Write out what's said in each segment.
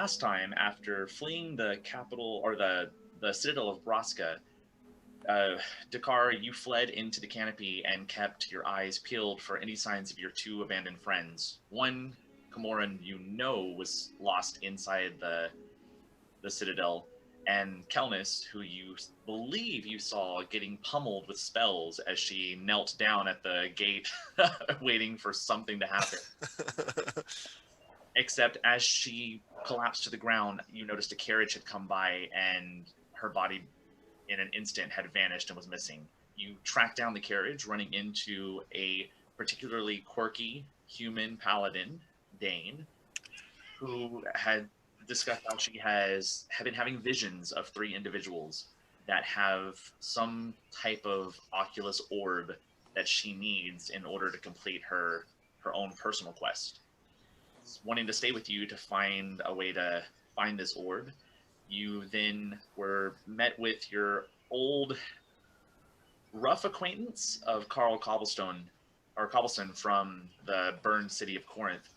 last time, after fleeing the capital, or the citadel of Braska, Dakar, you fled into the canopy and kept your eyes peeled for any signs of your two abandoned friends. One, Comoran, you know, was lost inside the citadel, and Kelnis, who you believe you saw getting pummeled with spells as she knelt down at the gate waiting for something to happen. Except as she collapsed to the ground, you noticed a carriage had come by and her body in an instant had vanished and was missing. You tracked down the carriage, running into a particularly quirky human paladin, Dane, who had discussed how she had been having visions of three individuals that have some type of Oculus orb that she needs in order to complete her own personal quest. Wanting to stay with you to find a way to find this orb, you then were met with your old rough acquaintance of Cobblestone from the burned city of Corinth,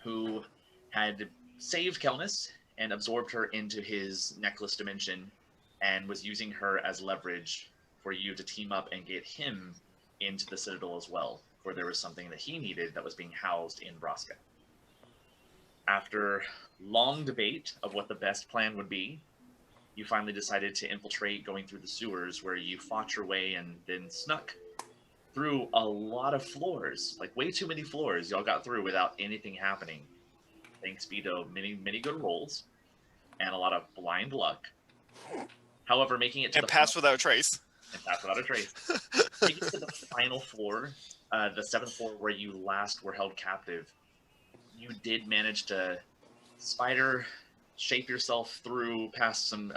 who had saved Kelnis and absorbed her into his necklace dimension and was using her as leverage for you to team up and get him into the Citadel as well, for there was something that he needed that was being housed in Braska. After long debate of what the best plan would be, you finally decided to infiltrate, going through the sewers, where you fought your way and then snuck through a lot of floors, like way too many floors y'all got through without anything happening. Thanks be to many, many good rolls and a lot of blind luck. However, making it to pass without a trace. And pass without a trace. Making it to the final floor, the 7th floor where you last were held captive, you did manage to shape yourself through past some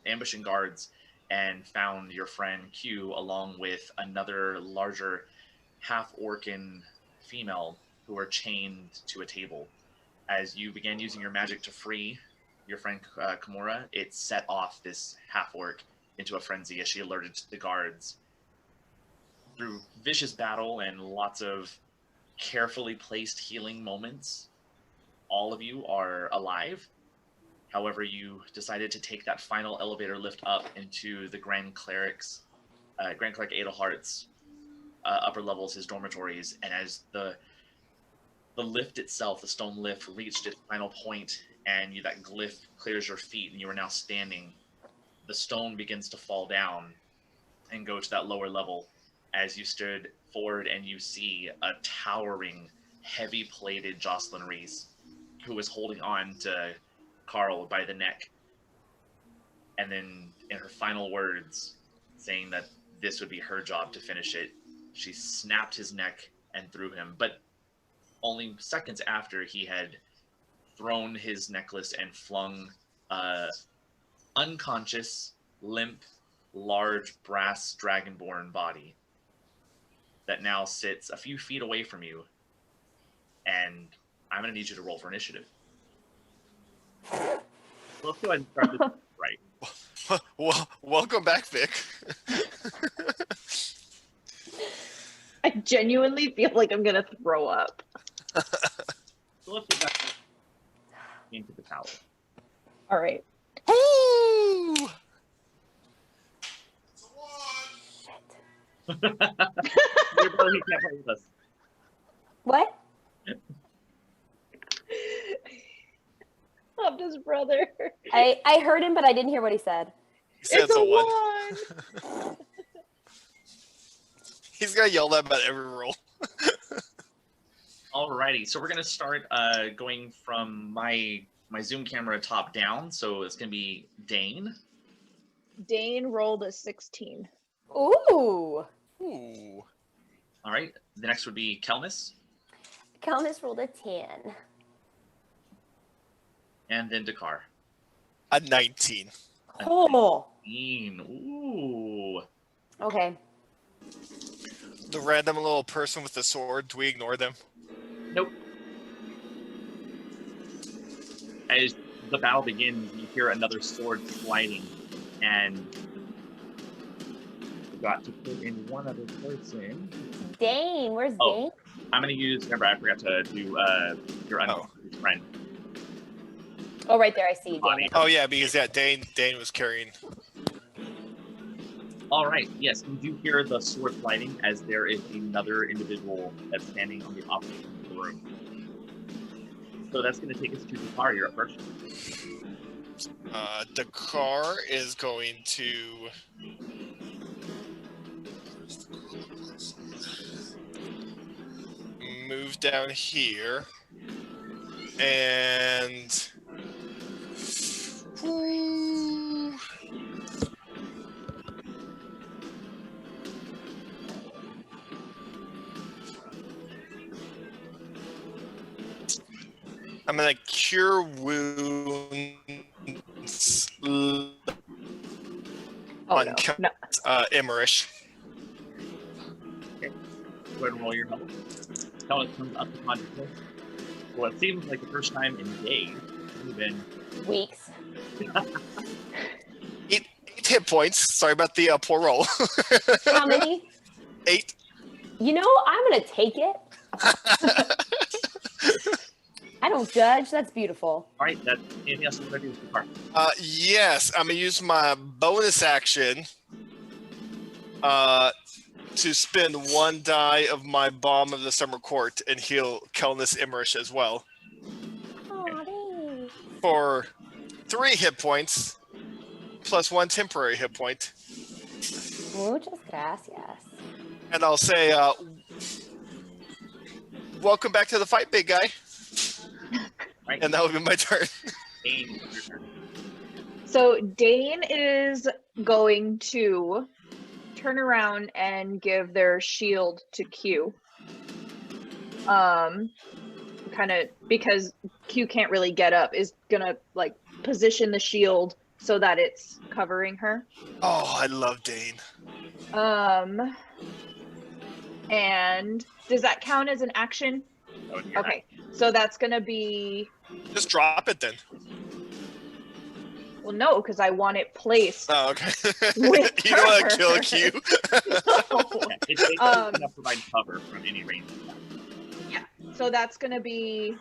ambushing guards and found your friend Q along with another larger half-orcan female who were chained to a table. As you began using your magic to free your friend Kimura, it set off this half-orc into a frenzy as she alerted the guards. Through vicious battle and lots of carefully placed healing moments, all of you are alive. However, you decided to take that final elevator lift up into the Grand Cleric Adelhart's upper levels, his dormitories, and as the lift itself, the stone lift, reached its final point, and that glyph clears your feet, and you are now standing, the stone begins to fall down and go to that lower level as you stood forward, and you see a towering, heavy-plated Jocelyn Reese, who is holding on to Carl by the neck. And then, in her final words, saying that this would be her job to finish it, she snapped his neck and threw him. But only seconds after he had thrown his necklace and flung unconscious, limp, large brass dragonborn body that now sits a few feet away from you. And I'm going to need you to roll for initiative. Let's go ahead and start this right. Well, welcome back, Vic. I genuinely feel like I'm going to throw up. So let's get back into the tower. All right. Woo! Your brother, he can't play with us. What? Hovda's brother. I heard him, but I didn't hear what he said. He said It's a one. 1. He's gonna yell that about every roll. Alrighty, so we're gonna start going from my zoom camera top down. So it's gonna be Dane. Dane rolled a 16. Ooh. Ooh. All right, the next would be Kelnis, Kelnis rolled a 10. and then Dakar. A 19. Oh. Ooh. Okay. The random little person with the sword, do we ignore them? Nope. As the battle begins, you hear another sword sliding, and forgot to put in one other person. Dane, where's Dane? I'm going to use, remember, I forgot to do your friend. Oh, right there, I see. Body. Oh yeah, because Dane was carrying. All right. Yes, you do hear the sword sliding as there is another individual that's standing on the opposite end of the room. So that's going to take us to Dakar. You're up first. Dakar is going to move down here and I'm gonna cure wounds Oh on no. No. Immerish. Okay. Go ahead and roll your health. Until it comes up to consciousness. Well, it seems like the first time in days, even Weeks. 8 hit points. Sorry about the poor roll. How many? 8. You know, I'm gonna take it. I don't judge. That's beautiful. all right. That's anything else you want to do with Dakar? Yes, I'm gonna use my bonus action to spend 1 die of my Bomb of the Summer Court and heal Kelnis Immerish as well Aw, thanks. for 3 hit points plus 1 temporary hit point. Muchas gracias. And I'll say, welcome back to the fight, big guy. Right. And that will be my turn. Dane, your turn. So Dane is going to turn around and give their shield to Q. Kind of because Q can't really get up, is gonna like position the shield so that it's covering her. Oh, I love Dane. And does that count as an action? That would be your Okay, so that's gonna be, Just drop it then. well, no, because I want it placed. Oh, okay. With You don't want to her. kill Q. No. Yeah, it's basically gonna provide cover from any range attack. Yeah, so that's gonna be,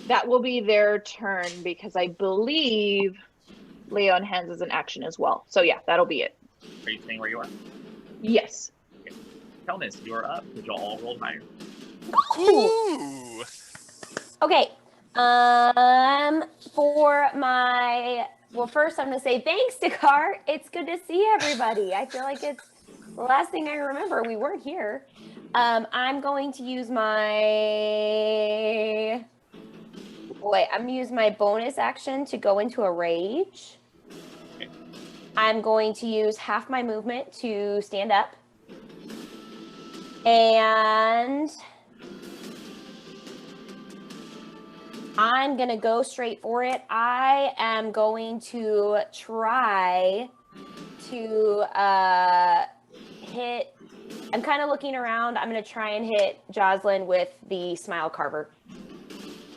that will be their turn because I believe lay on hands is an action as well. So yeah, that'll be it. Are you staying where you are? Yes. Kelnis, you are up because you all rolled higher. Ooh. Okay. For my, well, first I'm gonna say thanks, Dakar. It's good to see everybody. I feel like it's the last thing I remember. We weren't here. I'm going to use my, I'm gonna use my bonus action to go into a rage. Okay. I'm going to use half my movement to stand up. And I'm going to go straight for it. I am going to try to hit, I'm kind of looking around. I'm going to try and hit Jocelyn with the smile carver.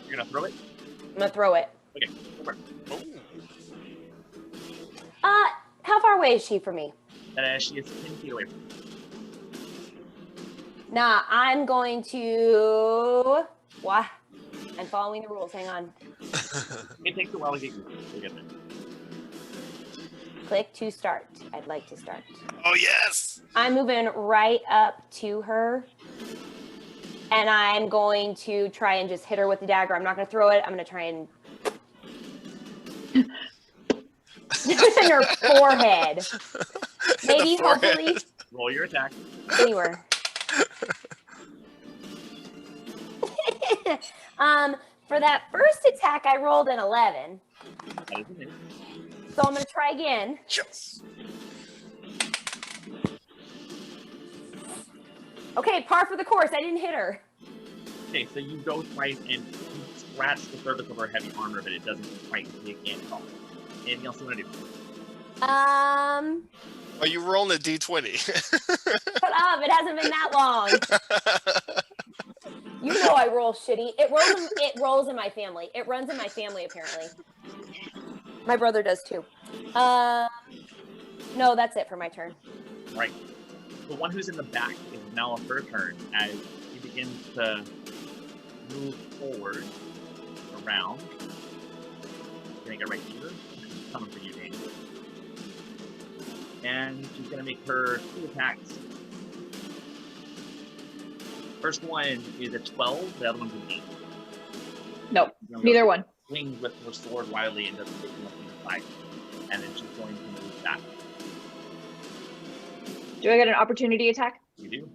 You're gonna throw it? I'm going to throw it. Okay, go for it. How far away is she from me? She is 10 feet away from you. Nah, I'm going to, what? I'm following the rules. Hang on. It takes a while to get you. You'll get there. Click to start. I'd like to start. Oh, yes. I'm moving right up to her. And I'm going to try and just hit her with the dagger. I'm not going to throw it. I'm going to try and in her forehead. Maybe, hopefully, Roll your attack. anywhere. For that first attack, I rolled an 11. That is a miss. So I'm going to try again. Yes. Okay, par for the course. I didn't hit her. Okay, so you go twice and you scratch the surface of her heavy armor, but it doesn't quite take in at all. Anything else you want to do? Oh, you rolling a D20. Shut up. It hasn't been that long. You know I roll shitty. It rolls in my family. It runs in my family, apparently. My brother does too. No, that's it for my turn. Right. The one who's in the back is now her turn as he begins to move forward around. Gonna get right here. Coming for you, Dane. And she's gonna make her 2 attacks. First one is a 12, the other one's an 8. Nope, neither one. Swings with her sword wildly and doesn't take enough to fight. And then she's going to move back. Do I get an opportunity attack? You do.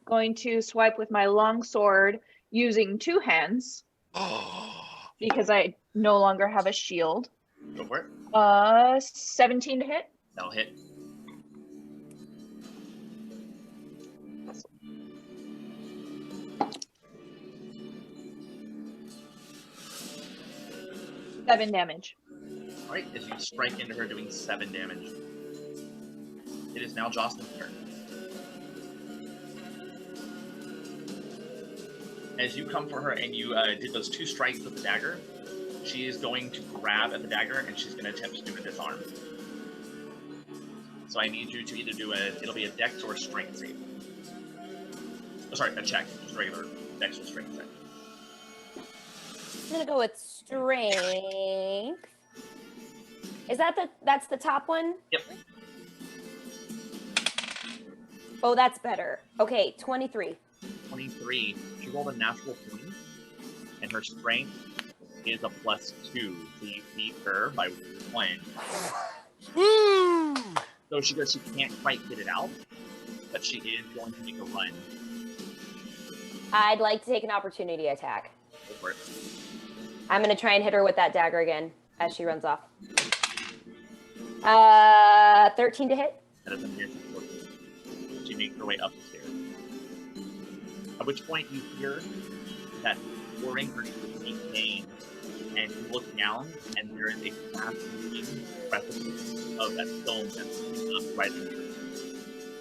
Going to swipe with my long sword using 2 hands because I no longer have a shield. Go for it. 17 to hit. That'll hit. Seven damage. Alright, as you strike into her, doing 7 damage. It is now Jostling's turn. As you come for her and you did those 2 strikes with the dagger, she is going to grab at the dagger and she's going to attempt to do a disarm. So I need you to either do it'll be a dex or a strength save. Oh, sorry, a check. Just regular dex or strength check. I'm gonna go with strength. Is that's the top one? Yep. Oh, that's better. Okay, 23. 23. She rolled a natural 20, and her strength is a +2, so you beat her by 1. Woo! So she can't quite get it out, but she is going to make a run. I'd like to take an opportunity attack. Go for it. I'm gonna try and hit her with that dagger again as she runs off. 13 to hit. That is a mere 14. She makes her way up the stairs. At which point you hear that pouring her deep pain, and you look down, and there is a fast-moving precipice of that stone that's right under her.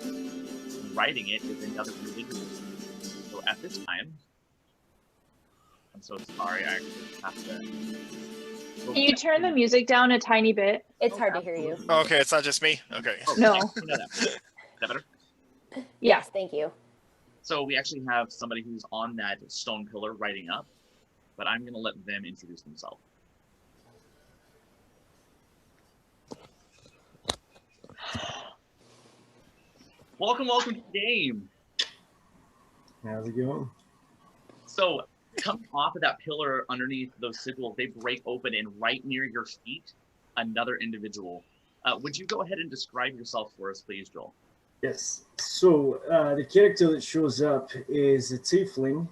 And riding it is another individual. So at this time, I'm so sorry, I actually have to. Can you turn the music down a tiny bit? It's hard to hear you. Okay, it's not just me. Okay. Oh, No. yeah, we know that. Is that better? Yeah. Yes, thank you. So we actually have somebody who's on that stone pillar riding up, but I'm going to let them introduce themselves. Welcome to the game. How's it going? So coming off of that pillar underneath those sigils, they break open, and right near your feet, another individual. Would you go ahead and describe yourself for us, please, Joel? Yes. So the character that shows up is a tiefling,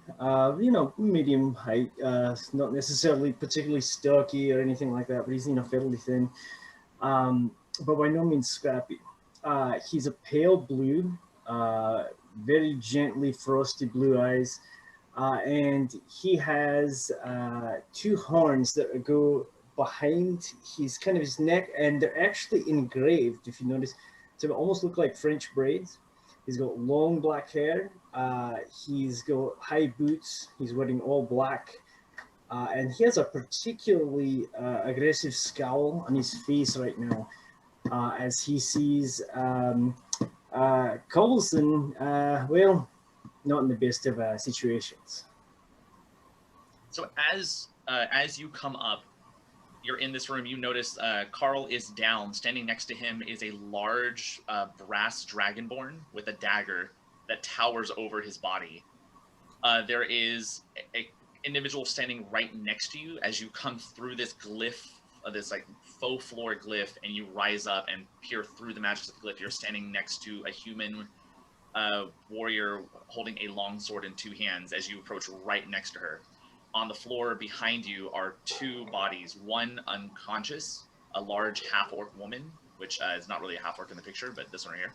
medium height, not necessarily particularly stocky or anything like that, but he's, fairly thin, but by no means scrappy. He's a pale blue, very gently frosty blue eyes, and he has 2 horns that go behind his neck, and they're actually engraved, if you notice. So it almost look like French braids. He's got long black hair. He's got high boots. He's wearing all black. And he has a particularly aggressive scowl on his face right now as he sees Coulson, not in the best of situations. So as you come up, you're in this room, you notice Carl is down. Standing next to him is a large brass dragonborn with a dagger that towers over his body. There is an individual standing right next to you as you come through this glyph, this like faux floor glyph, and you rise up and peer through the magic of the glyph. You're standing next to a human warrior holding a long sword in 2 hands as you approach right next to her. On the floor behind you are 2 bodies, one unconscious, a large half-orc woman, which is not really a half-orc in the picture, but this one right here.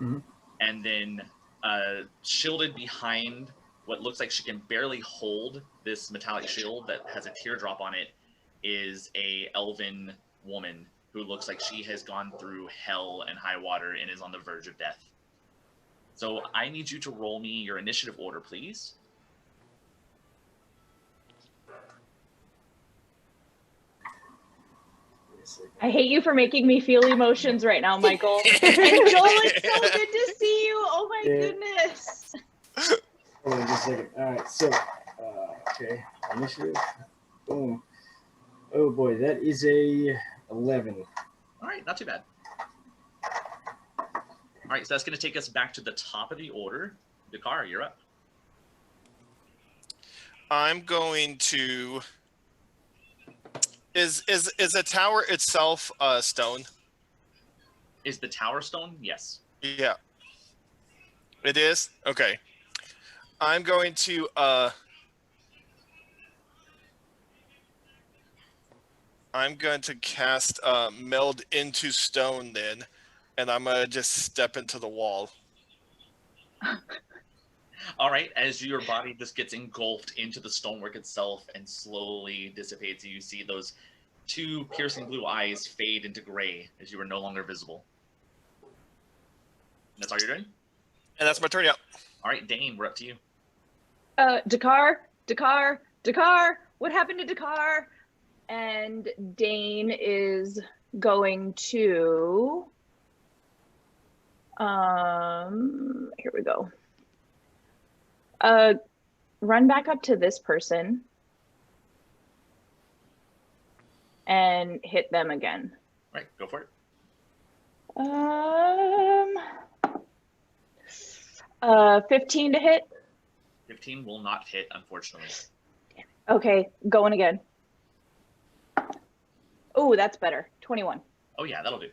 Mm-hmm. And then shielded behind what looks like she can barely hold this metallic shield that has a teardrop on it is a elven woman who looks like she has gone through hell and high water and is on the verge of death. So I need you to roll me your initiative order, please. I hate you for making me feel emotions right now, Michael. And Joel, it's so good to see you. Oh my Yeah. goodness. Hold on just a second. All right, so, okay, initiative. Boom. Oh boy, that is a 11. All right, not too bad. All right, so that's going to take us back to the top of the order. Dakar, you're up. I'm going to. Is the tower itself stone? Is the tower stone? Yes. Yeah. It is? Okay. I'm going to cast meld into stone then, and I'm gonna just step into the wall. All right, as your body just gets engulfed into the stonework itself and slowly dissipates, you see those two piercing blue eyes fade into gray as you are no longer visible. That's all you're doing? And that's my turn, yeah. All right, Dane, we're up to you. Dakar, what happened to Dakar? And Dane is going to, here we go. Run back up to this person and hit them again. All right, go for it. 15 to hit. 15 will not hit, unfortunately. Okay, going again. Oh, that's better. 21. Oh yeah, that'll do.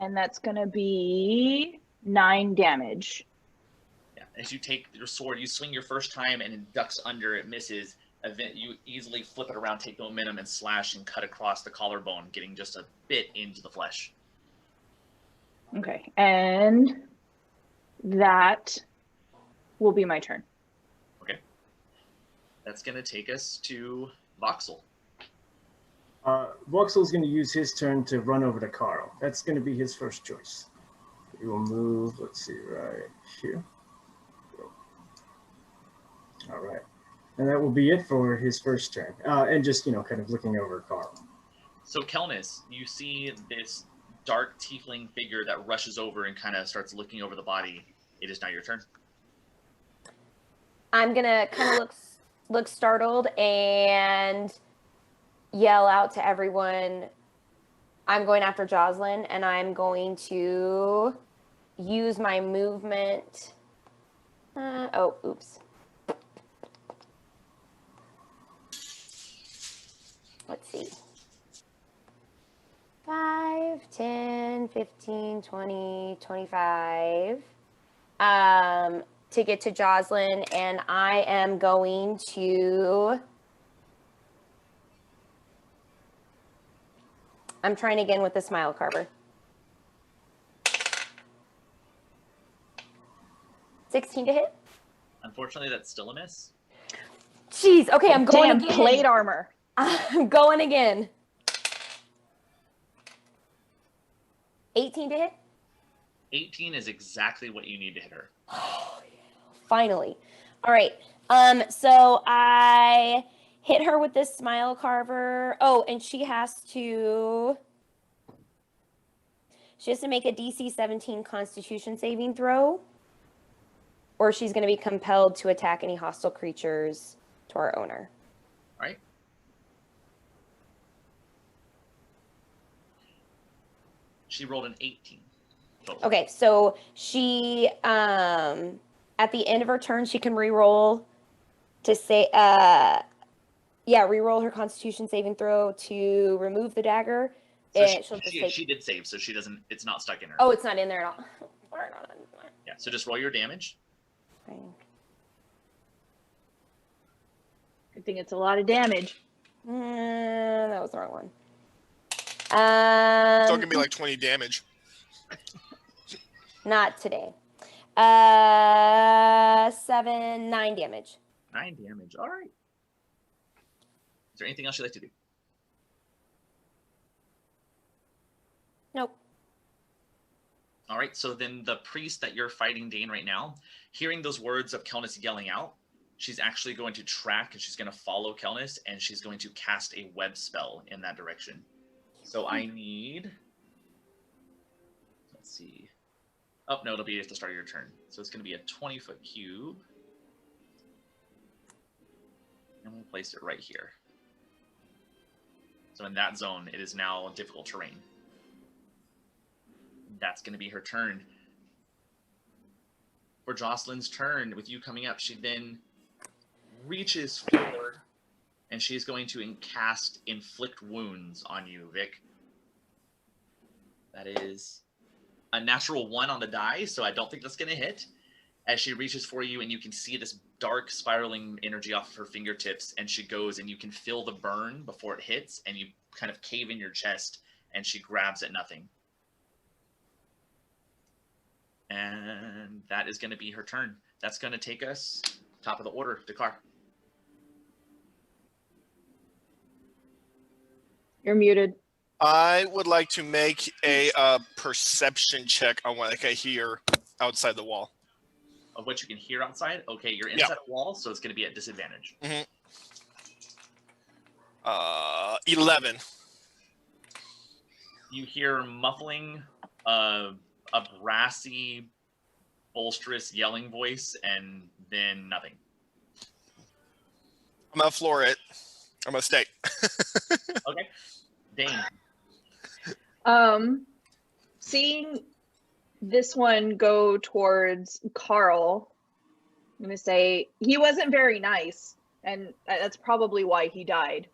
And that's gonna be 9 damage. Yeah, as you take your sword, you swing your first time and it ducks under, it misses. You easily flip it around, take the momentum, and slash and cut across the collarbone, getting just a bit into the flesh. Okay, and that will be my turn. Okay. That's going to take us to Voxel. Voxel's going to use his turn to run over to Carl. That's going to be his first choice. He will move, let's see, right here. All right. And that will be it for his first turn. And just, kind of looking over Carl. So, Kelnis, you see this dark tiefling figure that rushes over and kind of starts looking over the body. It is now your turn. I'm gonna kind of look startled and yell out to everyone, I'm going after Jocelyn, and I'm going to use my movement. Oops. Let's see. 5, 10, 15, 20, 25. To get to Jocelyn, and I am going to. I'm trying again with the smile carver. 16 to hit. Unfortunately, that's still a miss. Jeez. Okay, I'm going Damn, again. plate armor. I'm going again. 18 to hit. 18 is exactly what you need to hit her. Finally. All right. So I hit her with this smile carver. Oh, and she has to make a DC 17 Constitution saving throw, or she's going to be compelled to attack any hostile creatures to our owner. All right. She rolled an 18. Total. Okay, so she, at the end of her turn, she can re-roll to say, re-roll her Constitution saving throw to remove the dagger. So And she did save, so she doesn't. It's not stuck in her. Oh, it's not in there at all. Yeah. So just roll your damage. Okay. Good thing it's a lot of damage. That was the wrong one. It's all gonna be like 20 damage. Not today. 9 damage. 9 damage. All right. Is there anything else you'd like to do? Nope. All right. So then the priest that you're fighting, Dane, right now, hearing those words of Kelnis yelling out, she's actually going to track and she's going to follow Kelnis and she's going to cast a web spell in that direction. So I need, let's see. Oh, no, it'll be at the start of your turn. So it's going to be a 20-foot cube. And we'll place it right here. So in that zone, it is now difficult terrain. That's going to be her turn. For Jocelyn's turn, with you coming up, she then reaches forward, and she's going to cast Inflict Wounds on you, Vic. That is a natural 1 on the die, so I don't think that's going to hit. As she reaches for you, and you can see this dark spiraling energy off of her fingertips, and she goes, and you can feel the burn before it hits, and you kind of cave in your chest, and she grabs at nothing. And that is going to be her turn. That's going to take us top of the order, Dakar. You're muted. I would like to make a perception check on what I hear outside the wall. Of what you can hear outside? Okay, you're inside a wall, so it's going to be at disadvantage. 11. You hear muffling, a brassy, bolsterous yelling voice, and then nothing. I'm gonna floor it. I'm gonna stay. Okay. Dane. Seeing this one go towards Carl, I'm gonna say he wasn't very nice, and that's probably why he died.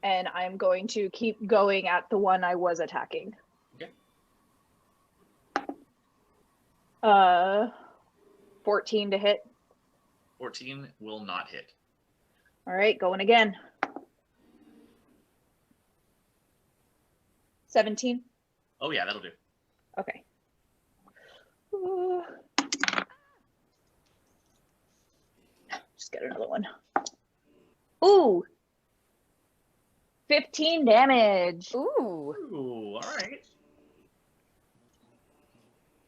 And I'm going to keep going at the one I was attacking. Okay. 14 to hit. 14 will not hit. All right, going again. 17. Oh yeah, that'll do. Okay. Just get another one. Ooh. 15 damage. Ooh. Ooh, all right.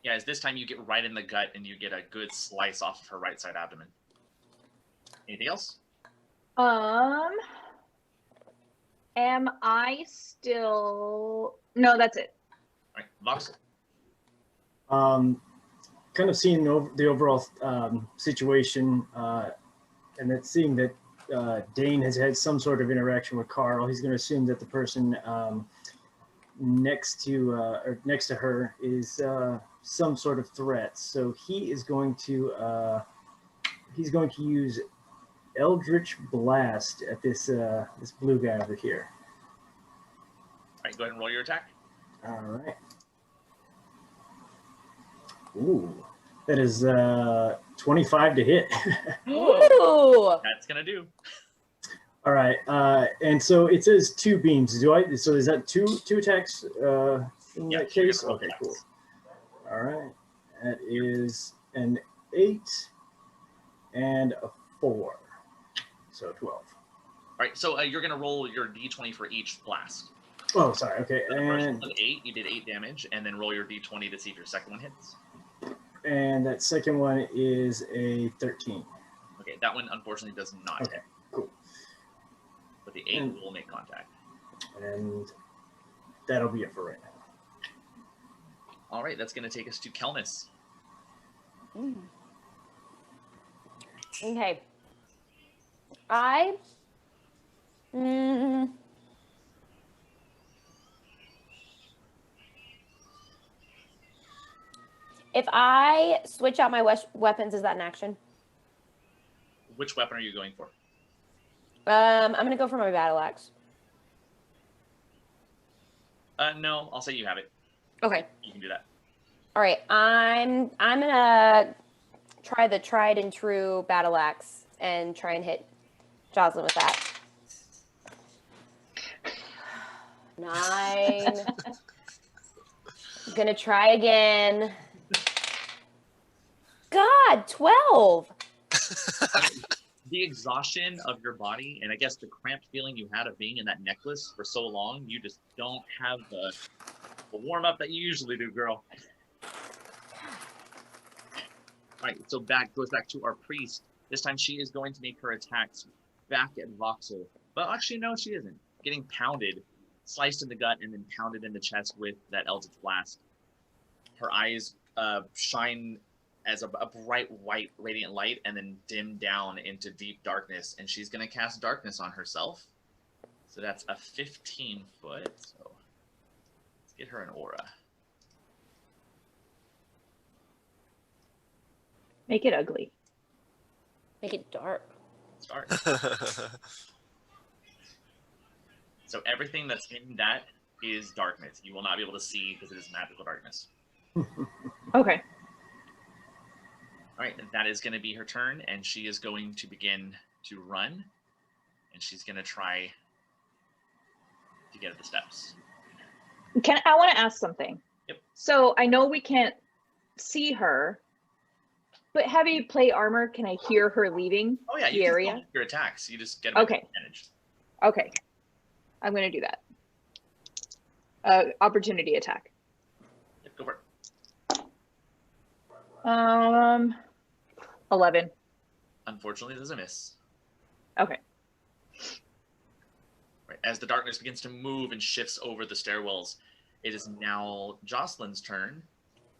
Yeah, as this time you get right in the gut and you get a good slice off of her right side abdomen. Anything else? Am I still... No, that's it. All right, Voxel. Kind of seeing the overall situation, and that seeing that Dane has had some sort of interaction with Carl, he's going to assume that the person next to her is some sort of threat. So he is going to use Eldritch Blast at this this blue guy over here. All right, go ahead and roll your attack. All right. Ooh, that is 25 to hit. Ooh. That's gonna do. All right, and so it says 2 beams. So is that two attacks in Yeah, that two case? different Okay, attacks. cool. All right, that is an 8 and a 4, so 12. All right, so you're gonna roll your d20 for each blast. Oh, sorry. Okay, So the first and one was 8. You did 8 damage, and then roll your d20 to see if your second one hits. that second one is a 13. Okay, that one unfortunately does not Okay, hit. cool. But the 8 And- will make contact. And that'll be it for right now. All right, that's gonna take us to Kelnis. Okay. If I switch out my weapons, is that an action? Which weapon are you going for? I'm gonna go for my battle axe. No, I'll say you have it. Okay. You can do that. All right. I'm gonna try the tried and true battle axe and try and hit Jocelyn with that. 9. Gonna try again. God, 12. The exhaustion of your body, and I guess the cramped feeling you had of being in that necklace for so long, you just don't have the warm up that you usually do, girl. All right, so goes back to our priest. This time she is going to make her attacks back at Voxel. But actually, no, she isn't. Getting pounded, sliced in the gut, and then pounded in the chest with that Eldritch Blast. Her eyes shine as a bright white radiant light and then dim down into deep darkness, and she's going to cast darkness on herself. So that's a 15 foot. So let's get her an aura. Make it ugly. Make it dark. Start. So everything that's in that is darkness. You will not be able to see because it is magical darkness. Okay. All right, that is going to be her turn, and she is going to begin to run, and she's going to try to get up the steps. I want to ask something. Yep. So I know we can't see her, but heavy plate armor, can I hear her leaving Oh yeah, the you can area? still make your attacks. You just get them Okay. advantage. Okay. I'm going to do that. Opportunity attack. Yep, go for it. 11. Unfortunately, there's a miss. Okay. Right. As the darkness begins to move and shifts over the stairwells, it is now Jocelyn's turn,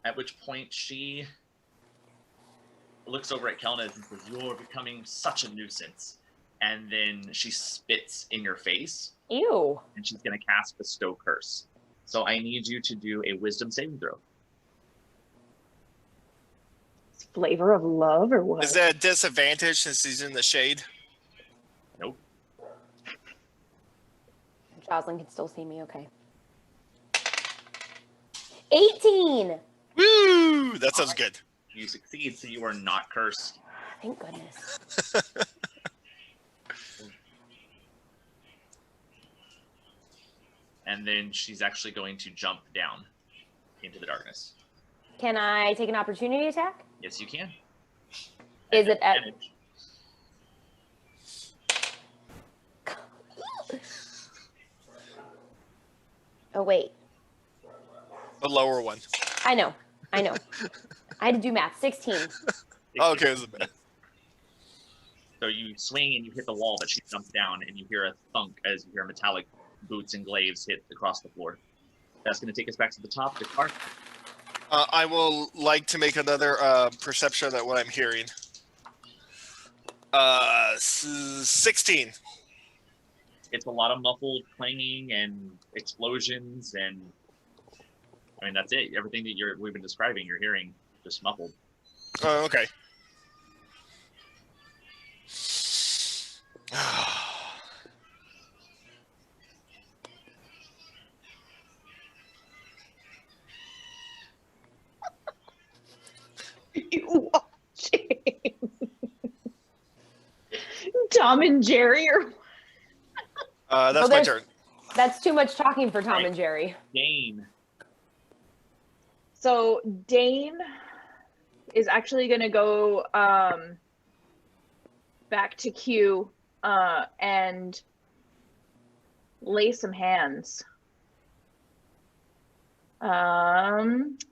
at which point she looks over at Kelna and says, "You're becoming such a nuisance." And then she spits in your face, Ew. and she's going to cast Bestow Curse. So I need you to do a Wisdom saving throw. Flavor of love or what? Is that a disadvantage since he's in the shade? Nope. Jocelyn can still see me, okay. 18! Woo! That sounds good. You succeed, so you are not cursed. Thank goodness. And then she's actually going to jump down into the darkness. Can I take an opportunity attack? Yes, you can. Is it at... Advantage. Oh, wait. The lower one. I know. I had to do math. 16. Oh, okay, it was a bit. So you swing and you hit the wall, but she jumps down, and you hear a thunk as you hear metallic boots and glaives hit across the floor. That's going to take us back to the top. Descartes. I will like to make another perception at what I'm hearing. 16. It's a lot of muffled clanging and explosions, and I mean that's it. Everything that we've been describing, you're hearing just muffled. Oh, okay. You watching Tom and Jerry or That's my turn. That's too much talking for Tom Right. and Jerry. Dane. So Dane is actually going to go back to Q and lay some hands.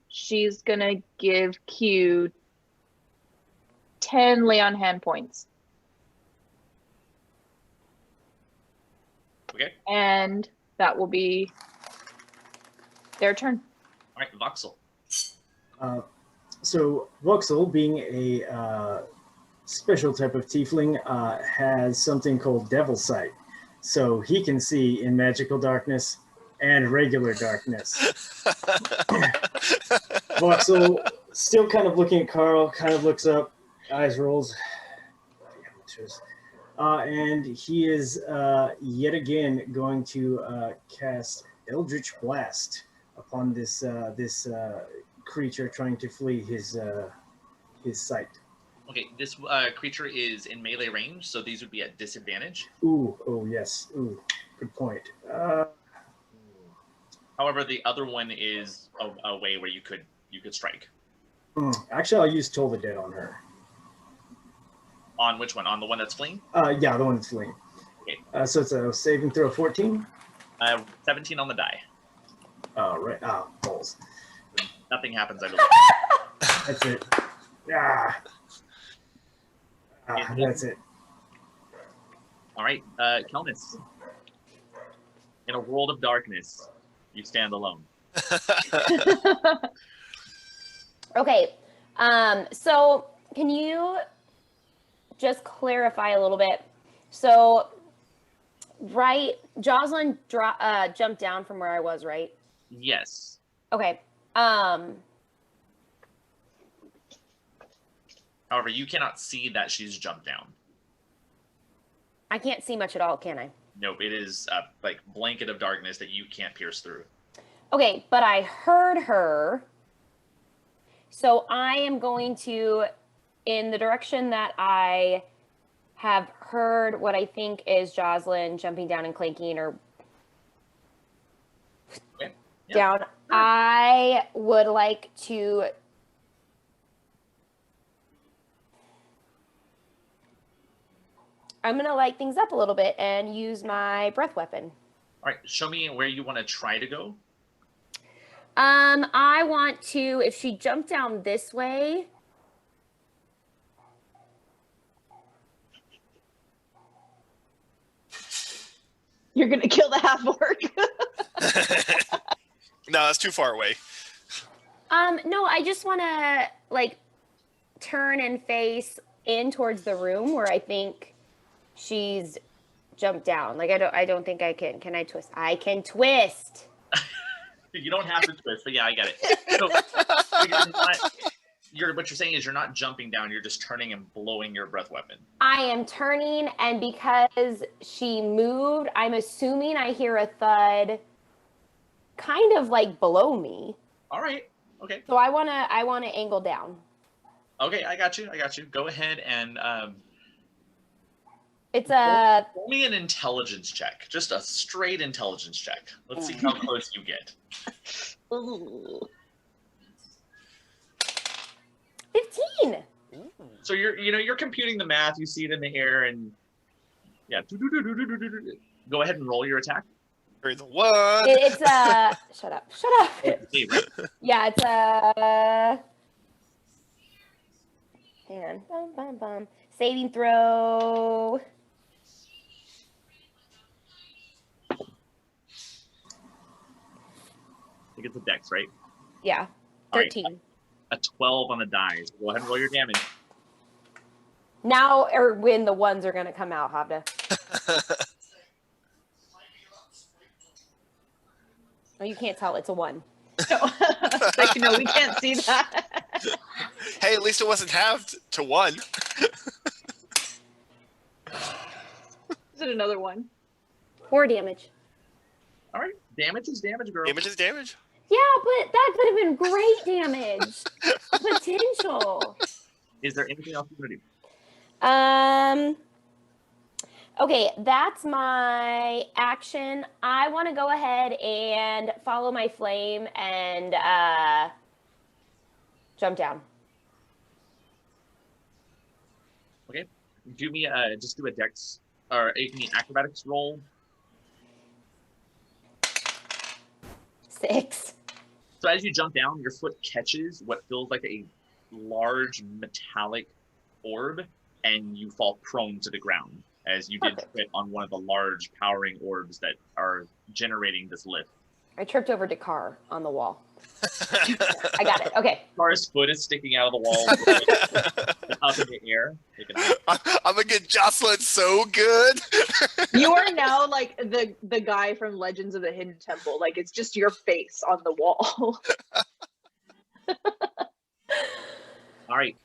She's going to give Q 10 lay on hand points. Okay. And that will be their turn. All right, Voxel. So Voxel, being a special type of tiefling, has something called Devil Sight. So he can see in magical darkness and regular darkness. Voxel, still kind of looking at Carl, kind of looks up, eyes rolls. And he is yet again going to cast Eldritch Blast upon this creature trying to flee his sight. Okay, this creature is in melee range, so these would be at disadvantage. Ooh, oh yes, ooh, good point. However, the other one is a way where you could strike. Actually, I'll use Toll the Dead on her. On which one? On the one that's fleeing? Yeah, the one that's fleeing. Okay. So it's a saving throw 14. 17 on the die. Oh, right. Ah, balls. Nothing happens, I believe. That's it. That's it. All right, Kelnis. In a world of darkness, you stand alone. Okay. So can you just clarify a little bit? So, right, Jocelyn jumped down from where I was, right? Yes. Okay. However, you cannot see that she's jumped down. I can't see much at all, can I? Nope, it is a like blanket of darkness that you can't pierce through. Okay, but I heard her. So I am going to, in the direction that I have heard what I think is Jocelyn jumping down and clanking or Okay. Yeah. down, I would like to I'm going to light things up a little bit and use my breath weapon. All right, show me where you want to try to go. I want to, if she jumped down this way. You're gonna kill the half orc. No, that's too far away. No, I just want to like turn and face in towards the room where I think she's jumped down. Like I don't think I can. Can I twist? I can twist. You don't have to twist, but yeah, I get it. So, what you're saying is you're not jumping down, you're just turning and blowing your breath weapon. I am turning, and because she moved, I'm assuming I hear a thud kind of like below me. All right. Okay. So I wanna angle down. Okay, I got you. Go ahead and It's a roll me an intelligence check. Just a straight intelligence check. Let's see how close you get. Ooh. 15. So you're computing the math, you see it in the air, and yeah. Go ahead and roll your attack. Carry the one. It's a shut up. See, right? Yeah, it's a hang on. Bum. Saving throw. I think it's a dex, right? Yeah. All right. 13. A 12 on the die. Go ahead and roll your damage. Now or when the ones are gonna come out, Hovda. Oh, you can't tell. It's a 1. No. Like, no, we can't see that. Hey, at least it wasn't halved to 1. Is it another one? 4 damage. All right. Damage is damage, girl. Damage is damage. Yeah, but that could have been great damage. Potential. Is there anything else you want to do? Okay, that's my action. I want to go ahead and follow my flame and jump down. Okay. Do me just do a dex or a acrobatics roll. 6. So as you jump down, your foot catches what feels like a large metallic orb, and you fall prone to the ground as you did Perfect. fit on one of the large powering orbs that are generating this lift. I tripped over Dakar on the wall. I got it. Okay. Kara's foot is sticking out of the wall, up in the air. I'm gonna get Jocelyn so good. You are now like the guy from Legends of the Hidden Temple. Like it's just your face on the wall. All right.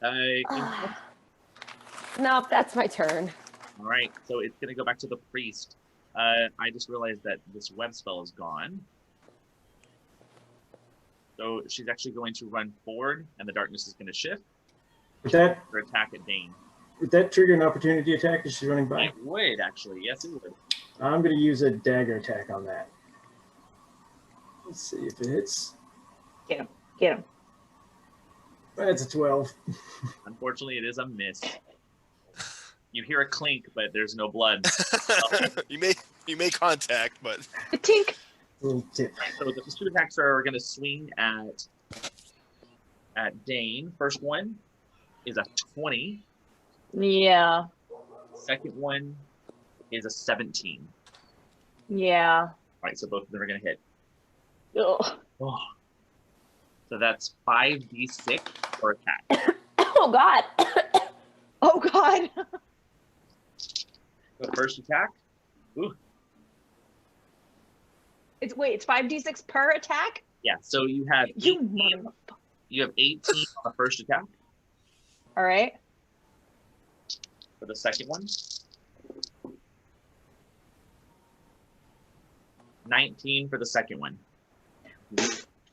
Nope, that's my turn. All right. So it's going to go back to the priest. I just realized that this web spell is gone. So she's actually going to run forward, and the darkness is going to shift. Would that Her attack at Dane. trigger an opportunity attack as she's running by? It would, actually. Yes, it would. I'm going to use a dagger attack on that. Let's see if it hits. Get him. That's a 12. Unfortunately, it is a miss. You hear a clink, but there's no blood. You make contact, but Tink. Little tip. So the two attacks are going to swing at Dane. First one is a 20. Yeah. Second one is a 17. Yeah. All right, so both of them are going to hit. Ugh. Oh. So that's 5d6 per attack. Oh God. Oh God. The first attack. Ooh. It's 5d6 per attack? Yeah. So you have You 18, mother. you have 18 on the first attack. All right. For the second one. 19 for the second one.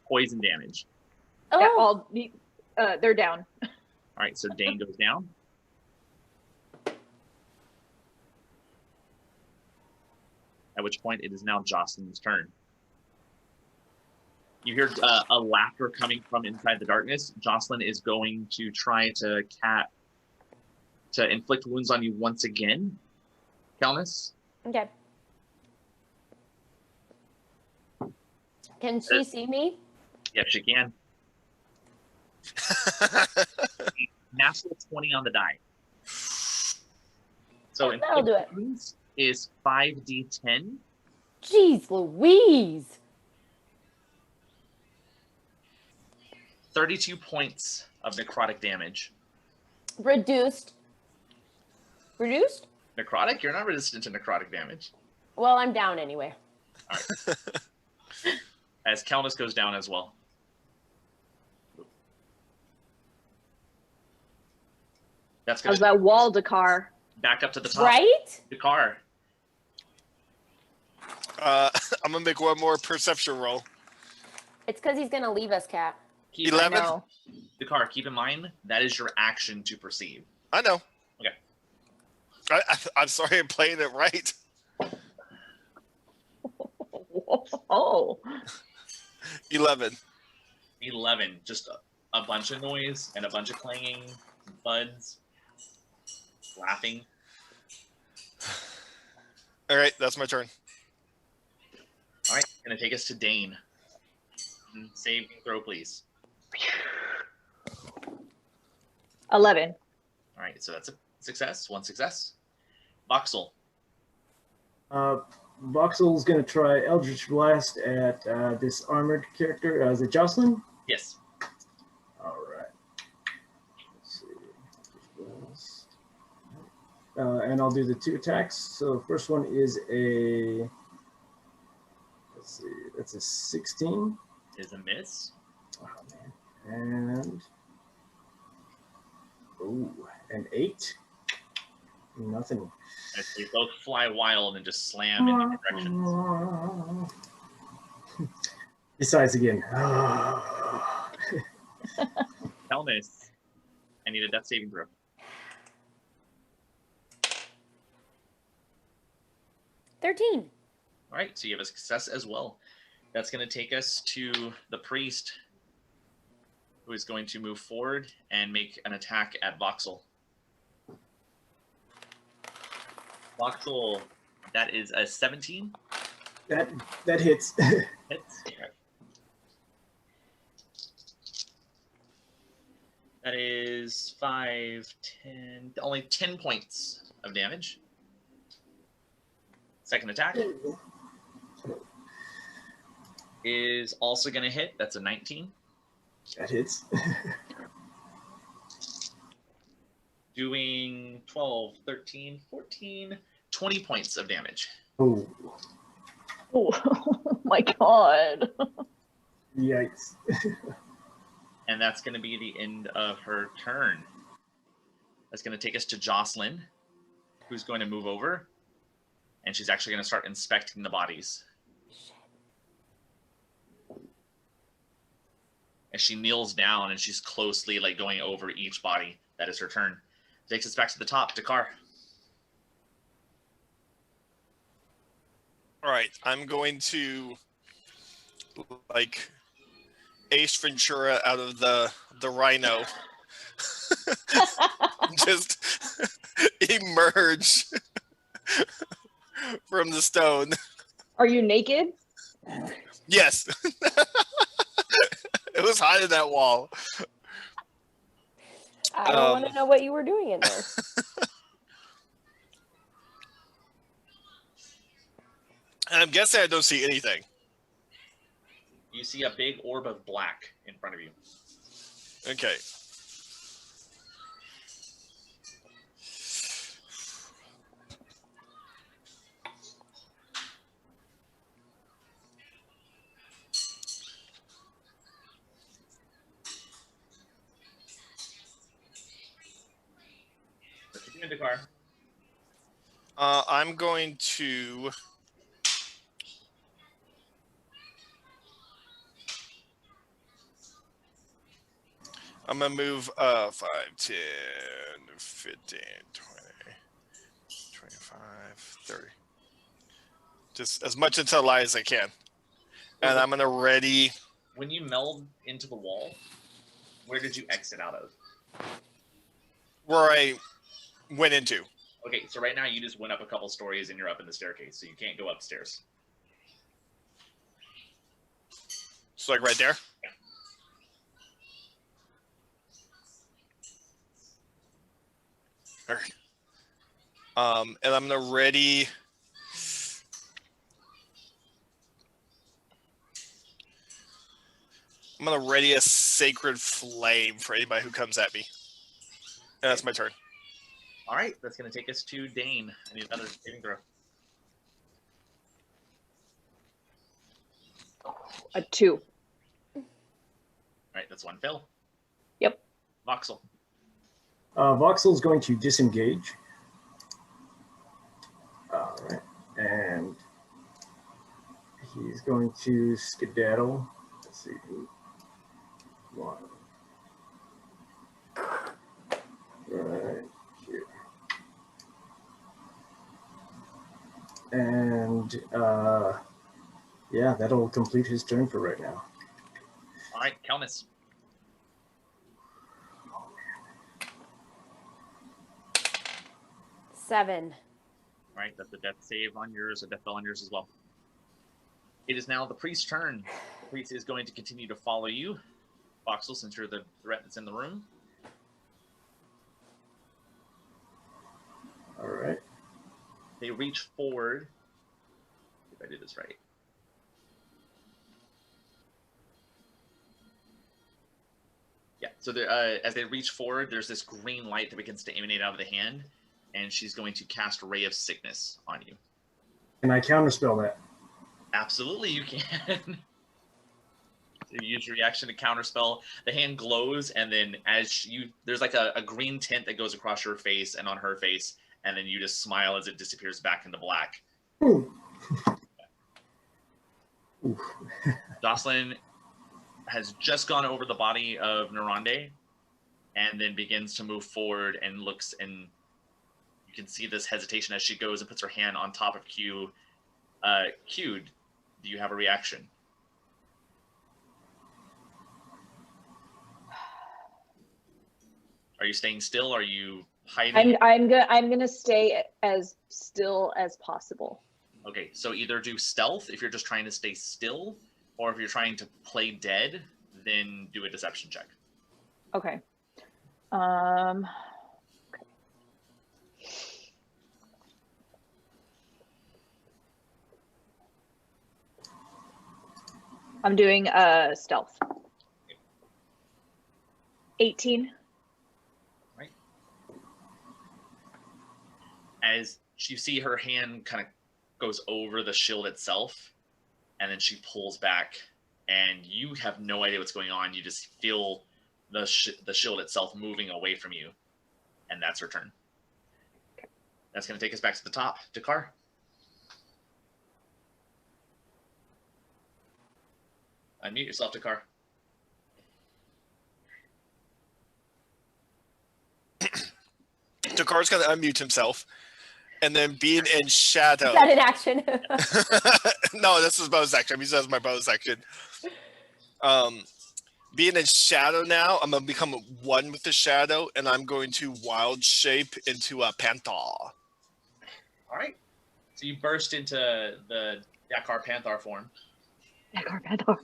Poison damage. Yeah, Oh, they're down. All right, so Dane goes down. At which point it is now Jocelyn's turn. You hear a laughter coming from inside the darkness. Jocelyn is going to try to inflict wounds on you once again. Calnus? okay. Can she see me? Yes, she can. Natural 20 on the die. So Yeah, that'll do it. wounds is 5d10. Jeez Louise. 32 points of necrotic damage. Reduced? Necrotic? You're not resistant to necrotic damage. Well, I'm down anyway. As Calnus goes down as well. That's going How's to that wall, Dakar? back up to the top. Right? Dakar. I'm gonna make one more perception roll. It's because he's gonna leave us, Cat. Keep 11. No. Dakar, keep in mind, that is your action to perceive. I know. Okay. I'm sorry, I'm playing it right. Oh. 11. 11. Just a bunch of noise and a bunch of clanging, buds, laughing. All right, that's my turn. All right, going to take us to Dane. Save and throw, please. 11. All right, so that's a success. One success. Voxel. Voxel's going to try Eldritch Blast at this armored character. Is it Jocelyn? Yes. All right. Let's see. Eldritch Blast. And I'll do the 2 attacks. So first one is a, let's see, that's a 16. Is a miss. Oh, man. And, ooh, an 8. Nothing. As they both fly wild and just slam in different directions. Besides again. Calnus, I need a death saving throw. 13. All right, so you have a success as well. That's going to take us to the priest, who is going to move forward and make an attack at Voxel. Voxel, that is a 17. That hits. Hits. Okay. That is 5, 10, only 10 points of damage. Second attack is also going to hit. That's a 19. That hits. Doing 12, 13, 14, 20 points of damage. Oh, Oh my God. yikes. And that's going to be the end of her turn. That's going to take us to Jocelyn, who's going to move over. And she's actually going to start inspecting the bodies. As she kneels down and she's closely going over each body. That is her turn. Takes us back to the top. Dakar. All right, I'm going to Ace Ventura out of the rhino. Just emerge from the stone. Are you naked? Yes. It was hiding that wall. I don't want to know what you were doing in there. And I'm guessing I don't see anything. You see a big orb of black in front of you. Okay. What you doing, Dakar? I'm going to. I'm going to move 5, 10, 15, 20, 25, 30. Just as much into the light as I can. And I'm going to ready. When you meld into the wall, where did you exit out of? Where I went into. Okay, so right now you just went up a couple stories and you're up in the staircase, so you can't go upstairs. So like right there? All right. And I'm going to ready. I'm going to ready a sacred flame for anybody who comes at me. And that's my turn. All right, that's going to take us to Dane. I need another saving throw. A 2. All right, that's one fail. Yep. Voxel. Voxel's going to disengage. All right, and he's going to skedaddle. Let's see. 1. Right here. And yeah, that'll complete his turn for right now. All right, Kelnis. Seven. All right, that's a death save on yours, a death spell on yours as well. It is now the priest's turn. The priest is going to continue to follow you, Voxel, since you're the threat that's in the room. All right. They reach forward. If I did this right. Yeah, so as they reach forward, there's this green light that begins to emanate out of the hand, and she's going to cast Ray of Sickness on you. Can I counterspell that? Absolutely, you can. So you use your reaction to counterspell. The hand glows, and then there's like a green tint that goes across your face and on her face, and then you just smile as it disappears back into black. Ooh. Jocelyn has just gone over the body of Narande, and then begins to move forward and looks, and you can see this hesitation as she goes and puts her hand on top of Q. Q, do you have a reaction? Are you staying still? Are you hiding? I'm gonna stay as still as possible. Okay, so either do stealth if you're just trying to stay still, or if you're trying to play dead, then do a deception check. Okay. I'm doing stealth. 18. Right. As you see her hand kind of goes over the shield itself, and then she pulls back, and you have no idea what's going on. You just feel the shield itself moving away from you, and that's her turn. That's going to take us back to the top. Dakar. Unmute yourself, Dakar. Dakar's going to unmute himself. And then being in shadow. Is that an action? No, this is bonus action. He says my bonus action. Being in shadow now, I'm going to become one with the shadow, and I'm going to wild shape into a panther. All right. So you burst into the Dakar Panther form. Dakar Panther.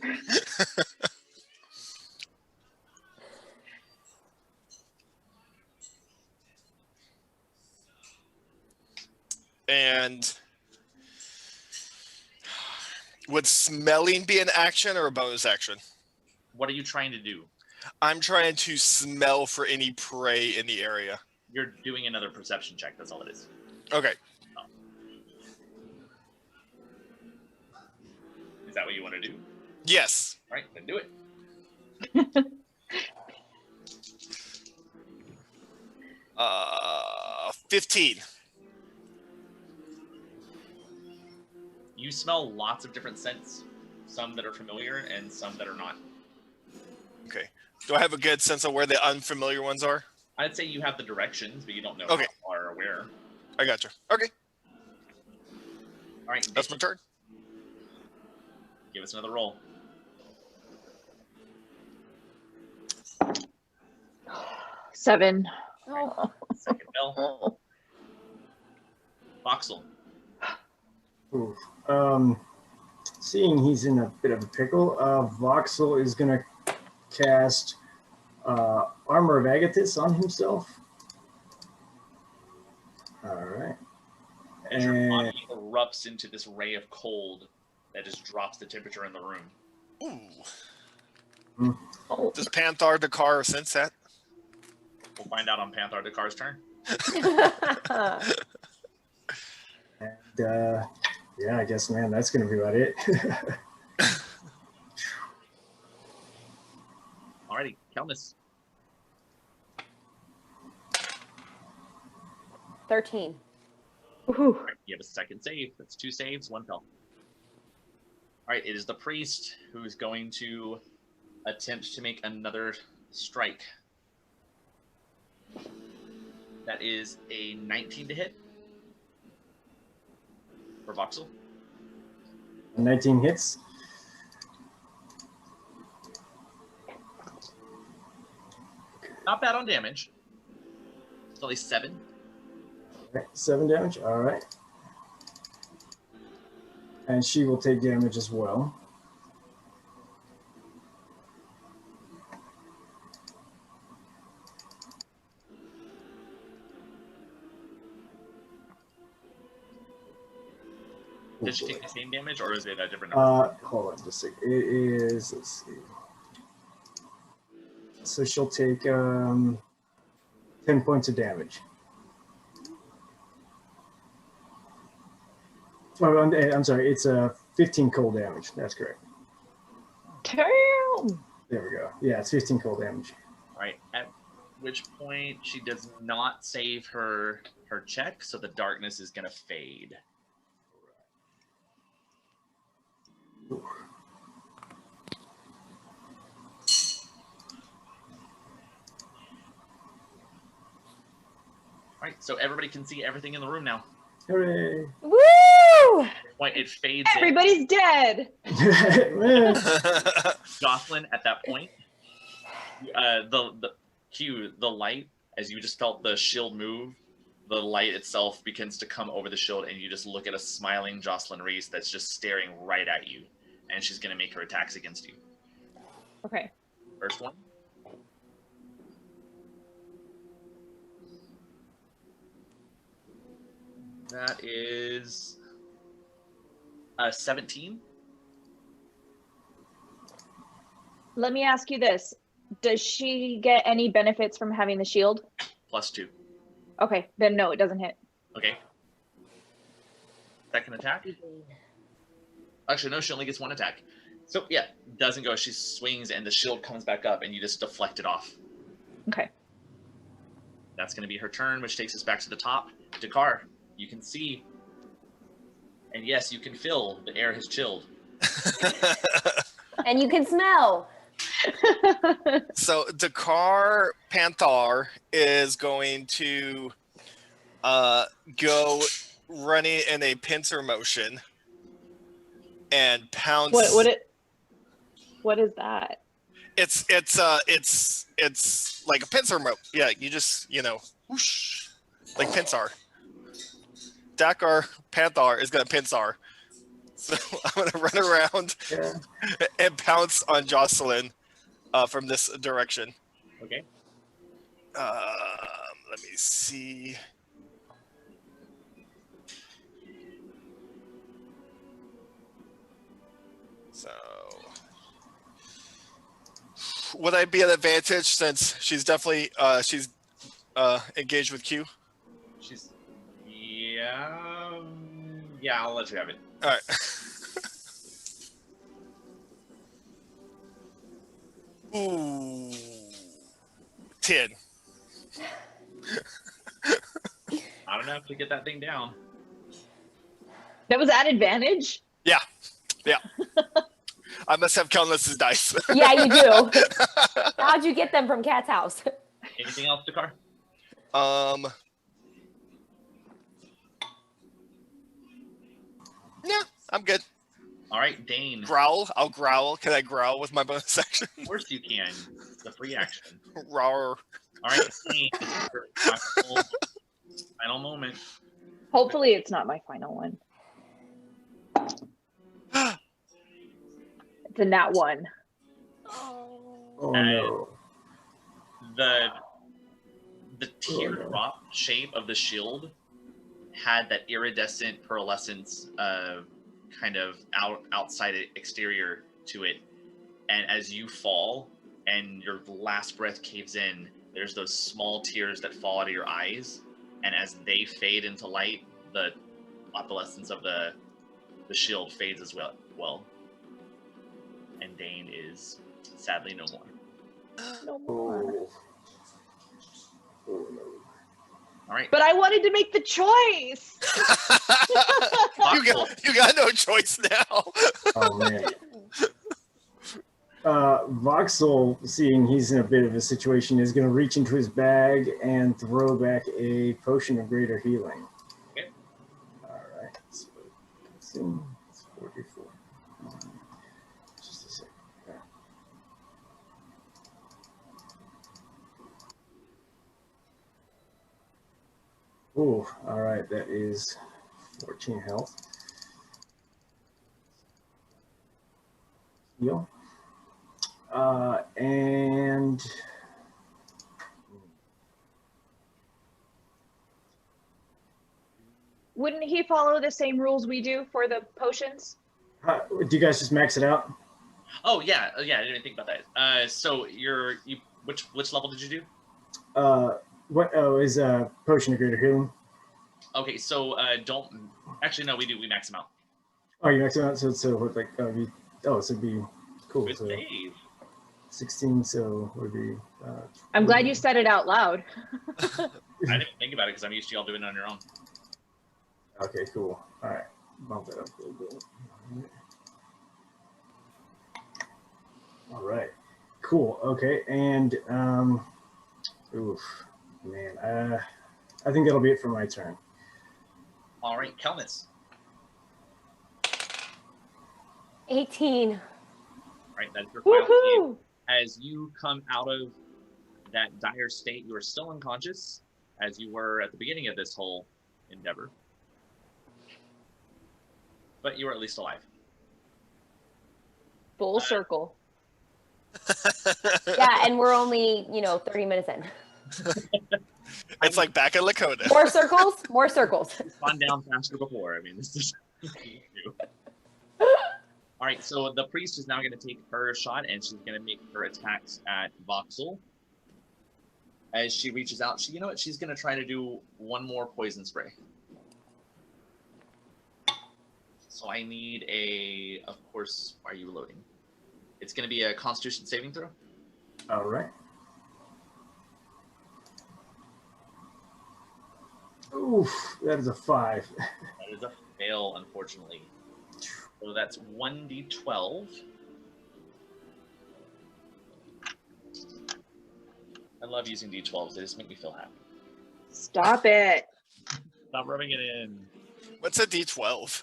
And Would smelling be an action or a bonus action? What are you trying to do? I'm trying to smell for any prey in the area. You're doing another perception check. That's all it is. Okay. Is that what you want to do? Yes. All right, then do it. 15. You smell lots of different scents, some that are familiar and some that are not. Okay. Do I have a good sense of where the unfamiliar ones are? I'd say you have the directions, but you don't know Okay. how far or where. I gotcha. Okay. All right, That's my turn. give us another roll. 7. Oh, Second bell. Voxel. Ooh. Seeing he's in a bit of a pickle, Voxel is going to cast Armor of Agathis on himself. All right. As your And body erupts into this ray of cold that just drops the temperature in the room. Ooh. Oh. Does Panthar Dakar sense that? We'll find out on Panthar Dakar's turn. and yeah, I guess, man, that's going to be about it. Alrighty, Kelnis. 13. Ooh. Alright, you have a second save. That's 2 saves, 1 fail. Alright, it is the priest who's going to attempt to make another strike. That is a 19 to hit for Voxel. 19 hits. Not bad on damage. It's only 7. Okay, 7 damage. All right. And she will take damage as well. Did she take the same damage, or is it a different number? Hold on just a second. It is, let's see. So she'll take 10 points of damage. Oh, I'm sorry, it's 15 cold damage. That's correct. Damn. There we go. Yeah, it's 15 cold damage. Alright, at which point she does not save her check, so the darkness is going to fade. Alright, so everybody can see everything in the room now. Hooray! Woo! Point it fades in. Everybody's dead. Jocelyn, at that point, the light, as you just felt the shield move, the light itself begins to come over the shield, and you just look at a smiling Jocelyn Reese that's just staring right at you, and she's going to make her attacks against you. Okay. First one. That is 17. Let me ask you this. Does she get any benefits from having the shield? +2. Okay, then no, it doesn't hit. Okay. Second attack. Actually, no, she only gets 1 attack. So, yeah, doesn't go. She swings, and the shield comes back up, and you just deflect it off. Okay. That's going to be her turn, which takes us back to the top. Dakar, you can see. And yes, you can feel the air has chilled. And you can smell. So Dakar Panthar is going to go running in a pincer motion and pounce. What is that? It's like a pincer rope. Yeah, you just whoosh, like pincer. Dakar Panthar is gonna pincer. So I'm gonna run around and pounce on Jocelyn from this direction. Okay. Let me see. So, would I be at advantage since she's definitely engaged with Q? She's yeah. I'll let you have it. All right. Ooh, 10. Not enough to get that thing down. That was at advantage? Yeah. I must have countless dice. Yeah, you do. How'd you get them from Cat's house? Anything else, Dakar? Yeah, I'm good. All right, Dane. Growl. I'll growl. Can I growl with my bonus action? Of course you can. It's a free action. Roar. All right, Dane. Your final moment. Hopefully it's not my final one. It's a nat 1. Oh no. The teardrop shape of the shield had that iridescent pearlescence kind of outside exterior to it, and as you fall and your last breath caves in, there's those small tears that fall out of your eyes, and as they fade into light, the opalescence of the shield fades as well. And Dane is sadly no more. No more. Oh. Oh no. All right. But I wanted to make the choice. you got no choice now. Oh man. Voxel, seeing he's in a bit of a situation, is going to reach into his bag and throw back a potion of greater healing. Okay. All right. So it's in. It's 44. Just a second. Yeah. Oh, all right. That is 14 health. Heal. And Wouldn't he follow the same rules we do for the potions? do you guys just max it out? Oh yeah, I didn't even think about that. So which level did you do? What? Oh, is potion of greater healing? Okay, so we max them out. Oh, you max it out, so like so it'd be cool. Good So save. 16, so it would be. I'm glad you said it out loud. I didn't think about it because I'm used to y'all doing it on your own. Okay, cool. All right, bump that up a little bit. All right, cool. Okay, and oof, man, I think that'll be it for my turn. All right, Kelnis. 18. All right, that's your final save. Woohoo! As you come out of that dire state, you are still unconscious, as you were at the beginning of this whole endeavor. But you are at least alive. Full circle. Yeah, and we're only, 30 minutes in. It's like back in Lakota. More circles? More circles. Gone down faster before. I mean, this is. All right, so the priest is now going to take her shot, and she's going to make her attacks at Voxel. As she reaches out, she's going to try to do one more poison spray. So I need of course, are you loading? It's going to be a Constitution saving throw. All right. Oof, that is a 5. That is a fail, unfortunately. So that's 1d12. I love using d12s. They just make me feel happy. Stop it. Stop rubbing it in. What's a D12?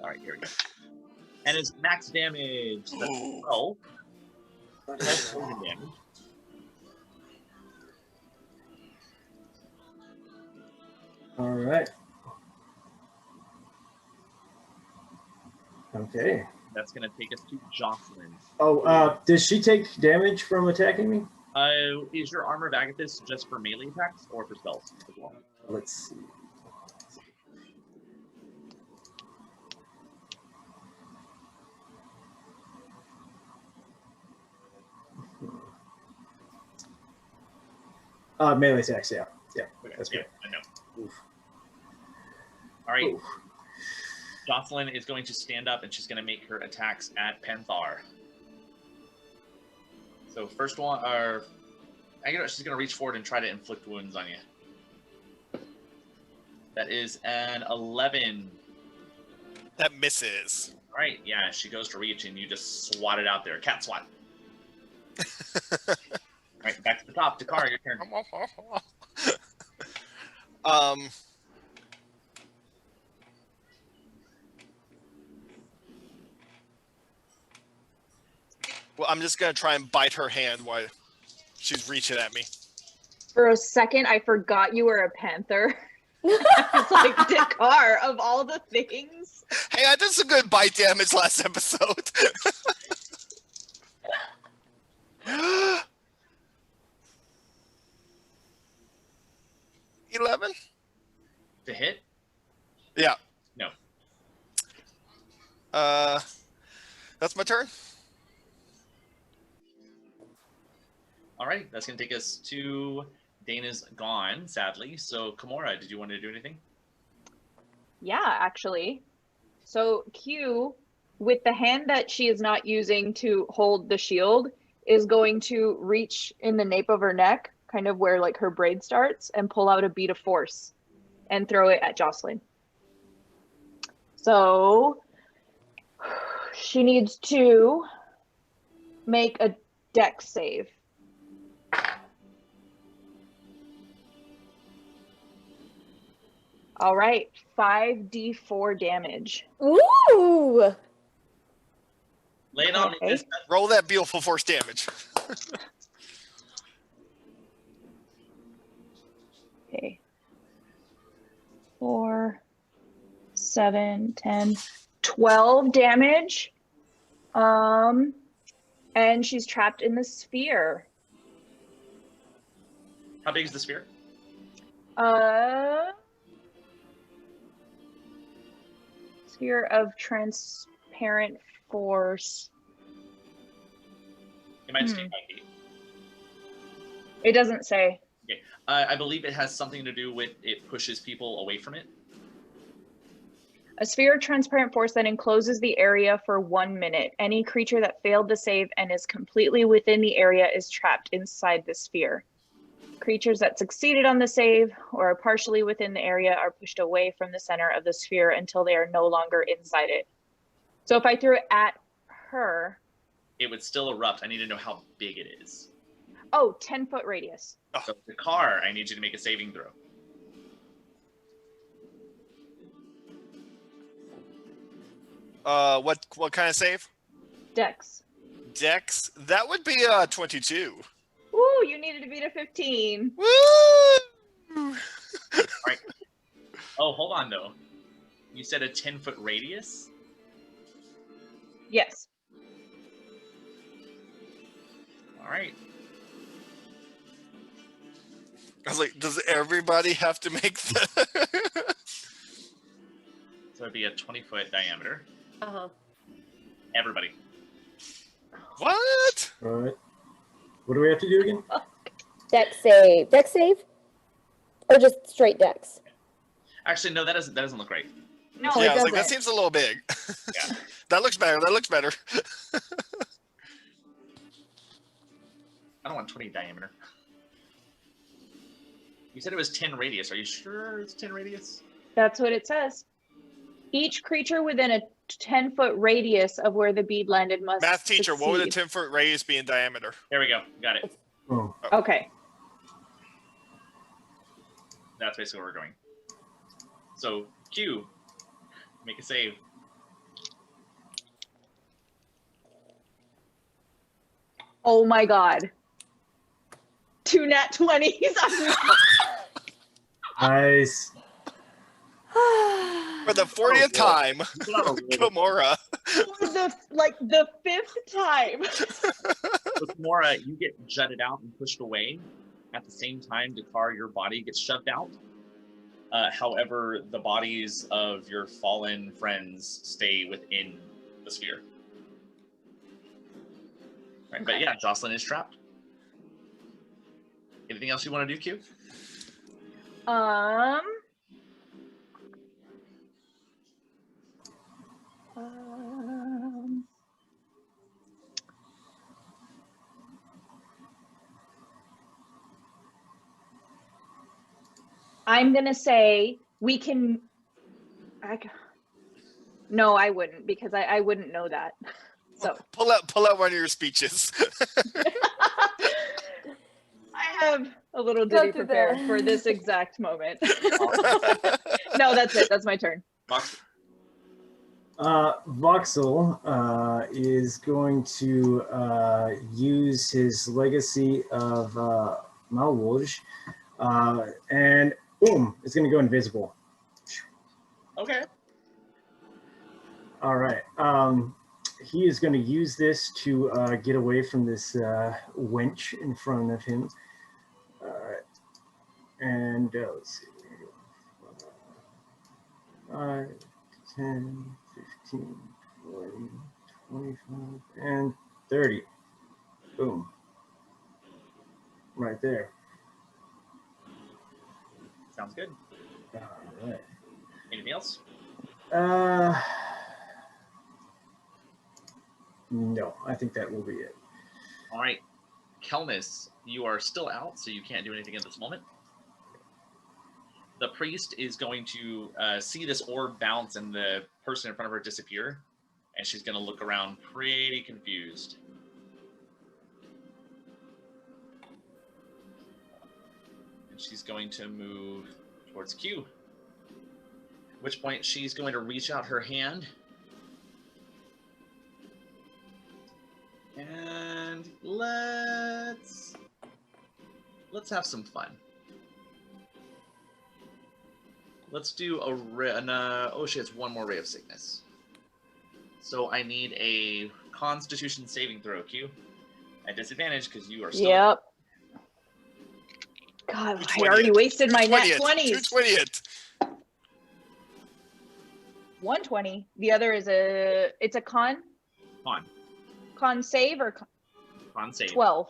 All right, here we go. And it's max damage. That's 12. 12 poison damage. All right. Okay. That's going to take us to Jocelyn. Oh, does she take damage from attacking me? Is your Armor of Agathis just for melee attacks or for spells as well? Let's see. Melee attacks, yeah. Yeah, Okay, that's yeah, great. I know. Oof. All right. Oof. Jocelyn is going to stand up and she's going to make her attacks at Panthar. So first one, she's going to reach forward and try to inflict wounds on you. That is an 11. That misses. All right, yeah, she goes to reach and you just swat it out there. Cat swat. All right, back to the top. Dakar, your turn. Well, I'm just gonna try and bite her hand while she's reaching at me. For a second, I forgot you were a panther. It's like Dakar of all the things. Hey, I did some good bite damage last episode. 11? To hit? Yeah. No. That's my turn. All right, that's going to take us to Dana's gone, sadly. So, Kimura, did you want to do anything? Yeah, actually. So Q, with the hand that she is not using to hold the shield, is going to reach in the nape of her neck, kind of where like her braid starts, and pull out a bead of force and throw it at Jocelyn. So she needs to make a dex save. All right, 5d4 damage. Ooh! Lay it on me. Okay. Miss. Roll that beautiful force damage. Okay. 4, 7, 10, 12 damage. And she's trapped in the sphere. How big is the sphere? Sphere of transparent force. It might just take 5 feet. It doesn't say. Okay. I believe it has something to do with it pushes people away from it. A sphere of transparent force that encloses the area for 1 minute. Any creature that failed the save and is completely within the area is trapped inside the sphere. Creatures that succeeded on the save or are partially within the area are pushed away from the center of the sphere until they are no longer inside it. So if I threw it at her... It would still erupt. I need to know how big it is. Oh, 10-foot radius. So the car, I need you to make a saving throw. What kind of save? Dex. Dex? That would be 22. Ooh, you needed to beat a 15. Woo! Right. Oh, hold on though. You said a 10-foot radius? Yes. All right. I was like, does everybody have to make the... So it'd be a 20-foot diameter. Uh-huh. Everybody. What? All right. What do we have to do again? Dex save. Dex save? Or just straight dex? Actually, no, that doesn't look right. No, Yeah, it I was like, that doesn't. seems a little big. Yeah. That looks better. That looks better. I don't want 20 diameter. You said it was 10 radius. Are you sure it's 10 radius? That's what it says. Each creature within a 10-foot radius of where the bead landed must Math teacher, what would a succeed. 10-foot radius be in diameter? There we go. Got it. Oh, Okay. That's basically where we're going. So, Q, make a save. Oh my god. 2 nat 20s. nice. For the 40th time, Kimura. the 5th time. So, Kimura, you get jutted out and pushed away. At the same time, Dakar, your body gets shoved out. However, the bodies of your fallen friends stay within the sphere. Right, but yeah, Jocelyn is trapped. Anything else you want to do, Q? I'm gonna say we can. No, I wouldn't, because I wouldn't know that. So Pull out one of your speeches. I have a little Go ditty through prepared the- for this exact moment. No, that's it. That's my turn. Box. Voxel is going to use his legacy of Malwolj, and boom, it's going to go invisible. Okay. All right. He is going to use this to get away from this wench in front of him. And let's see. 5, 10, 15, 20, 25, and 30. Boom. Right there. Sounds good. All right. Anything else? No, I think that will be it. All right. Kelmis, you are still out, so you can't do anything at this moment. The priest is going to see this orb bounce and the person in front of her disappear, and she's going to look around pretty confused. And she's going to move towards Q. At which point she's going to reach out her hand. And let's have some fun. Let's do oh, she has one more ray of sickness. So I need a Constitution saving throw, Q. At disadvantage because you are still. Yep. God, I already wasted my net 20s. 220. 120. The other is it's a con save or Con save. 12.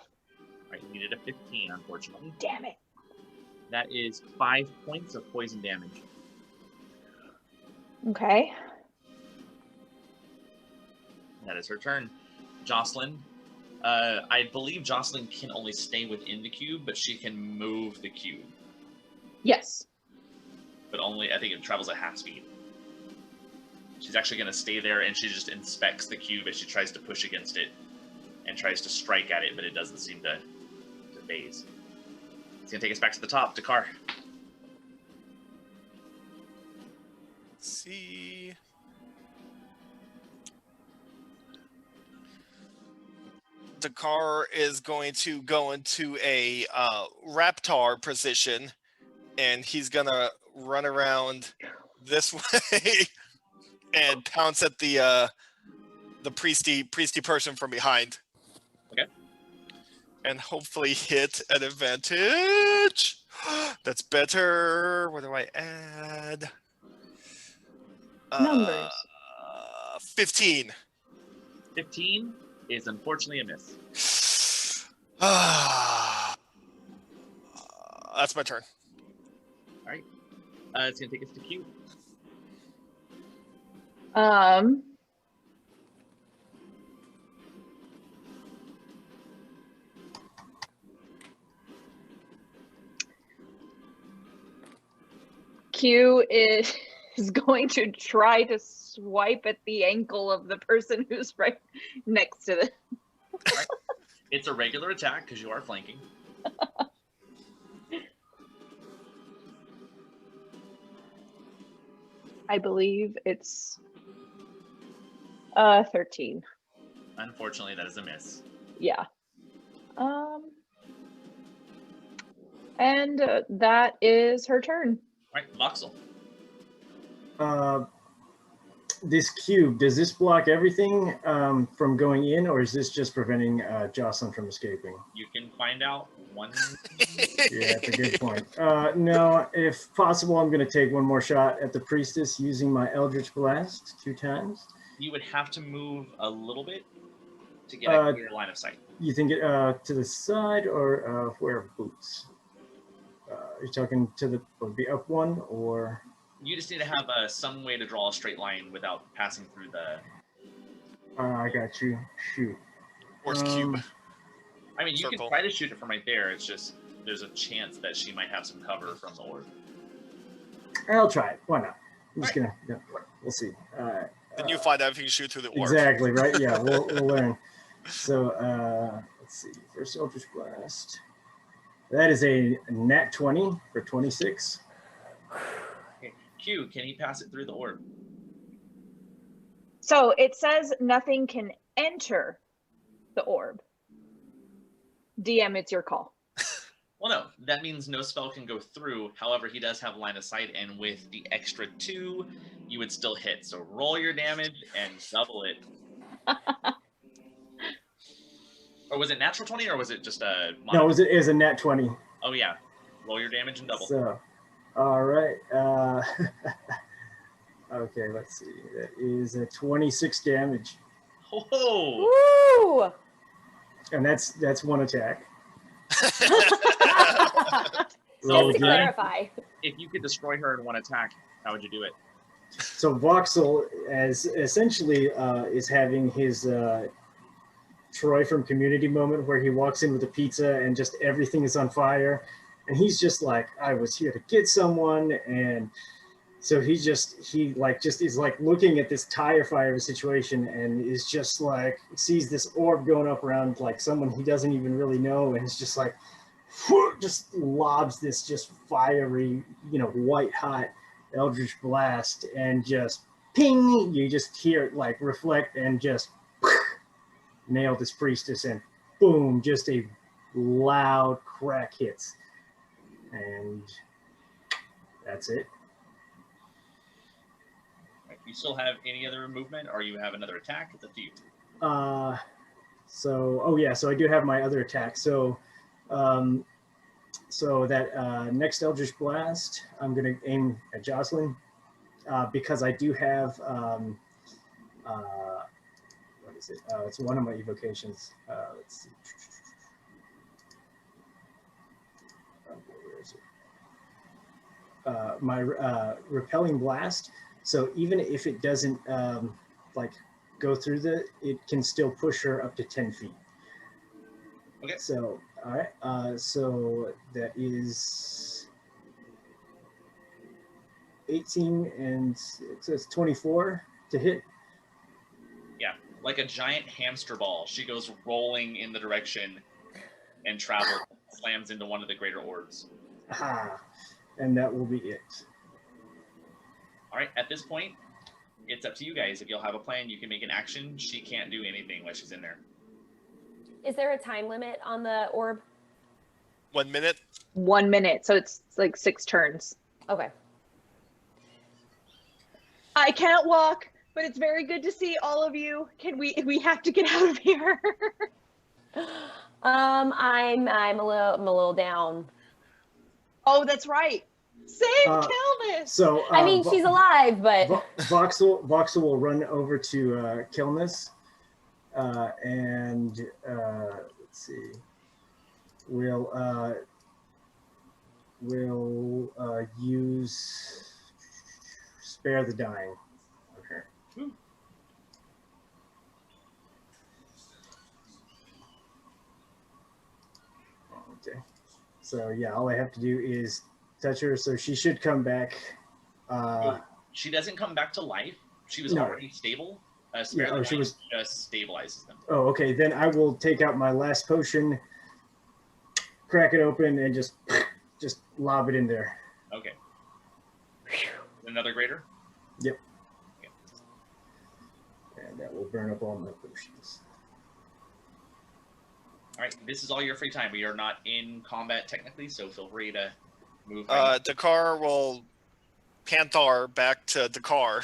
Right, you needed a 15, unfortunately. Damn it. That is 5 points of poison damage. Okay. That is her turn. Jocelyn. I believe Jocelyn can only stay within the cube, but she can move the cube. Yes. But only, I think it travels at half speed. She's actually going to stay there, and she just inspects the cube as she tries to push against it and tries to strike at it, but it doesn't seem to phase. It's going to take us back to the top, to Car. See. The car is going to go into a raptor position, and he's gonna run around this way and pounce at the priesty person from behind. Okay. And hopefully hit an advantage. That's better. What do I add? Numbers. 15. 15 is unfortunately a miss. That's my turn. All right. It's going to take us to Q. Q is going to try to swipe at the ankle of the person who's right next to the. Right. It's a regular attack because you are flanking. I believe it's 13. Unfortunately, that is a miss. Yeah. And that is her turn. All right, Voxel. This cube, does this block everything from going in, or is this just preventing Jocelyn from escaping? You can find out one. Yeah, that's a good point. No, if possible, I'm going to take one more shot at the priestess using my eldritch blast 2 times. You would have to move a little bit to get a clear line of sight. You think it to the side or where boots? Are you talking to the up one or? You just need to have some way to draw a straight line without passing through the. I got you. Shoot. Horse cube. I mean, you Circle. can try to shoot it from right there. It's just there's a chance that she might have some cover from the orb. I'll try it. Why not? I'm just gonna. Yeah, we'll see. All right. Then you find out if you can shoot through the orb. Exactly right. Yeah, we'll learn. So let's see. First Eldritch Blast. That is a nat 20 for 26. Okay. Q, can he pass it through the orb? So it says nothing can enter the orb. DM, it's your call. Well, no, that means no spell can go through. However, he does have line of sight, and with the extra 2, you would still hit. So roll your damage and double it. Or was it natural 20, or was it just a... No, it was a nat 20. Oh, yeah. Roll your damage and double. So, all right. Okay, let's see. That is a 26 damage. Oh! Woo! And that's one attack. So Just to again. clarify. if you could destroy her in one attack, how would you do it? So Voxel, as essentially, is having his Troy from Community moment where he walks in with a pizza and just everything is on fire, and he's just like, I was here to get someone, and so he just is like looking at this tire fire situation and is just like sees this orb going up around like someone he doesn't even really know, and it's just like just lobs this just fiery, white hot eldritch blast, and just ping, you just hear it like reflect and just nail this priestess, and boom, just a loud crack hits, and that's it. You still have any other movement, or you have another attack? It's up to you. So I do have my other attack. So that next Eldritch Blast, I'm going to aim at Jocelyn because I do have, what is it? It's one of my evocations. Let's see. Where is it? My Repelling Blast. So even if it doesn't go through it can still push her up to 10 feet. Okay. So, all right. So that is 18 and so it's 24 to hit. Yeah, like a giant hamster ball. She goes rolling in the direction and travels, slams into one of the greater orbs. Aha. And that will be it. All right, at this point, it's up to you guys. If you'll have a plan, you can make an action. She can't do anything while she's in there. Is there a time limit on the orb? 1 minute. 1 minute, so it's like 6 turns. Okay. I can't walk, but it's very good to see all of you. We have to get out of here. I'm a little down. Oh, that's right. Save Kilness. So I mean, she's alive, but Voxel will run over to Kilness, and let's see. We'll use Spare the Dying on her. Okay. So yeah, all I have to do is touch her, so she should come back. She doesn't come back to life. She was No. already stable. Spare the she Dying was. just stabilizes them. Oh, okay. Then I will take out my last potion, crack it open, and just lob it in there. Okay. Another greater? Yep. Okay. And that will burn up all my potions. All right, this is all your free time. We are not in combat technically, so feel free to move. Dakar will Panthar back to Dakar,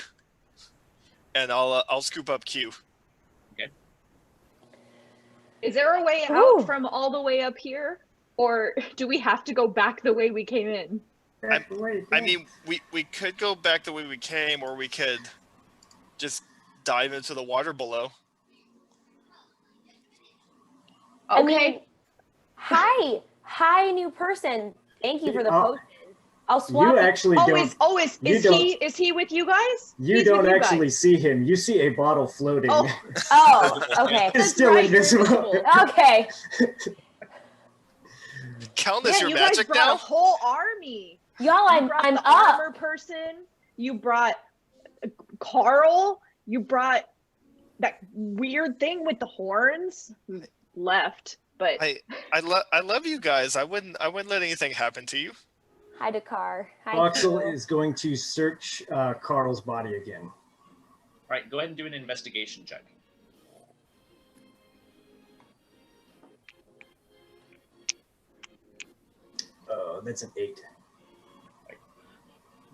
and I'll scoop up Q. Okay. Is there a way Ooh. out from all the way up here? Or do we have to go back the way we came in? I mean, we could go back the way we came, or we could just dive into the water below. I Okay. mean, hi, new person. Thank you for the Oh, potion. I'll swap. You actually Oh, don't. is he with you guys? You He's don't with you actually guys. see him. You see a bottle floating. Oh, Oh, okay. It's still right, you're invisible. invisible. Okay. Count this Yeah, your you guys magic brought now? a whole army. Y'all, You I'm brought I'm the up. armor person. You brought Carl. You brought that weird thing with the horns. Left, but I love you guys. I wouldn't let anything happen to you. Hi, Dakar. Hi, Voxel Q. is going to search Carl's body again. All right, go ahead and do an investigation check. That's an 8.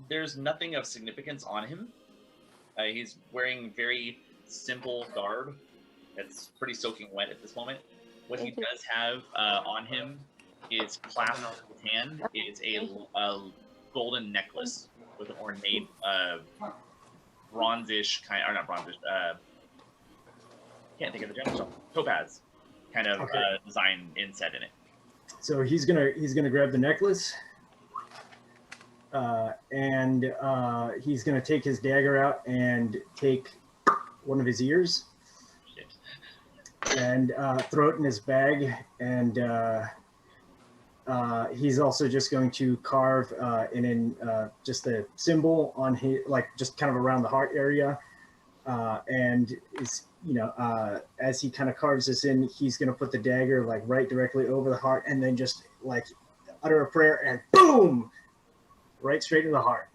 There's nothing of significance on him. He's wearing very simple garb that's pretty soaking wet at this moment. What he does have on him is clasped in his hand is a golden necklace with an ornate bronzish kind, or not bronzish, can't think of the gemstone, topaz kind of design inset in it. So he's gonna grab the necklace, and he's gonna take his dagger out and take one of his ears, Shit. and throw it in his bag, and he's also just going to carve just a symbol on his, like, just kind of around the heart area, and is, as he kind of carves this in, he's going to put the dagger like right directly over the heart, and then just like utter a prayer and boom, right straight to the heart.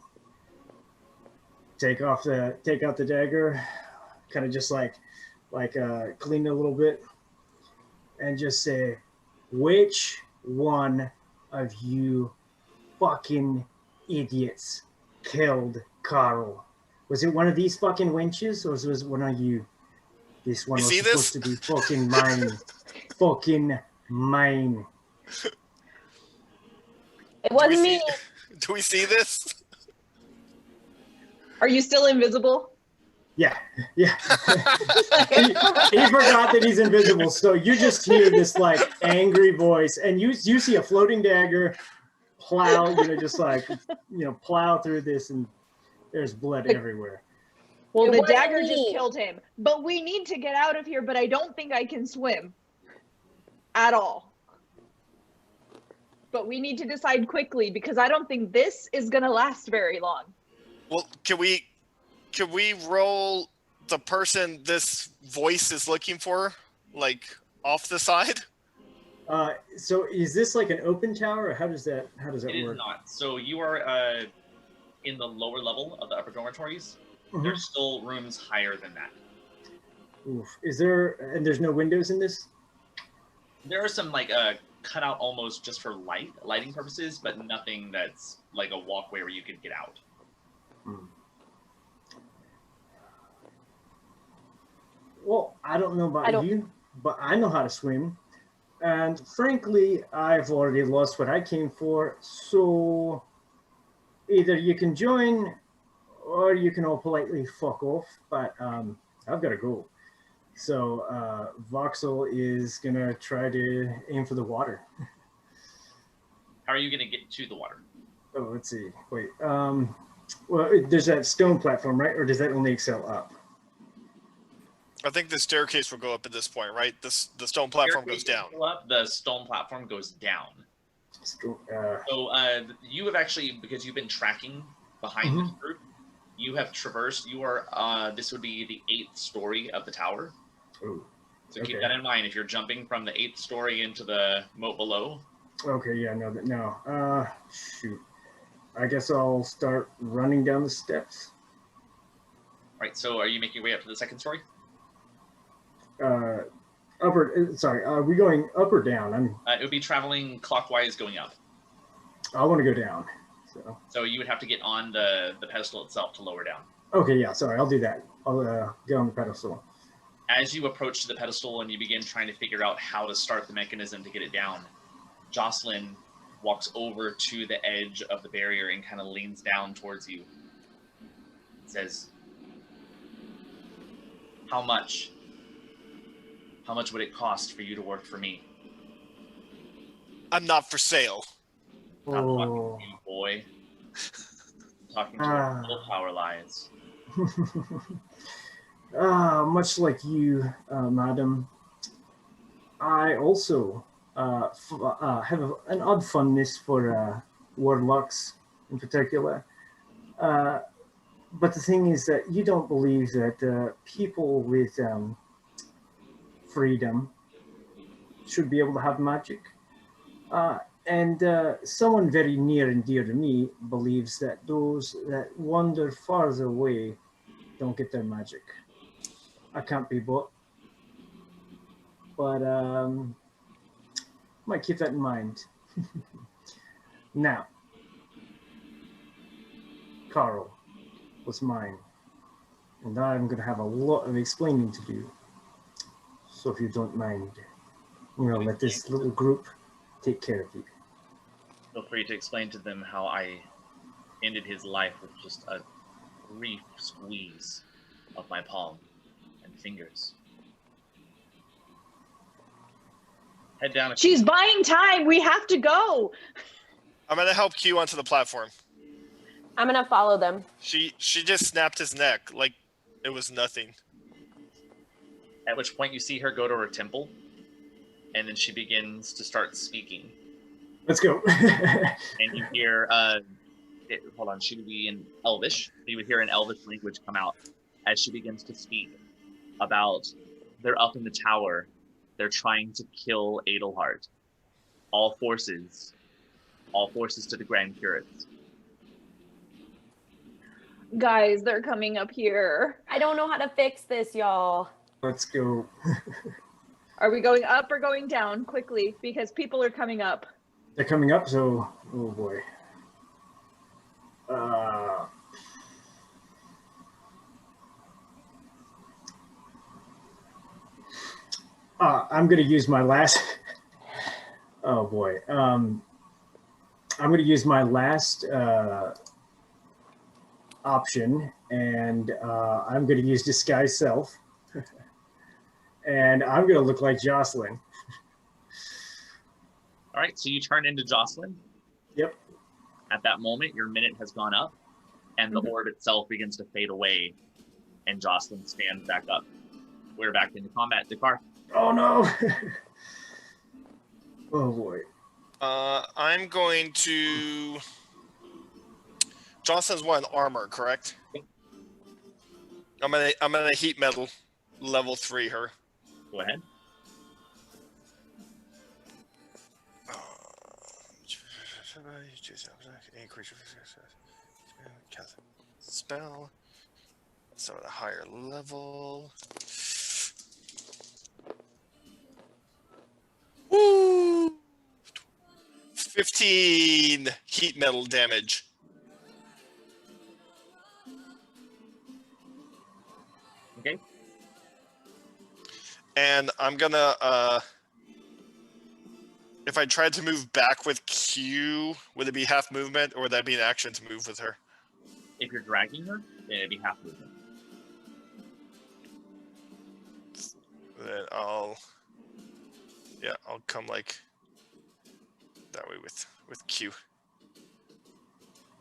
Take out the dagger, kind of just like clean it a little bit, and just say, which one of you fucking idiots killed Carl? Was it one of these fucking wenches, or was it one of you? This one You was see supposed this? to be fucking mine. Fucking mine. It wasn't me. Do we see this? are you still invisible? Yeah. He forgot that he's invisible, so you just hear this like angry voice, and you see a floating dagger plow, just like plow through this, and there's blood everywhere. Well, It the wasn't dagger me. just killed him. But we need to get out of here, but I don't think I can swim at all. But we need to decide quickly, because I don't think this is going to last very long. Well, can we roll the person this voice is looking for, like, off the side? So is this like an open tower, or how does that It is work? not. So you are in the lower level of the upper dormitories. Mhm. There's still rooms higher than that. Oof. There's no windows in this? There are some like cut out almost just for lighting purposes, but nothing that's like a walkway where you could get out. Well, I don't know about you, but I know how to swim. And frankly, I've already lost what I came for. So either you can join, or you can all politely fuck off. But I've got to go. So Voxel is going to try to aim for the water. How are you going to get to the water? Oh, let's see. Wait. Well, there's that stone platform, right? Or does that only excel up? I think the staircase will go up at this point, right? The stone platform goes down. Up, the stone platform goes down. So you have actually, because you've been tracking behind this group, you have traversed. You are. This would be the 8th story of the tower. Ooh, so keep that in mind if you're jumping from the 8th story into the moat below. Okay. Yeah. No. Shoot. I guess I'll start running down the steps. Right. So are you making your way up to the 2nd story? Are we going up or down? It would be traveling clockwise going up. I want to go down. So you would have to get on the pedestal itself to lower down. Okay, yeah, sorry, I'll do that. I'll get on the pedestal. As you approach the pedestal and you begin trying to figure out how to start the mechanism to get it down, Jocelyn walks over to the edge of the barrier and kind of leans down towards you. Says, How much would it cost for you to work for me? I'm not for sale. I'm talking Oh. to you, boy. I'm talking to where willpower lies. Much like you, madam, I also have an odd fondness for warlocks in particular. But the thing is that you don't believe that people with freedom should be able to have magic. And someone very near and dear to me believes that those that wander farther away don't get their magic. I can't be bought. But might keep that in mind. Now, Carl was mine. And I'm going to have a lot of explaining to do. So if you don't mind, I'm going to let this little group take care of you. Feel free to explain to them how I ended his life with just a brief squeeze of my palm and fingers. Head down. She's buying time. We have to go. I'm gonna help Q onto the platform. I'm gonna follow them. She just snapped his neck like it was nothing. At which point you see her go to her temple, and then she begins to start speaking. Let's go. And you hear, hold on, she would be in Elvish. You would hear an Elvish language come out as she begins to speak about they're up in the tower. They're trying to kill Adelhart. All forces to the Grand Curates. Guys, they're coming up here. I don't know how to fix this, y'all. Let's go. Are we going up or going down quickly? Because people are coming up. They're coming up, so oh boy. I'm gonna use my last. Oh boy. I'm gonna use my last option, and I'm gonna use disguise self, and I'm gonna look like Jocelyn. All right, so you turn into Jocelyn. Yep. At that moment, your minute has gone up, and the orb itself begins to fade away, and Jocelyn stands back up. We're back into combat. Dakar. Oh no! Oh boy. I'm going to. Jocelyn's one armor, correct? Yep. I'm gonna heat metal, level 3 her. Go ahead. Spell. So at a higher level. Woo! 15 heat metal damage. Okay. And I'm gonna if I tried to move back with Q, would it be half movement or would that be an action to move with her? If you're dragging her, then it'd be half movement. Then I'll come like that way with Q.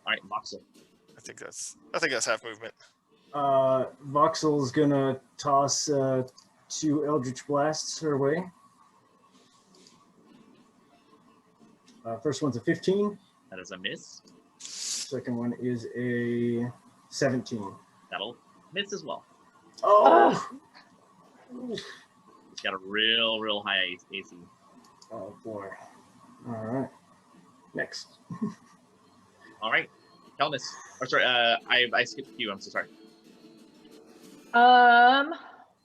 All right, Voxel. I think that's half movement. Voxel's gonna toss 2 Eldritch Blasts her way. First one's a 15. That is a miss. Second one is a 17. That'll miss as well. Oh! It's got a real high AC. Oh boy. All right. Next. All right, Kelnis. Or sorry, I skipped Q. I'm so sorry.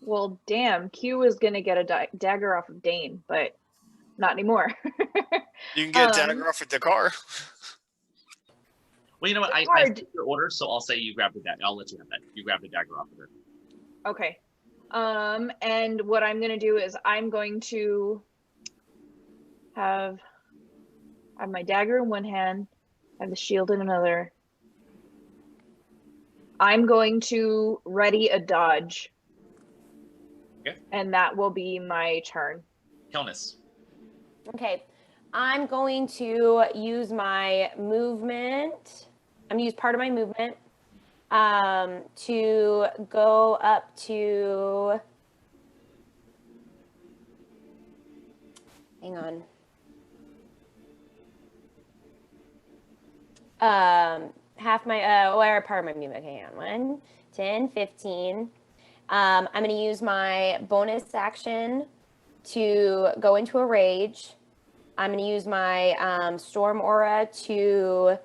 Well, damn. Q was gonna get a dagger off of Dane, but not anymore. You can get a dagger off of Dakar. Well, you know what? I skipped your order, so I'll say you grab the dagger. I'll let you have that. You grab the dagger off of her. Okay. And what I'm gonna do is I'm going to have my dagger in one hand, have the shield in another. I'm going to ready a dodge. Okay. And that will be my turn. Kelnis. Okay. I'm going to use my movement. I'm going to use part of my movement to go up to. Hang on. Half my, or part of my movement. Hang on. 1, 10, 15. I'm going to use my bonus action to go into a rage. I'm going to use my storm aura to,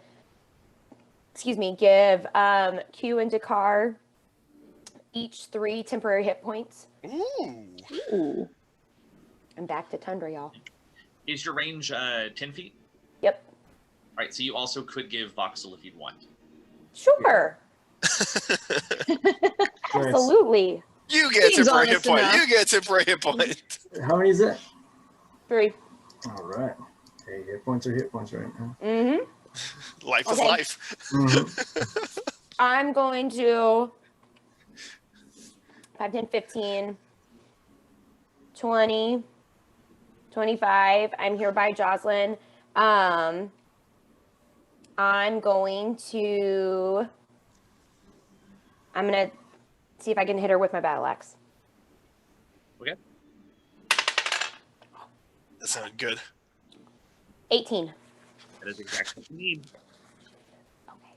give Q and Dakar each 3 temporary hit points. Ooh. I'm back to Tundra, y'all. Is your range 10 feet? Yep. All right, so you also could give Voxel if you'd want. Sure. Absolutely. You get Seems temporary hit honest point. enough. You get temporary hit point. How many is that? 3. All right. Hey, hit points are hit points right now. Mm-hmm. Life is Okay. life. I'm going to 5, 10, 15, 20, 25. I'm here by Jocelyn. I'm going to see if I can hit her with my battle axe. Okay. That sounded good. 18. That is exactly what you need. Okay.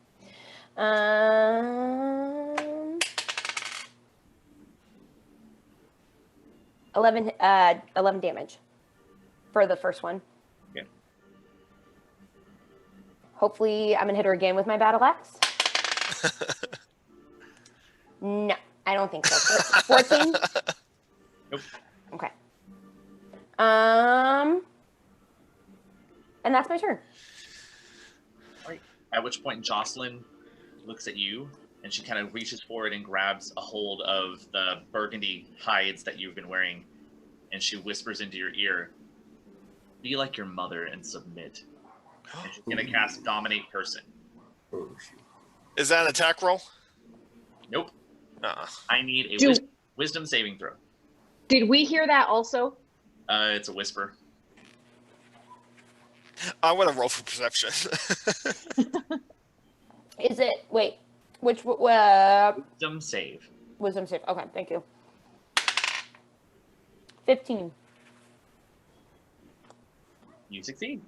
11 damage for the first one. Okay. Hopefully, I'm gonna hit her again with my battle axe. No, I don't think so. 14. Nope. Okay. And that's my turn. All right. At which point, Jocelyn looks at you, and she kind of reaches forward and grabs a hold of the burgundy hides that you've been wearing, and she whispers into your ear, "Be like your mother and submit." And she's going to cast Dominate Person. Oh, shoot. Is that an attack roll? Nope. Uh-uh. I need a wisdom saving throw. Did we hear that also? It's a whisper. I want to roll for perception. Is it, wait, which, Wisdom save. wisdom save? Okay, thank you. 15. You succeed.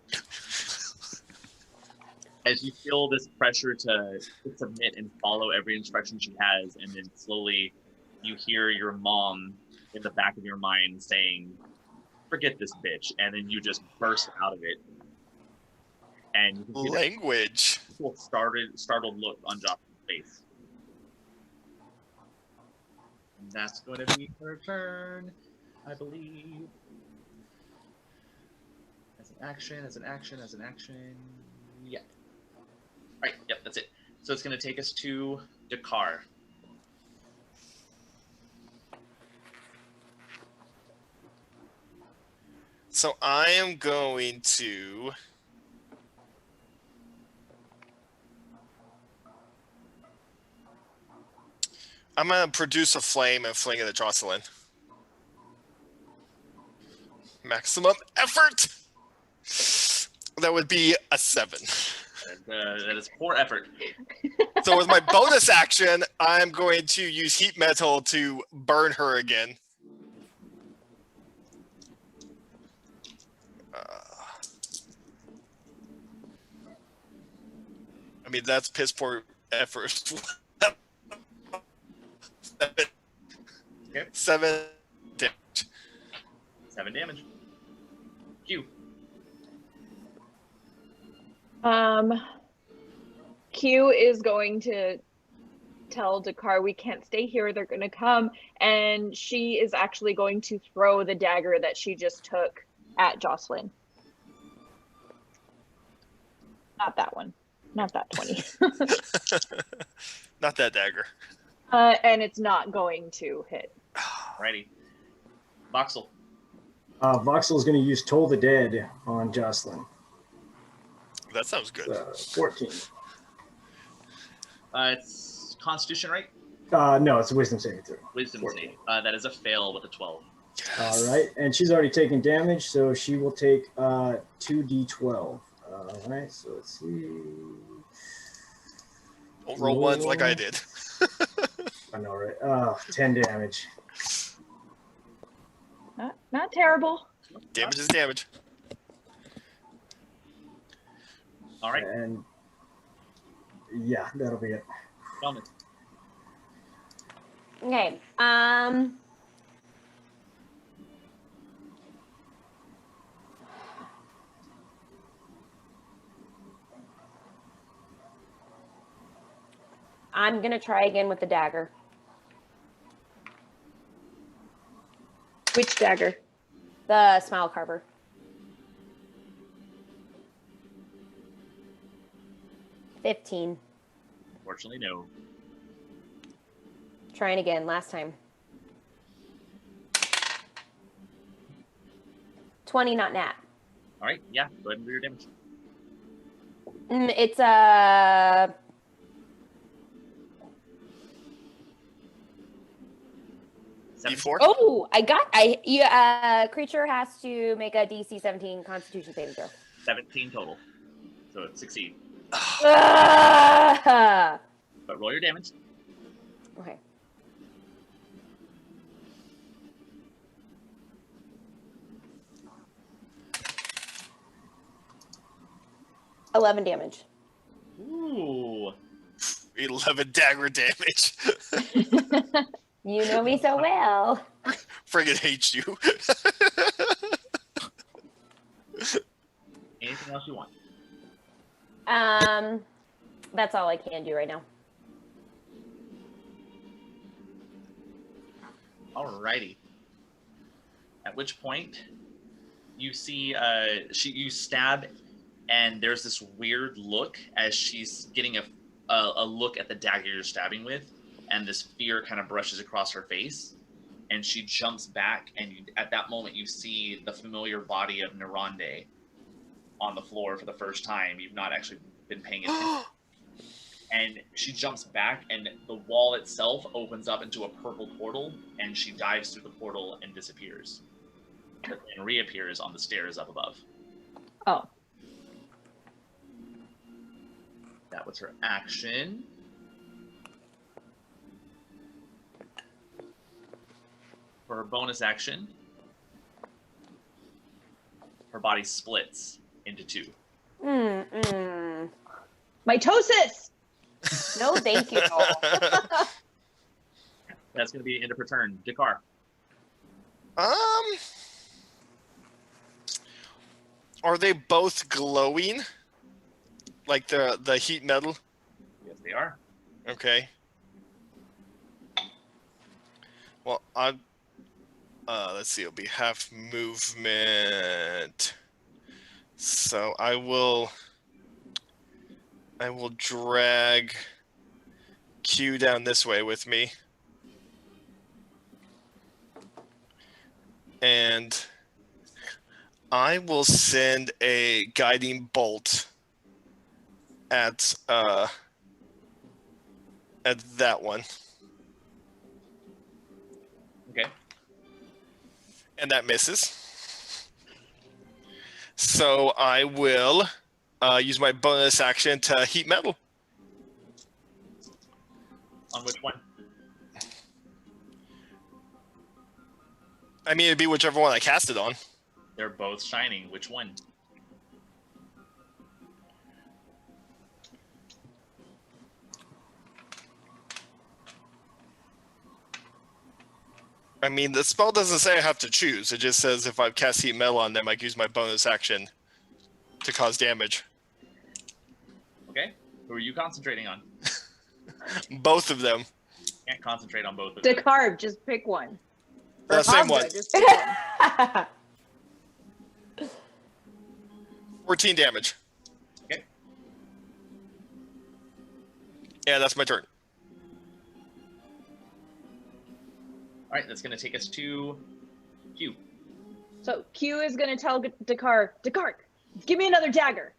As you feel this pressure to submit and follow every instruction she has, and then slowly you hear your mom in the back of your mind saying, "Forget this bitch," and then you just burst out of it. And you can see Language. that startled look on Jocelyn's face. And that's going to be her turn, I believe. As an action. Yeah. All right, yep, that's it. So it's going to take us to Dakar. So I am going to... I'm going to produce a flame and fling it at Jocelyn. Maximum effort! That would be a 7. That is poor effort. So with my bonus action, I'm going to use heat metal to burn her again. I mean, that's piss poor effort. 7 damage. 7 damage. Q. Q is going to tell Dakar we can't stay here, they're going to come, and she is actually going to throw the dagger that she just took at Jocelyn. Not that one. Not that 20. Not that dagger. And it's not going to hit. Alrighty. Voxel. Voxel is going to use Toll the Dead on Jocelyn. That sounds good. 14. It's Constitution, right? No, it's a Wisdom saving throw. Wisdom 14. save. That is a fail with a 12. All right, and she's already taken damage, so she will take 2d12. All right, so let's see. Don't roll ones like I did. I know, right? 10 damage. Not terrible. Damage is damage. All right. And yeah, that'll be it. Wellman. Okay. I'm gonna try again with the dagger. Which dagger? The smile carver. $15. Unfortunately, no. Trying again, last time. 20, not nat. All right. Yeah. Go ahead and do your damage. It's a... D4? Oh, creature has to make a DC 17 Constitution saving throw. 17 total. So it succeeds. Ah! But roll your damage. Okay. $11 damage. Ooh. 11 dagger damage. You know me so well. Friggin' hate you. Anything else you want? That's all I can do right now. Alrighty. At which point, you see you stab, and there's this weird look as she's getting a look at the dagger you're stabbing with, and this fear kind of brushes across her face, and she jumps back, and at that moment you see the familiar body of Nerande on the floor for the first time. You've not actually been paying attention. And she jumps back, and the wall itself opens up into a purple portal, and she dives through the portal and disappears. And reappears on the stairs up above. Oh. That was her action. For her bonus action, her body splits into two. Mitosis! No, thank you. That's going to be the end of her turn. Dakar. Are they both glowing? Like the heat metal? Yes, they are. Okay. Well, let's see, it'll be half movement. So I will drag Q down this way with me. And I will send a guiding bolt at that one. Okay. And that misses. So I will use my bonus action to heat metal. On which one? I mean, it'd be whichever one I cast it on. They're both shining. Which one? I mean, the spell doesn't say I have to choose. It just says if I cast heat metal on them, I can use my bonus action to cause damage. Okay. Who are you concentrating on? Both of them. Can't concentrate on both of them. Decarb, just pick one. The same Hovda, one. just pick one. 14 damage. Okay. Yeah, that's my turn. All right, that's going to take us to Q. So Q is going to tell Decarb, give me another dagger.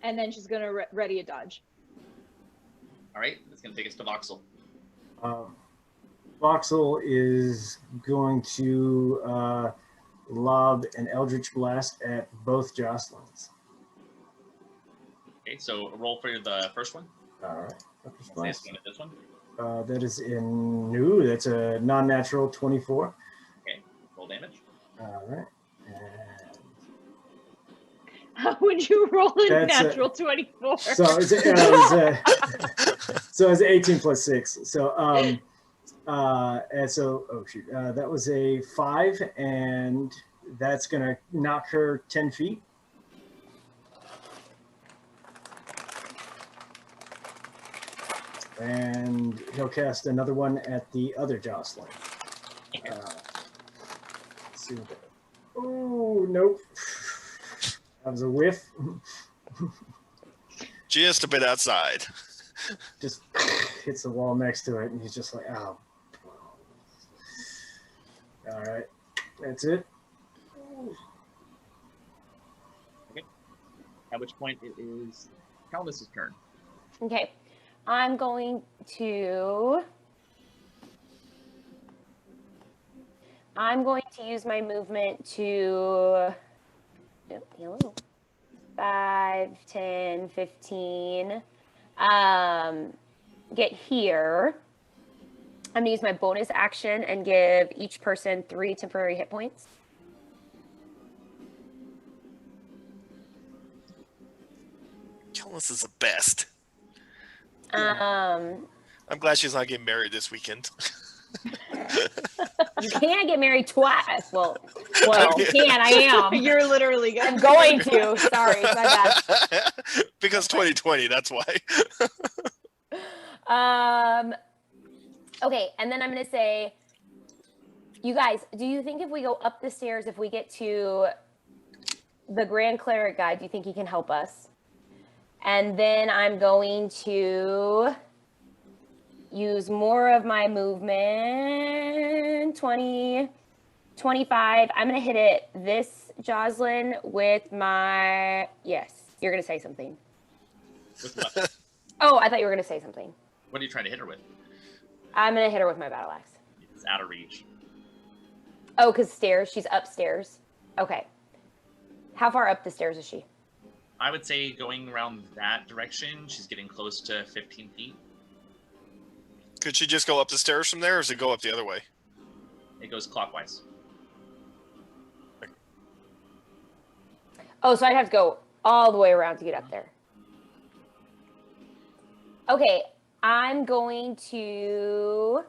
And then she's going to ready a dodge. All right, that's going to take us to Voxel. Voxel is going to lob an eldritch blast at both jostlings. Okay, so roll for the first one. All right. Say it's going at this one. That is in new. That's a non-natural 24. Okay, roll damage. All right. How would you roll a That's natural 24? So it's 18 plus 6. So that was a 5, and that's gonna knock her 10 feet. And he'll cast another one at the other jostling. Let's see what that. Oh, nope. That was a whiff. Just a bit outside. Just hits the wall next to it, and he's just like, oh. All right. That's it. Okay. At which point it is Calnis's turn. Okay. I'm going to use my movement to 5, 10, 15. Get here. I'm gonna use my bonus action and give each person 3 temporary hit points. Kellis is the best. Um, I'm glad she's not getting married this weekend. You can't get married twice. Well, you can. I am. You're literally I'm going to. Sorry, it's my bad. Because 2020, that's why. Okay, and then I'm gonna say, you guys, do you think if we go up the stairs, if we get to the Grand Cleric guy, do you think he can help us? And then I'm going to use more of my movement, 20, 25. I'm going to hit it, this Jocelyn, with my, yes, you're going to say something. With what? Oh, I thought you were going to say something. What are you trying to hit her with? I'm going to hit her with my battle axe. It's out of reach. Oh, because stairs, she's upstairs. Okay. How far up the stairs is she? I would say going around that direction, she's getting close to 15 feet. Could she just go up the stairs from there, or does it go up the other way? It goes clockwise. Oh, so I'd have to go all the way around to get up there. Okay, I'm going to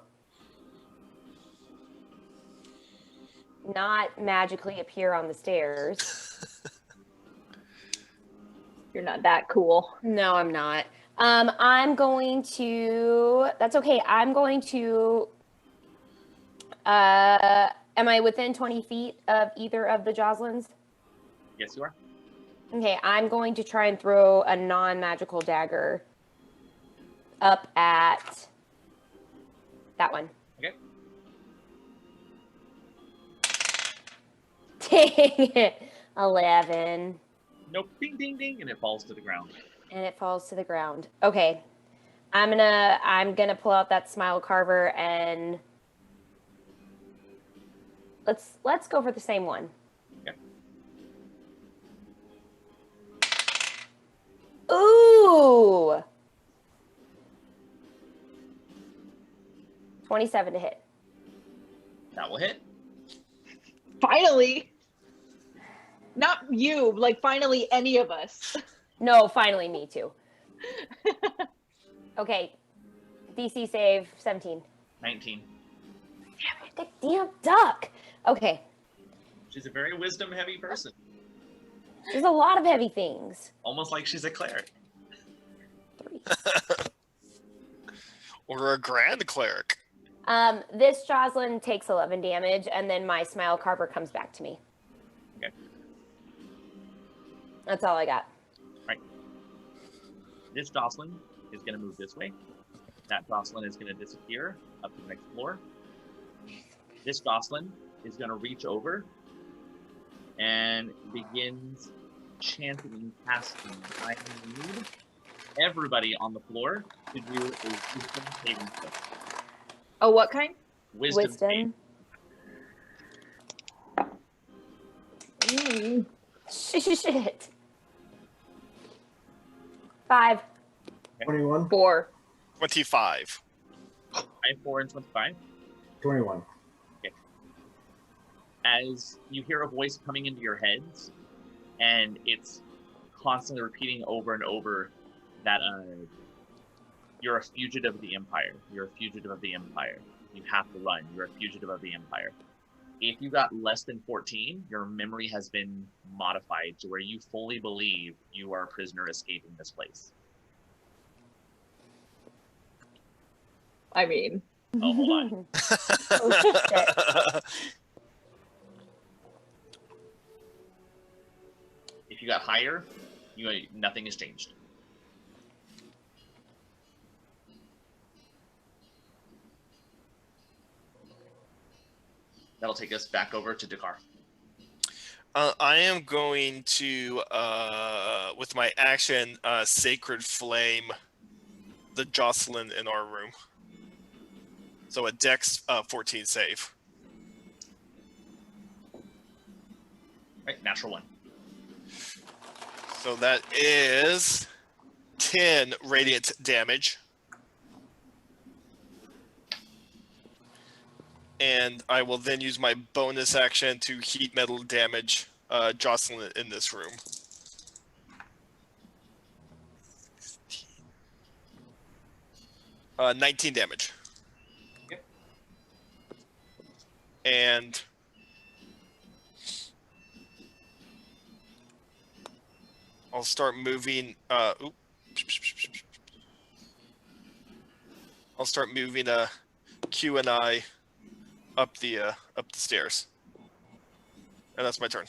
not magically appear on the stairs. You're not that cool. No, I'm not. I'm going to, that's okay. I'm going to, am I within 20 feet of either of the Joslins? Yes, you are. Okay, I'm going to try and throw a non-magical dagger up at that one. Okay. Dang it. 11. Nope. Ding, ding, ding, and it falls to the ground. And it falls to the ground. Okay. I'm gonna pull out that smile carver and let's go for the same one. Okay. Ooh. 27 to hit. That will hit. Finally. Not you, like finally any of us. No, finally me too. Okay. DC save 17. 19. Damn it, damn duck. Okay. She's a very wisdom-heavy person. There's a lot of heavy things. Almost like she's a cleric. 3. Or a grand cleric. This Jocelyn takes 11 damage, and then my smile carver comes back to me. Okay. That's all I got. Right. This Jocelyn is going to move this way. That Jocelyn is going to disappear up to the next floor. This Jocelyn is going to reach over and begins chanting and casting. I need everybody on the floor to do a wisdom saving throw. Oh, what kind? Wisdom. Shit. 5. 21. 4. 25. 5, 4, and 25. 21. As you hear a voice coming into your heads, and it's constantly repeating over and over that you're a fugitive of the Empire. You're a fugitive of the Empire. You have to run. You're a fugitive of the Empire. If you got less than 14, your memory has been modified to where you fully believe you are a prisoner escaping this place. I mean, Oh, hold on. Oh, shit. If you got higher, nothing has changed. That'll take us back over to Dakar. I am going to, with my action, Sacred Flame the Jocelyn in our room. So a Dex 14 save. Right, natural 1. So that is 10 radiant damage. And I will then use my bonus action to heat metal damage Jocelyn in this room. 19 damage. Yep. And I'll start moving. I'll start moving Q and I up the stairs, and that's my turn.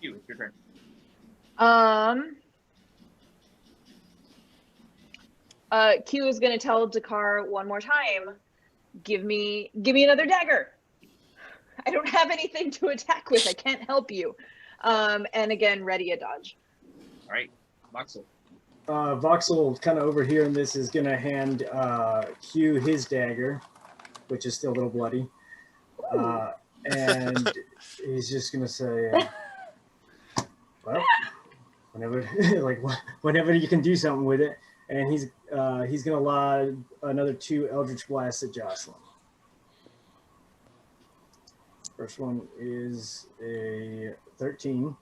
Q, it's your turn. Q is gonna tell Dakar one more time, give me another dagger. I don't have anything to attack with. I can't help you. And again, ready a dodge. All right, Voxel. Voxel, kind of overhearing this, is going to hand Q his dagger, which is still a little bloody. And he's just going to say, well, whenever you can do something with it. And he's going to lodge another 2 eldritch blasts at Jocelyn. First one is a 13.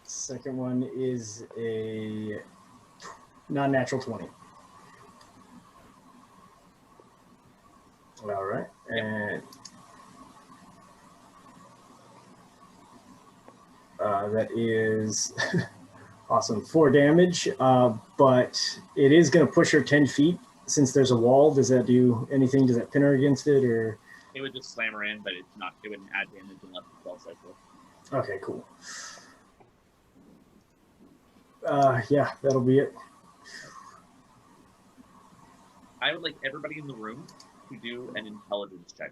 Second one is a non-natural 20. All right, and that is awesome. 4 damage, but it is going to push her 10 feet since there's a wall. Does that do anything? Does that pin her against it, or? It would just slam her in, but it's not. It wouldn't add damage unless the spell cycle. Okay, cool. Yeah, that'll be it. I would like everybody in the room to do an intelligence check.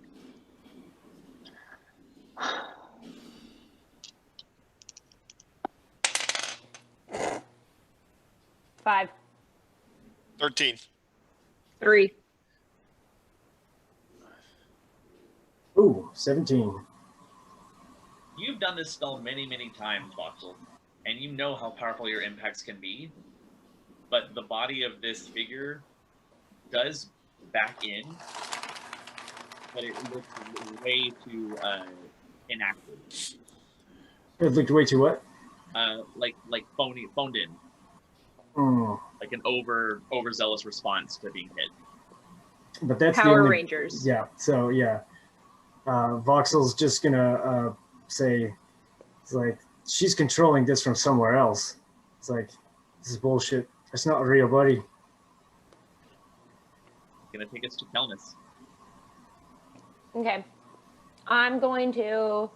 Five. 13. 3. Ooh, 17. You've done this spell many, many times, Voxel, and you know how powerful your impacts can be, but the body of this figure does back in, but it looks way too inactive. It looked way too what? Like phoned in. Mm. Like an overzealous response to being hit. But that's Power the only, Rangers. Yeah, so yeah. Voxel's just gonna say, it's like, she's controlling this from somewhere else. It's like, this is bullshit. It's not real, buddy. Gonna take us to Kelnis. Okay. I'm going to...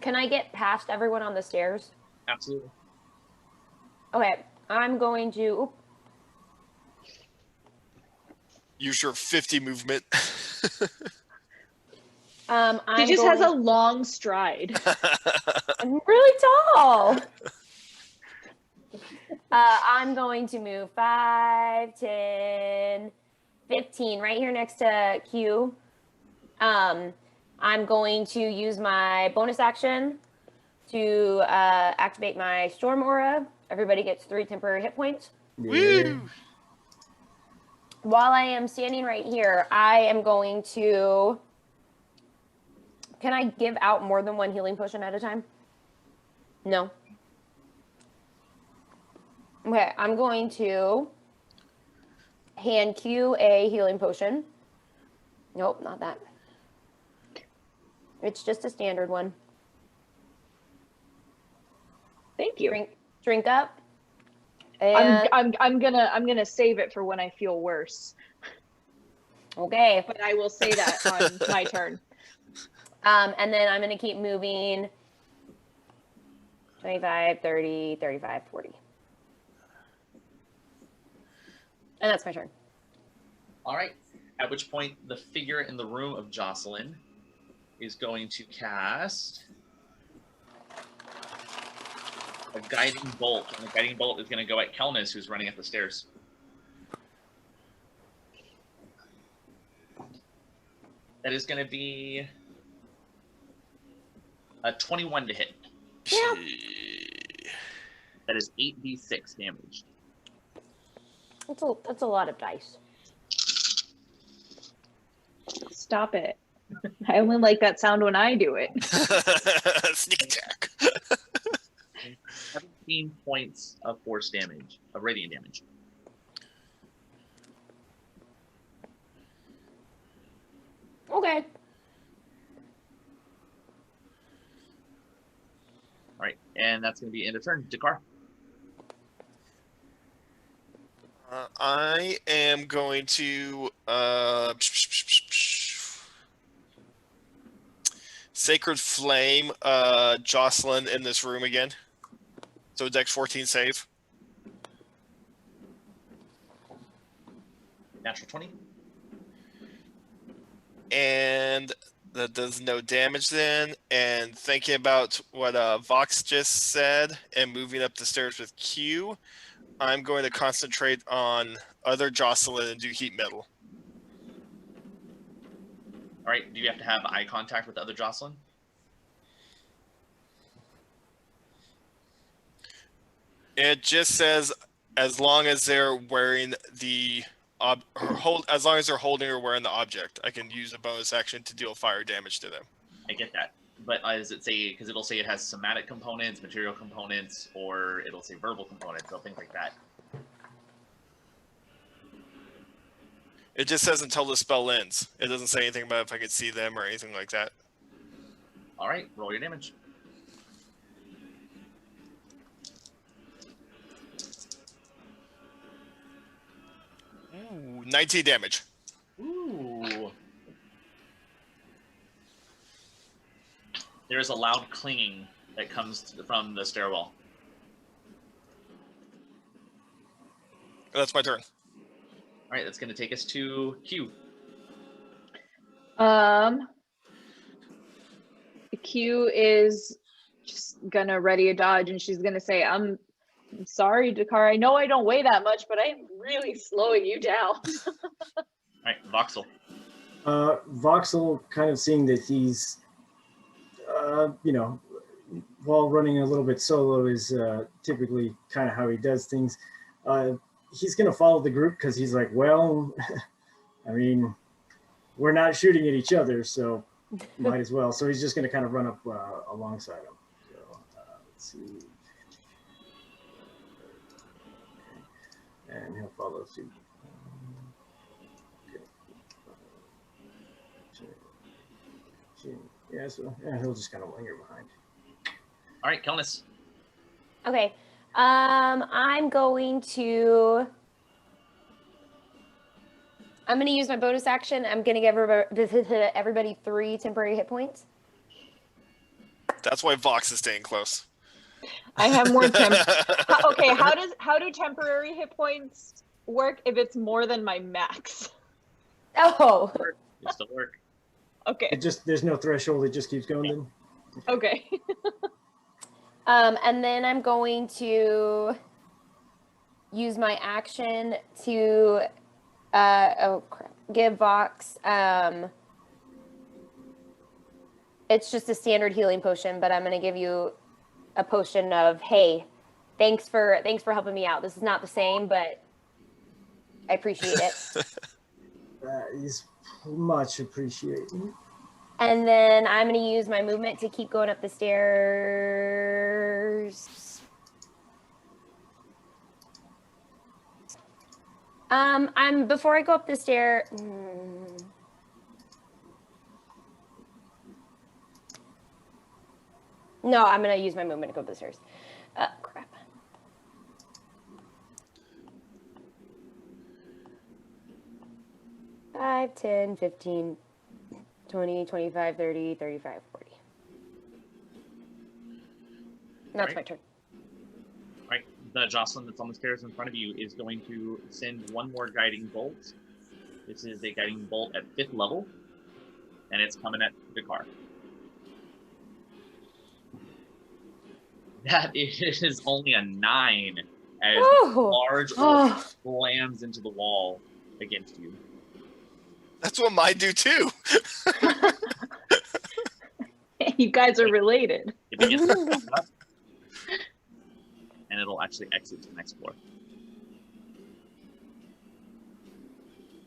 Can I get past everyone on the stairs? Absolutely. Okay. I'm going to... Oop. Use your 50 movement. He just has a long stride. I'm really tall. I'm going to move 5, 10, 15 right here next to Q. I'm going to use my bonus action to activate my Storm Aura. Everybody gets 3 temporary hit points. Woo! While I am standing right here, I am going to... Can I give out more than 1 healing potion at a time? No. Okay, I'm going to hand Q a healing potion. Nope, not that. It's just a standard one. Thank you. Drink up. And I'm gonna save it for when I feel worse. okay. But I will say that on my turn. And then I'm going to keep moving 25, 30, 35, 40. And that's my turn. All right. At which point, the figure in the room of Jocelyn is going to cast a guiding bolt. And the guiding bolt is going to go at Kelnis, who's running up the stairs. That is going to be a 21 to hit. Yeah. That is 8d6 damage. That's a lot of dice. Stop it. I only like that sound when I do it. Sneak attack. 17 points of force damage, of radiant damage. Okay. All right, and that's going to be end of turn. Dakar. I am going to Sacred Flame Jocelyn in this room again. So Dex 14 save. Natural 20. And that does no damage then. And thinking about what Vox just said and moving up the stairs with Q, I'm going to concentrate on other Jocelyn and do heat metal. All right, do you have to have eye contact with the other Jocelyn? It just says as long as they're wearing the as long as they're holding or wearing the object, I can use a bonus action to deal fire damage to them. I get that. But does it say, because it'll say it has somatic components, material components, or it'll say verbal components, so things like that. It just says until the spell ends. It doesn't say anything about if I could see them or anything like that. All right, roll your damage. Ooh, 19 damage. Ooh. There is a loud clinging that comes from the stairwell. That's my turn. All right, that's going to take us to Q. Q is just gonna ready a dodge, and she's gonna say, I'm sorry, Dakar. I know I don't weigh that much, but I'm really slowing you down. All right, Voxel. Voxel, kind of seeing that he's, while running a little bit solo is typically kind of how he does things. He's going to follow the group because he's like, well, I mean, we're not shooting at each other, so might as well. So he's just going to kind of run up alongside him. So let's see. And he'll follow suit. Yeah, so he'll just kind of linger behind. All right, Kelnis. Okay. I'm going to use my bonus action. I'm going to give everybody 3 temporary hit points. That's why Vox is staying close. I have more okay, how do temporary hit points work if it's more than my max? Oh. It'll still work. Okay. There's no threshold. It just keeps going. Then. Okay. And then I'm going to use my action to give Vox it's just a standard healing potion, but I'm going to give you a potion of, hey, thanks for helping me out. This is not the same, but I appreciate it. That is much appreciated. And then I'm going to use my movement to keep going up the stairs. Before I go up the stair. No, I'm going to use my movement to go up the stairs. Crap. Five, 10, 15, 20, 25, 30, 35, 40. That's my turn. Right. The Jocelyn that's on the stairs in front of you is going to send one more guiding bolt. This is a guiding bolt at 5th level, and it's coming at the car. That is only a 9 as large orc slams into the wall against you. That's what mine do too. You guys are related. It begins to pop up, and it'll actually exit to the next floor.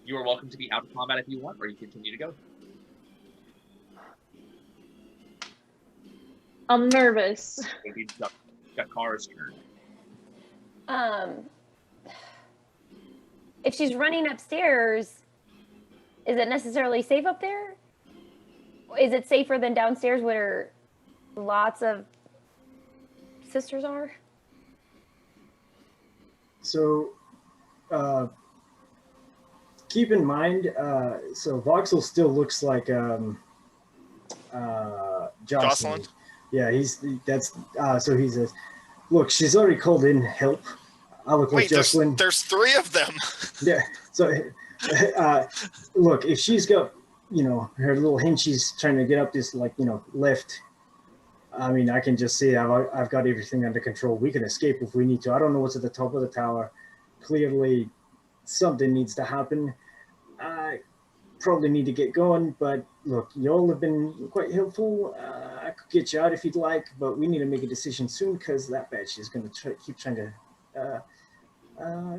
You are welcome to be out of combat if you want, or you continue to go. I'm nervous. Maybe Dakar's turn. If she's running upstairs, is it necessarily safe up there? Is it safer than downstairs where lots of sisters are? So, keep in mind, so Voxel still looks like Jocelyn. Yeah, so he says, look, she's already called in help. I look like Jocelyn. There's 3 of them. Yeah, so look, if she's got, her little hint, she's trying to get up this, lift. I mean, I can just see I've got everything under control. We can escape if we need to. I don't know what's at the top of the tower. Clearly, something needs to happen. I probably need to get going, but look, you all have been quite helpful. I could get you out if you'd like, but we need to make a decision soon because that bitch is going to keep trying to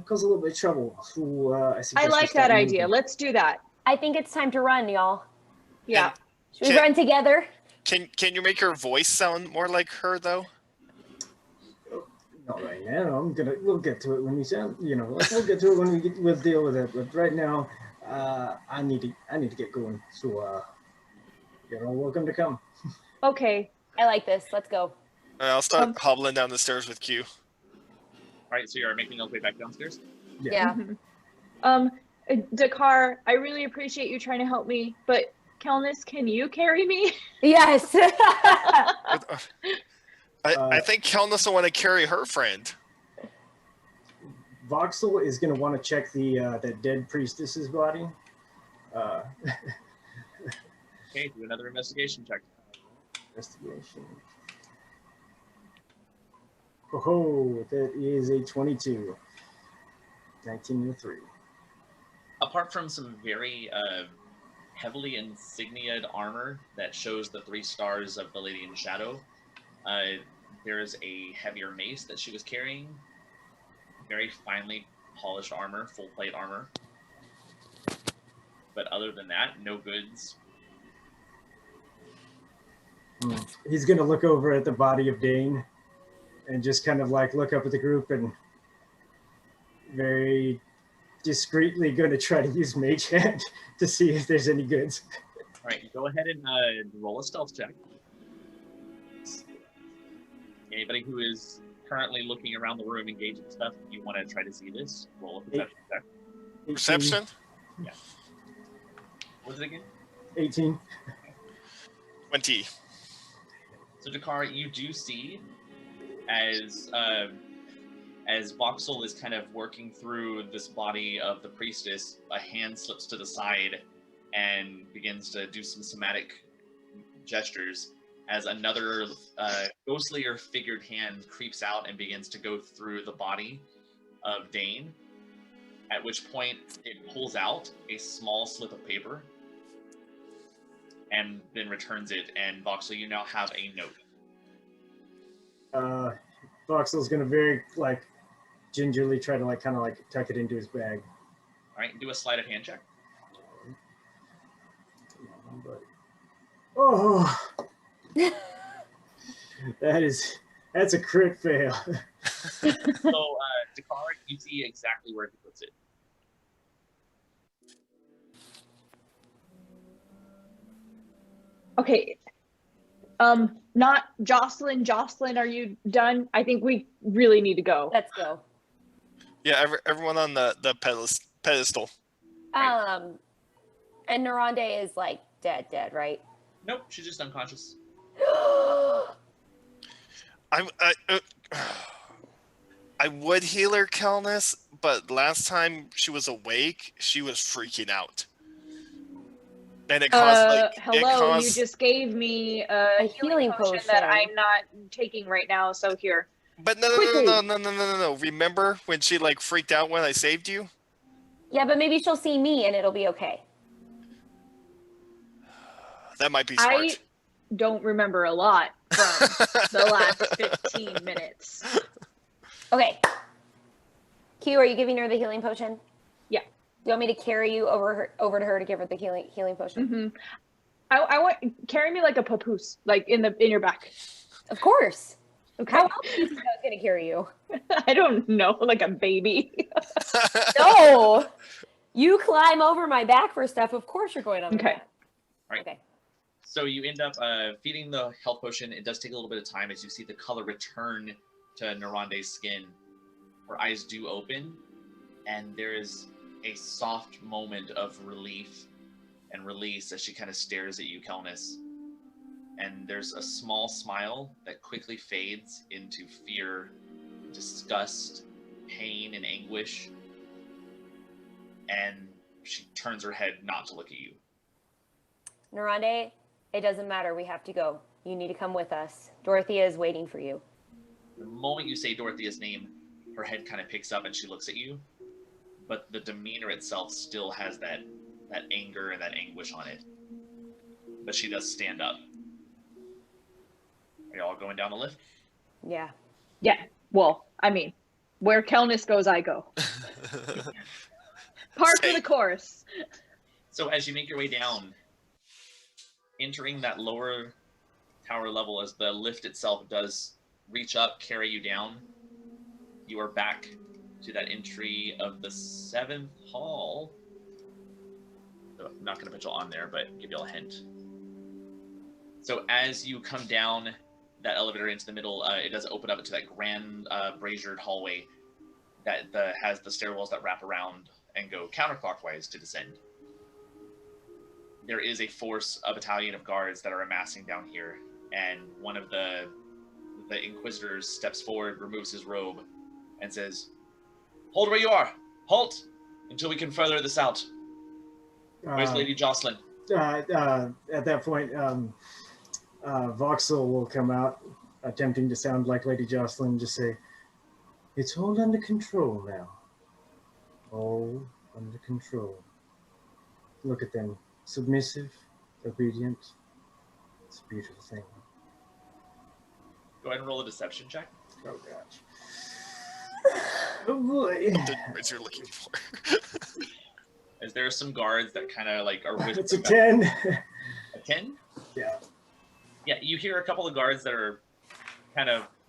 cause a little bit of trouble. So, I like that idea. Let's do that. I think it's time to run, y'all. Yeah. Should we run together? Can you make her voice sound more like her though? Not right now. We'll get to it when we sound. We'll get to it when we'll deal with it. But right now, I need to get going. So, you're all welcome to come. Okay. I like this. Let's go. I'll start hobbling down the stairs with Q. All right, so you're making your way back downstairs? Yeah. Dakar, I really appreciate you trying to help me, but Kelnis, can you carry me? Yes. I think Kelnis will want to carry her friend. Voxel is going to want to check that dead priestess's body. Okay, do another investigation check. Investigation. Oh, that is a 22. 19 to 3. Apart from some very heavily insigniaed armor that shows the 3 stars of the Lady in Shadow, there is a heavier mace that she was carrying. Very finely polished armor, full plate armor. But other than that, no goods. He's going to look over at the body of Dane and just kind of look up at the group and very discreetly going to try to use Mage Hand to see if there's any goods. All right, go ahead and roll a stealth check. Anybody who is currently looking around the room, engaging stuff, if you want to try to see this, roll a perception check. Perception? Yeah. What's it again? 18. 20. So Dakar, you do see as Voxel is kind of working through this body of the priestess, a hand slips to the side and begins to do some somatic gestures as another ghostly or figured hand creeps out and begins to go through the body of Dane, at which point it pulls out a small slip of paper and then returns it, and Voxel, you now have a note. Voxel's gonna very gingerly try to kind of tuck it into his bag. All right, do a sleight of hand check. Come on, buddy. Oh, that's a crit fail. So, Dakar, you see exactly where he puts it. Okay. Not Jocelyn. Jocelyn, are you done? I think we really need to go. Let's go. Yeah, everyone on the pedestal. And Narande is dead, right? Nope, she's just unconscious. I would heal her, Kelness, but last time she was awake, she was freaking out. And it caused hello, you just gave me a healing potion that I'm not taking right now, so here. But no. Remember when she freaked out when I saved you? Yeah, but maybe she'll see me and it'll be okay. That might be smart. I don't remember a lot from the last 15 minutes. Okay. Q, are you giving her the healing potion? Yeah. You want me to carry you over to her to give her the healing potion? Mm-hmm. I want carry me like a papoose, in your back. Of course. Okay. How else do you think I was going to carry you? I don't know, like a baby. No. You climb over my back for stuff. Of course you're going on. Okay. All right. Okay. So you end up feeding the health potion. It does take a little bit of time as you see the color return to Narande's skin. Her eyes do open, and there is a soft moment of relief and release as she kind of stares at you, Kelness. And there's a small smile that quickly fades into fear, disgust, pain, and anguish. And she turns her head not to look at you. Narande, it doesn't matter. We have to go. You need to come with us. Dorothea is waiting for you. The moment you say Dorothea's name, her head kind of picks up and she looks at you. But the demeanor itself still has that anger and that anguish on it. But she does stand up. Are you all going down the lift? Yeah. Yeah. Well, I mean, where Kelness goes, I go. Par for the course. So as you make your way down, entering that lower tower level as the lift itself does reach up, carry you down, you are back to that entry of the 7th hall. So I'm not going to put you on there, but give you all a hint. So as you come down that elevator into the middle, it does open up into that grand braziered hallway that has the stairwells that wrap around and go counterclockwise to descend. There is a battalion of guards that are amassing down here, and one of the inquisitors steps forward, removes his robe, and says, "Hold where you are! Halt! Until we can further this out. Where's Lady Jocelyn?" At that point, Voxel will come out, attempting to sound like Lady Jocelyn, just say, "It's all under control now. All under control. Look at them. Submissive, obedient. It's a beautiful thing." Go ahead and roll a deception check. Oh, gosh. Oh, boy. The words you're looking for. As there are some guards that kind of are whispering. It's a 10. A 10? Yeah. Yeah, you hear a couple of guards that are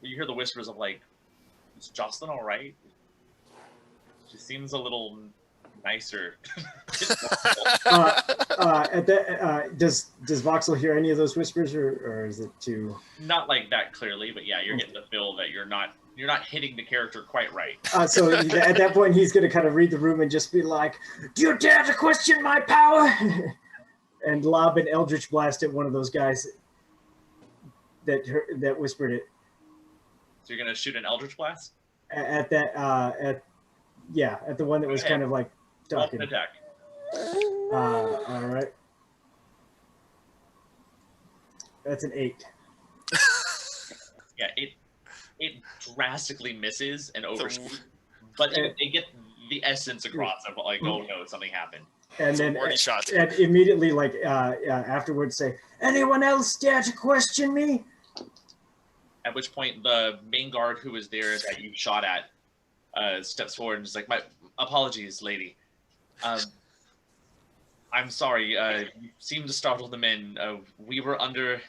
you hear the whispers of "Is Jocelyn all right? She seems a little nicer." Does Voxel hear any of those whispers, or is it too? Not like that clearly, but yeah, you're getting the feel that you're not hitting the character quite right. So at that point, he's going to kind of read the room and just be like, "Do you dare to question my power?" and lob an eldritch blast at one of those guys that whispered it. So you're gonna shoot an eldritch blast? At the one that was kind of talking. Attack. All right. That's an 8. Yeah, it drastically misses and So- overshoots, but they get the essence across of like, oh no, something happened. And then warning shot. and immediately, like afterwards, say, "Anyone else dare to question me?" At which point, the main guard who was there that you shot at steps forward and is like, "My apologies, lady. I'm sorry. You seemed to startle the men. We were under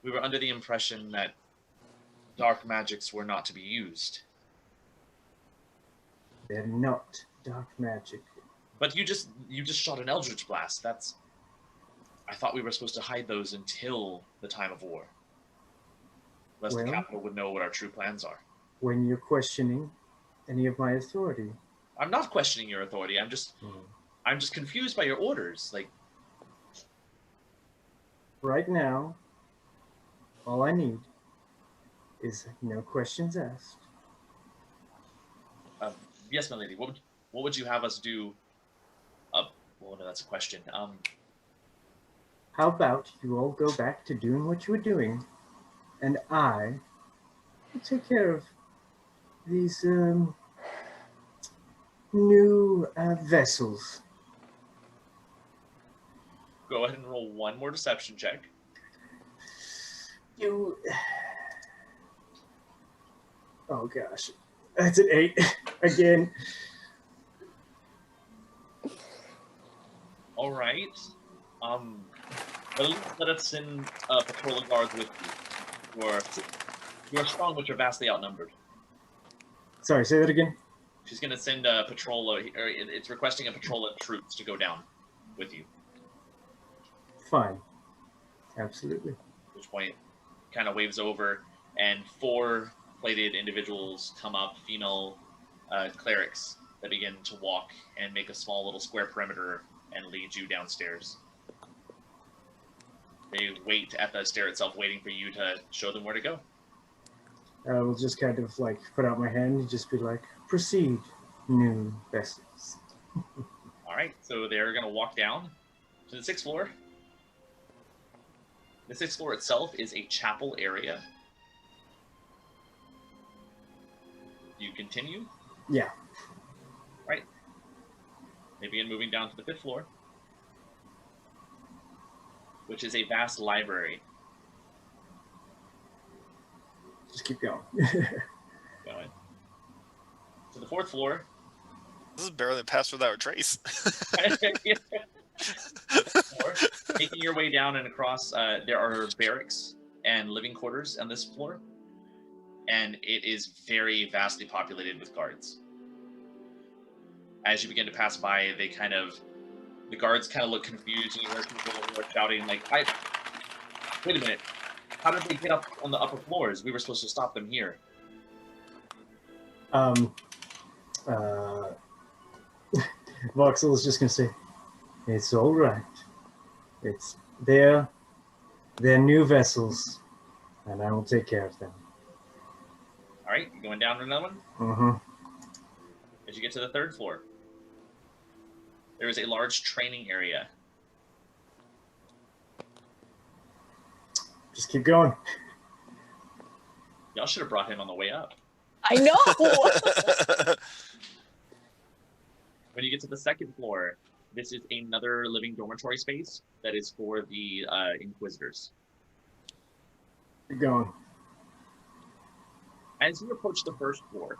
the impression that dark magics were not to be used. They're not dark magic. But you just shot an eldritch blast. I thought we were supposed to hide those until the time of war, lest the Well- capital would know what our true plans are. When you're questioning any of my authority, I'm not questioning your authority. I'm just confused by your orders. Like, right now, all I need is no questions asked. yes, my lady. What would you have us do? Well, no, that's a question. How about you all go back to doing what you were doing, and I will take care of these new vessels. Go ahead and roll one more deception check. You. Oh gosh, that's an 8 again. All right. But at least let us send a patrol of guards with you. You are strong, but you're vastly outnumbered. Sorry, say that again. She's going to send a patrol, or it's requesting a patrol of troops to go down with you. Fine. Absolutely. At which point, kind of waves over, and 4 plated individuals come up, female clerics, that begin to walk and make a small little square perimeter and lead you downstairs. They wait at the stair itself, waiting for you to show them where to go. I will just kind of like put out my hand and just be like, proceed, new vessels. All right, so they're going to walk down to the 6th floor. The 6th floor itself is a chapel area. You continue. Yeah. Right. They begin moving down to the 5th floor, which is a vast library. Just keep going. Go ahead. To the 4th floor. This is barely passed without a trace. Making your way down and across, there are barracks and living quarters on this floor, and it is very vastly populated with guards. As you begin to pass by, the guards kind of look confused, and you hear people who are shouting like, wait a minute, how did they get up on the upper floors? We were supposed to stop them here. Voxel is just gonna say, it's all right. They're new vessels, and I will take care of them. All right, you going down to another one? Mm-hmm. As you get to the 3rd floor, there is a large training area. Just keep going. Y'all should have brought him on the way up. I know. When you get to the 2nd floor, this is another living dormitory space that is for the Inquisitors. Keep going. As you approach the 1st floor,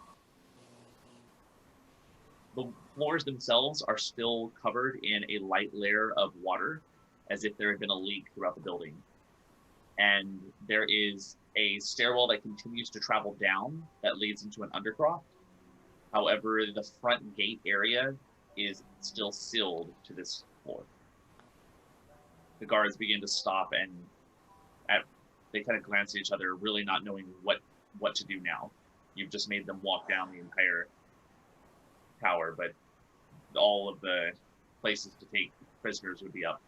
the floors themselves are still covered in a light layer of water, as if there had been a leak throughout the building. And there is a stairwell that continues to travel down that leads into an undercroft. However, the front gate area is still sealed to this floor. The guards begin to stop, and they kind of glance at each other, really not knowing what to do now. You've just made them walk down the entire tower, but all of the places to take prisoners would be up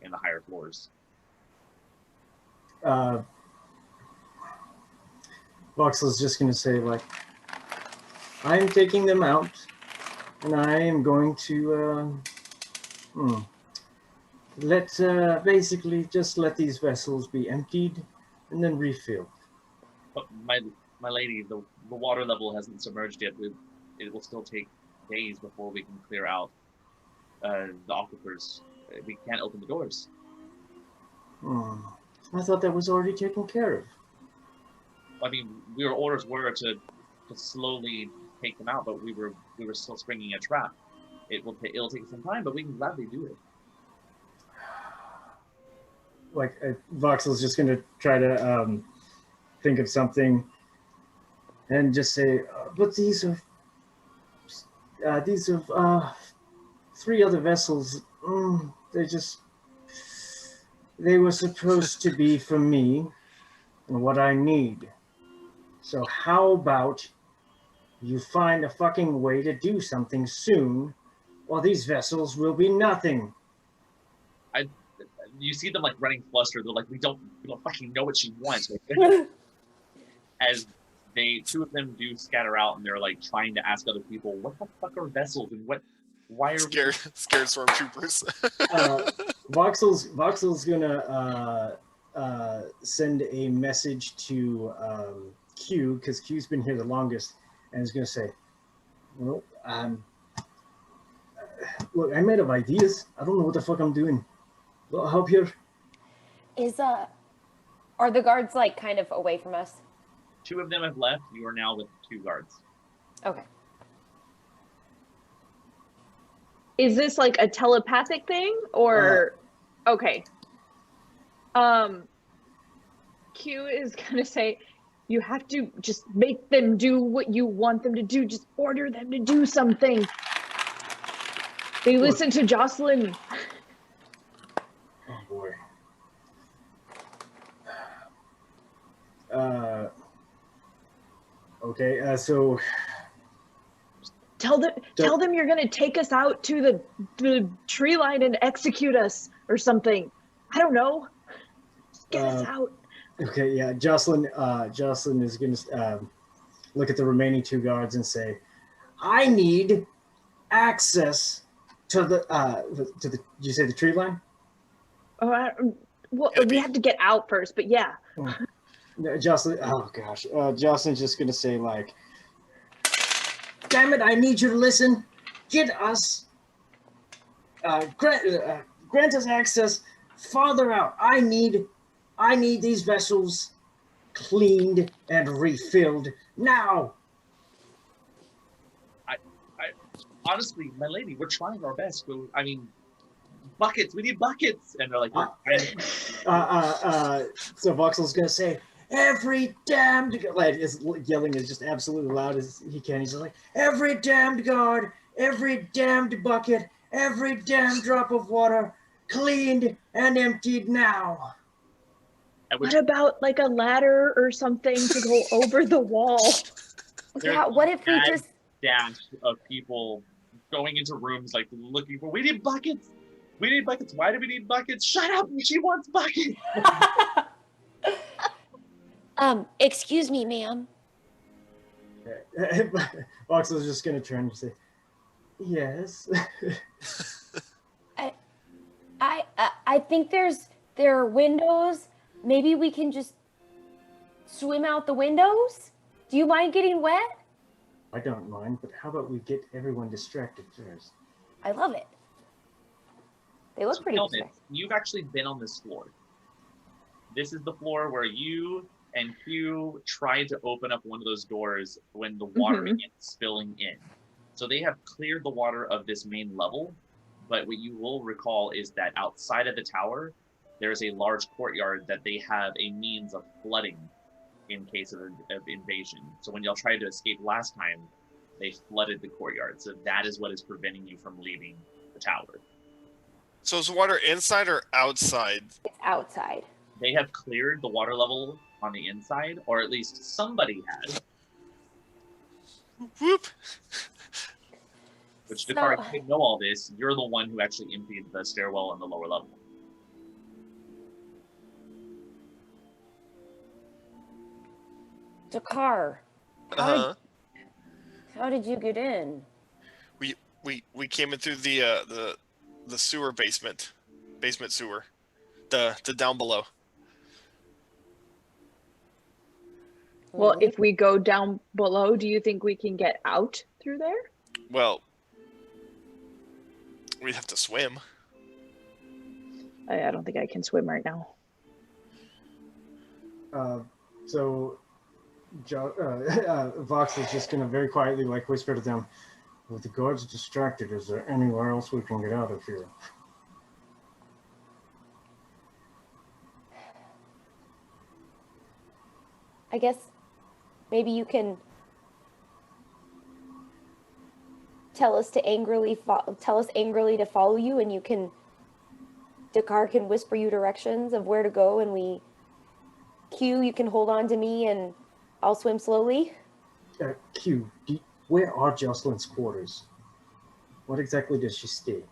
in the higher floors. Voxel is just going to say, like, I'm taking them out, and I am going to Let's basically just let these vessels be emptied and then refilled. But my lady, the water level hasn't submerged yet. It will still take days before we can clear out the aquifers. We can't open the doors. I thought that was already taken care of. I mean, our orders were to slowly take them out, but we were still springing a trap. It'll take some time, but we can gladly do it. Like Voxel's just gonna try to think of something and just say, but these are 3 other vessels. They were supposed to be for me and what I need. So how about you find a fucking way to do something soon, or these vessels will be nothing. You see them like running flustered. They're like, we don't fucking know what she wants. As 2 of them do scatter out, and they're like trying to ask other people, what the fuck are vessels, and why are scared stormtroopers? Voxel's gonna send a message to Q, because Q's been here the longest, and is gonna say, well, look, I'm out of ideas. I don't know what the fuck I'm doing. I'll help you. Are the guards like kind of away from us? 2 of them have left. You are now with 2 guards. Okay. Is this like a telepathic thing or okay. Q is gonna say, you have to just make them do what you want them to do. Just order them to do something. They listen to Jocelyn. Oh boy. Okay, so Tell them you're gonna take us out to the tree line and execute us or something. I don't know. Just get us out. Okay, yeah, Jocelyn is gonna look at the remaining 2 guards and say, I need access to the did you say the tree line? Well, we have to get out first, but yeah. No, Jocelyn, oh gosh, Jocelyn's just gonna say like, damn it, I need you to listen. Get us, grant us access farther out. I need these vessels cleaned and refilled now. I honestly, my lady, we're trying our best. But, I mean, buckets. We need buckets. And they're like, so Voxel's gonna say, every damned like is yelling as just absolutely loud as he can. He's just like, every damned guard, every damned bucket, every damned drop of water, cleaned and emptied now. What about like a ladder or something to go over the wall? Yeah, what if we just dash of people going into rooms like looking for, we need buckets. We need buckets. Why do we need buckets? Shut up. She wants buckets. Excuse me, ma'am. Voxel's just gonna turn and say, yes. I think there are windows. Maybe we can just swim out the windows? Do you mind getting wet? I don't mind, but how about we get everyone distracted first? I love it. They look pretty distracted. You've actually been on this floor. This is the floor where you and Hugh tried to open up one of those doors when the water began spilling in. So they have cleared the water of this main level, but what you will recall is that outside of the tower, there's a large courtyard that they have a means of flooding in case of invasion. So when y'all tried to escape last time, they flooded the courtyard. So that is what is preventing you from leaving the tower. So is water inside or outside? It's outside. They have cleared the water level on the inside, or at least somebody has. Whoop. Which, Dakar, you didn't know all this. You're the one who actually emptied the stairwell on the lower level. Dakar, how did you get in? We came in through the sewer basement sewer, the down below. Well, if we go down below, do you think we can get out through there? Well, we'd have to swim. I don't think I can swim right now. So Vox is just gonna very quietly like whisper to them, with the guards distracted, is there anywhere else we can get out of here? I guess maybe you can tell us angrily to follow you, and Dakar can whisper you directions of where to go, and Q, you can hold on to me and I'll swim slowly. Q, where are Jocelyn's quarters? What exactly does she stay?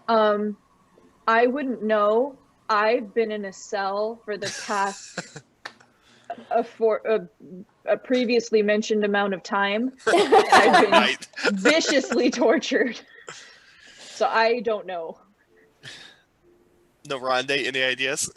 I wouldn't know. I've been in a cell for the past a previously mentioned amount of time. I've been Right. viciously tortured. So I don't know. No, Rondé, any ideas?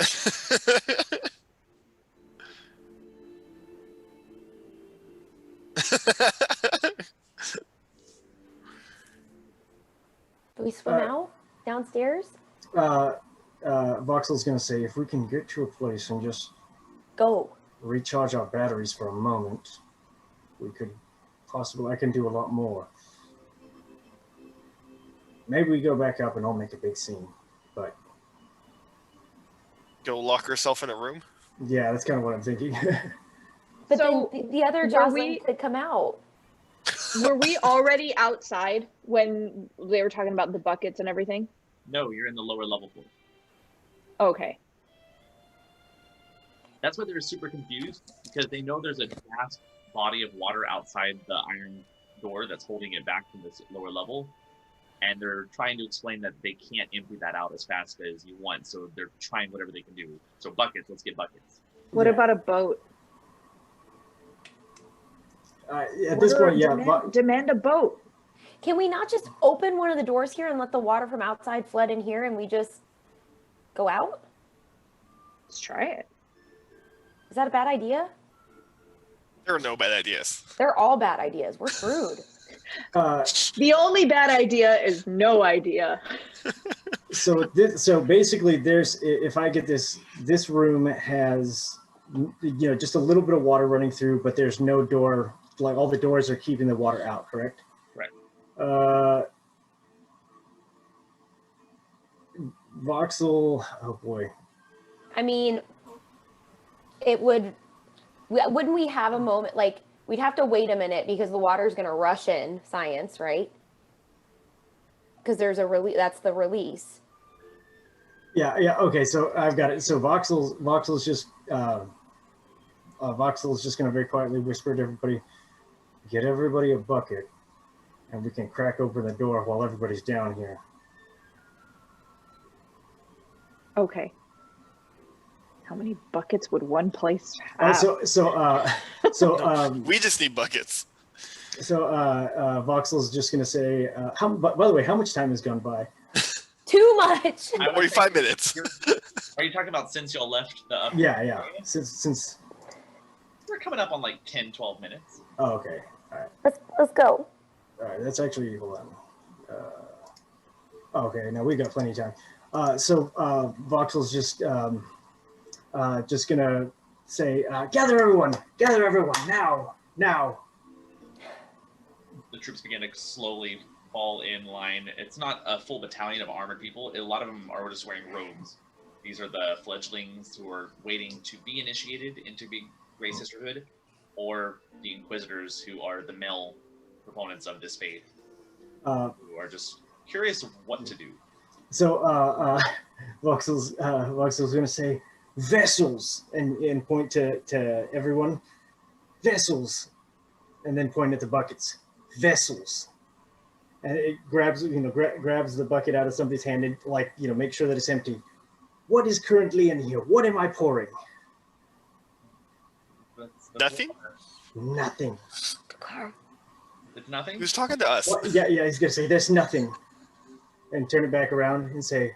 Do we swim out downstairs? Voxel's gonna say, if we can get to a place and just Go. recharge our batteries for a moment, we could I can do a lot more. Maybe we go back up and I'll make a big scene, but Go lock herself in a room? yeah, that's kind of what I'm thinking. But So, then the other were Jocelyn we- could come out. Were we already outside when they were talking about the buckets and everything? No, you're in the lower level floor. Okay. That's why they're super confused, because they know there's a vast body of water outside the iron door that's holding it back from this lower level, and they're trying to explain that they can't empty that out as fast as you want, so they're trying whatever they can do. So buckets, let's get buckets. What about a boat? At this point, yeah. Demand a boat. Can we not just open one of the doors here and let the water from outside flood in here and we just go out? Let's try it. Is that a bad idea? There are no bad ideas. They're all bad ideas. We're screwed. The only bad idea is no idea. So basically, if I get this room has, just a little bit of water running through, but there's no door. Like all the doors are keeping the water out, correct? Right. Voxel, oh boy. I mean, wouldn't we have a moment, like, we'd have to wait a minute because the water's going to rush in, science, right? Because there's that's the release. Yeah, okay, so I've got it. So Voxel's just going to very quietly whisper to everybody, get everybody a bucket, and we can crack open the door while everybody's down here. Okay. How many buckets would one place have? We just need buckets. So Voxel's just going to say, by the way, how much time has gone by? Too much. 45 minutes. Are you talking about since y'all left the upper Yeah. area? Since We're coming up on like 10, 12 minutes. Oh, okay. All right. Let's go. All right. That's actually, hold on. Okay. Now we got plenty of time. So Voxel's just gonna say, gather everyone now. The troops begin to slowly fall in line. It's not a full battalion of armored people. A lot of them are just wearing robes. These are the fledglings who are waiting to be initiated into Big Grey Sisterhood, or the Inquisitors, who are the male proponents of this faith, who are just curious of what to do. So Voxel's gonna say, vessels, and point to everyone, vessels, and then point at the buckets, vessels. And it grabs the bucket out of somebody's hand and make sure that it's empty. What is currently in here? What am I pouring? Nothing? Nothing. It's nothing? Who's talking to us? Yeah, he's gonna say there's nothing. and turn it back around and say,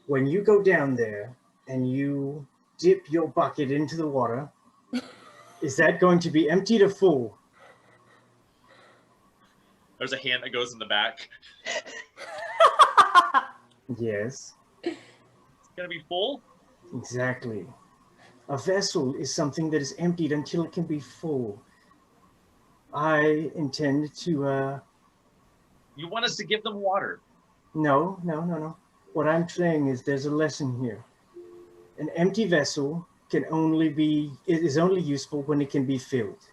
when you go down there and you dip your bucket into the water, is that going to be emptied or full? There's a hand that goes in the back. Yes, It's gonna be full. exactly. A vessel is something that is emptied until it can be full. I intend to, You want us to give them water. no. What I'm saying is there's a lesson here. An empty vessel is only useful when it can be filled.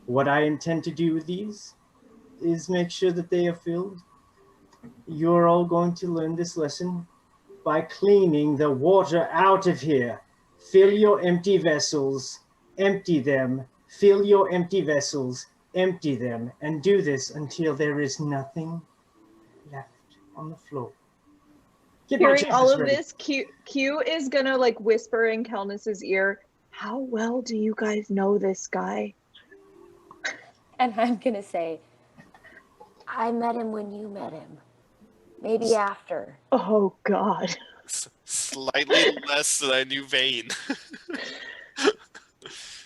What I intend to do with these is make sure that they are filled. You're all going to learn this lesson by cleaning the water out of here. Fill your empty vessels, empty them, fill your empty vessels, empty them, and do this until there is nothing left on the floor. Get my Hearing chambers all of ready. this, Q is gonna like whisper in Kelnis's ear, how well do you guys know this guy? And I'm going to say, I met him when you met him. Maybe after. Oh God. Slightly less than I knew Vane.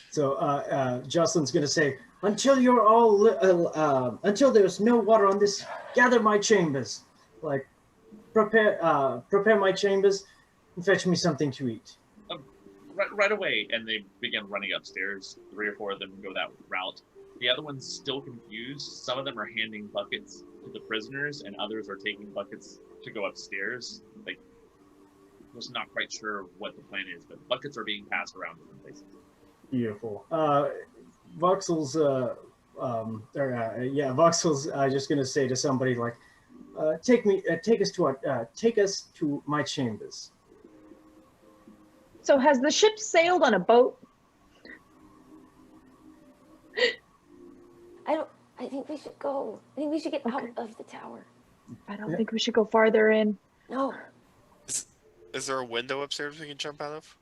So Jocelyn's going to say, until you're all, until there's no water on this, gather my chambers. Like, prepare my chambers and fetch me something to eat. Right away, and they begin running upstairs. 3 or 4 of them go that route. The other one's still confused. Some of them are handing buckets to the prisoners, and others are taking buckets to go upstairs. Like, just not quite sure what the plan is, but buckets are being passed around different places. Beautiful. Voxel's, Voxel's just going to say to somebody like, take us to my chambers. So has the ship sailed on a boat? I think we should go. I think we should get out of the tower. I don't think we should go farther in. No. Is there a window upstairs we can jump out of?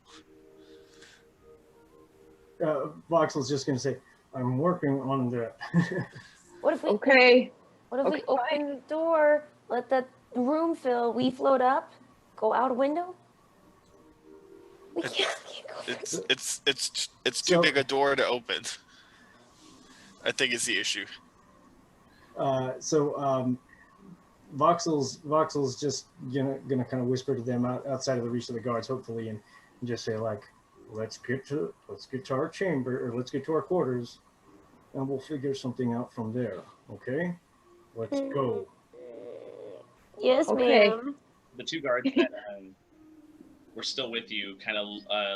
Voxel's just going to say, I'm working on that. What if we Okay. What if Okay, we open the door, let the room fill, we float up, go out a window? We can't go. It's too big a door to open. I think it's the issue. Voxel's just gonna kind of whisper to them outside of the reach of the guards, hopefully, and just say like, let's get to our chamber, or let's get to our quarters, and we'll figure something out from there. Okay, let's go. Yes, Okay. ma'am. The 2 guards that were still with you kind of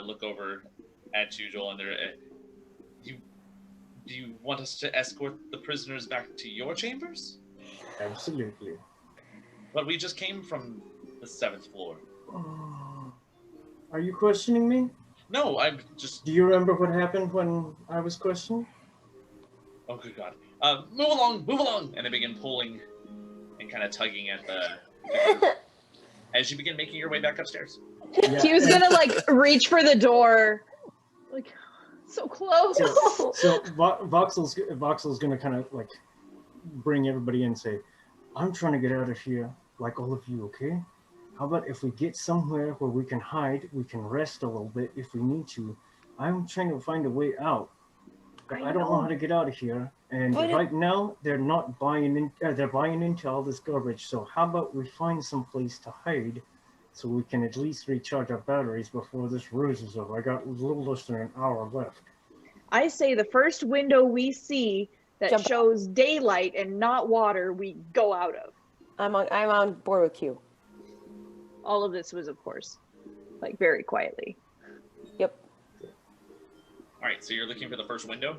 look over at you, Joel, and they're, do you want us to escort the prisoners back to your chambers? Absolutely. But we just came from the 7th floor. Are you questioning me? No, I'm just... Do you remember what happened when I was questioned? Oh, good God. Move along! And they begin pulling and kind of tugging at the as you begin making your way back upstairs. Yeah. Q's gonna like reach for the door. Like, so close. So Voxel's gonna kind of like bring everybody in and say, I'm trying to get out of here like all of you, okay? How about if we get somewhere where we can hide, we can rest a little bit if we need to. I'm trying to find a way out. But I don't know how to get out of here. And right now, they're not buying in. They're buying into all this garbage. So how about we find some place to hide, so we can at least recharge our batteries before this ruse is over. I got a little less than an hour left. I say the first window we see that Jump shows daylight and not water, we go out of. I'm on board with you. All of this was, of course, like very quietly. Yep. All right, so you're looking for the first window?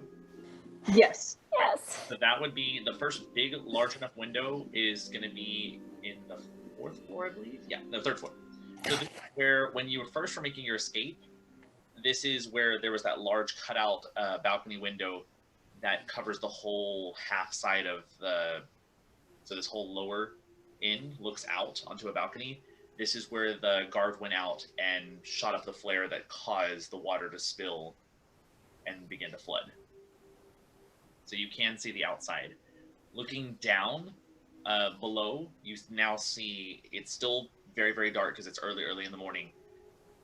Yes. Yes. So that would be the first big, large enough window is going to be in the 4th floor, I believe. Yeah, the 3rd floor. So this is where, when you were first making your escape, this is where there was that large cutout balcony window that covers the whole half side of the. So this whole lower end looks out onto a balcony. This is where the guard went out and shot up the flare that caused the water to spill and begin to flood. So you can see the outside. Looking down, below, you now see it's still very, very dark because it's early in the morning,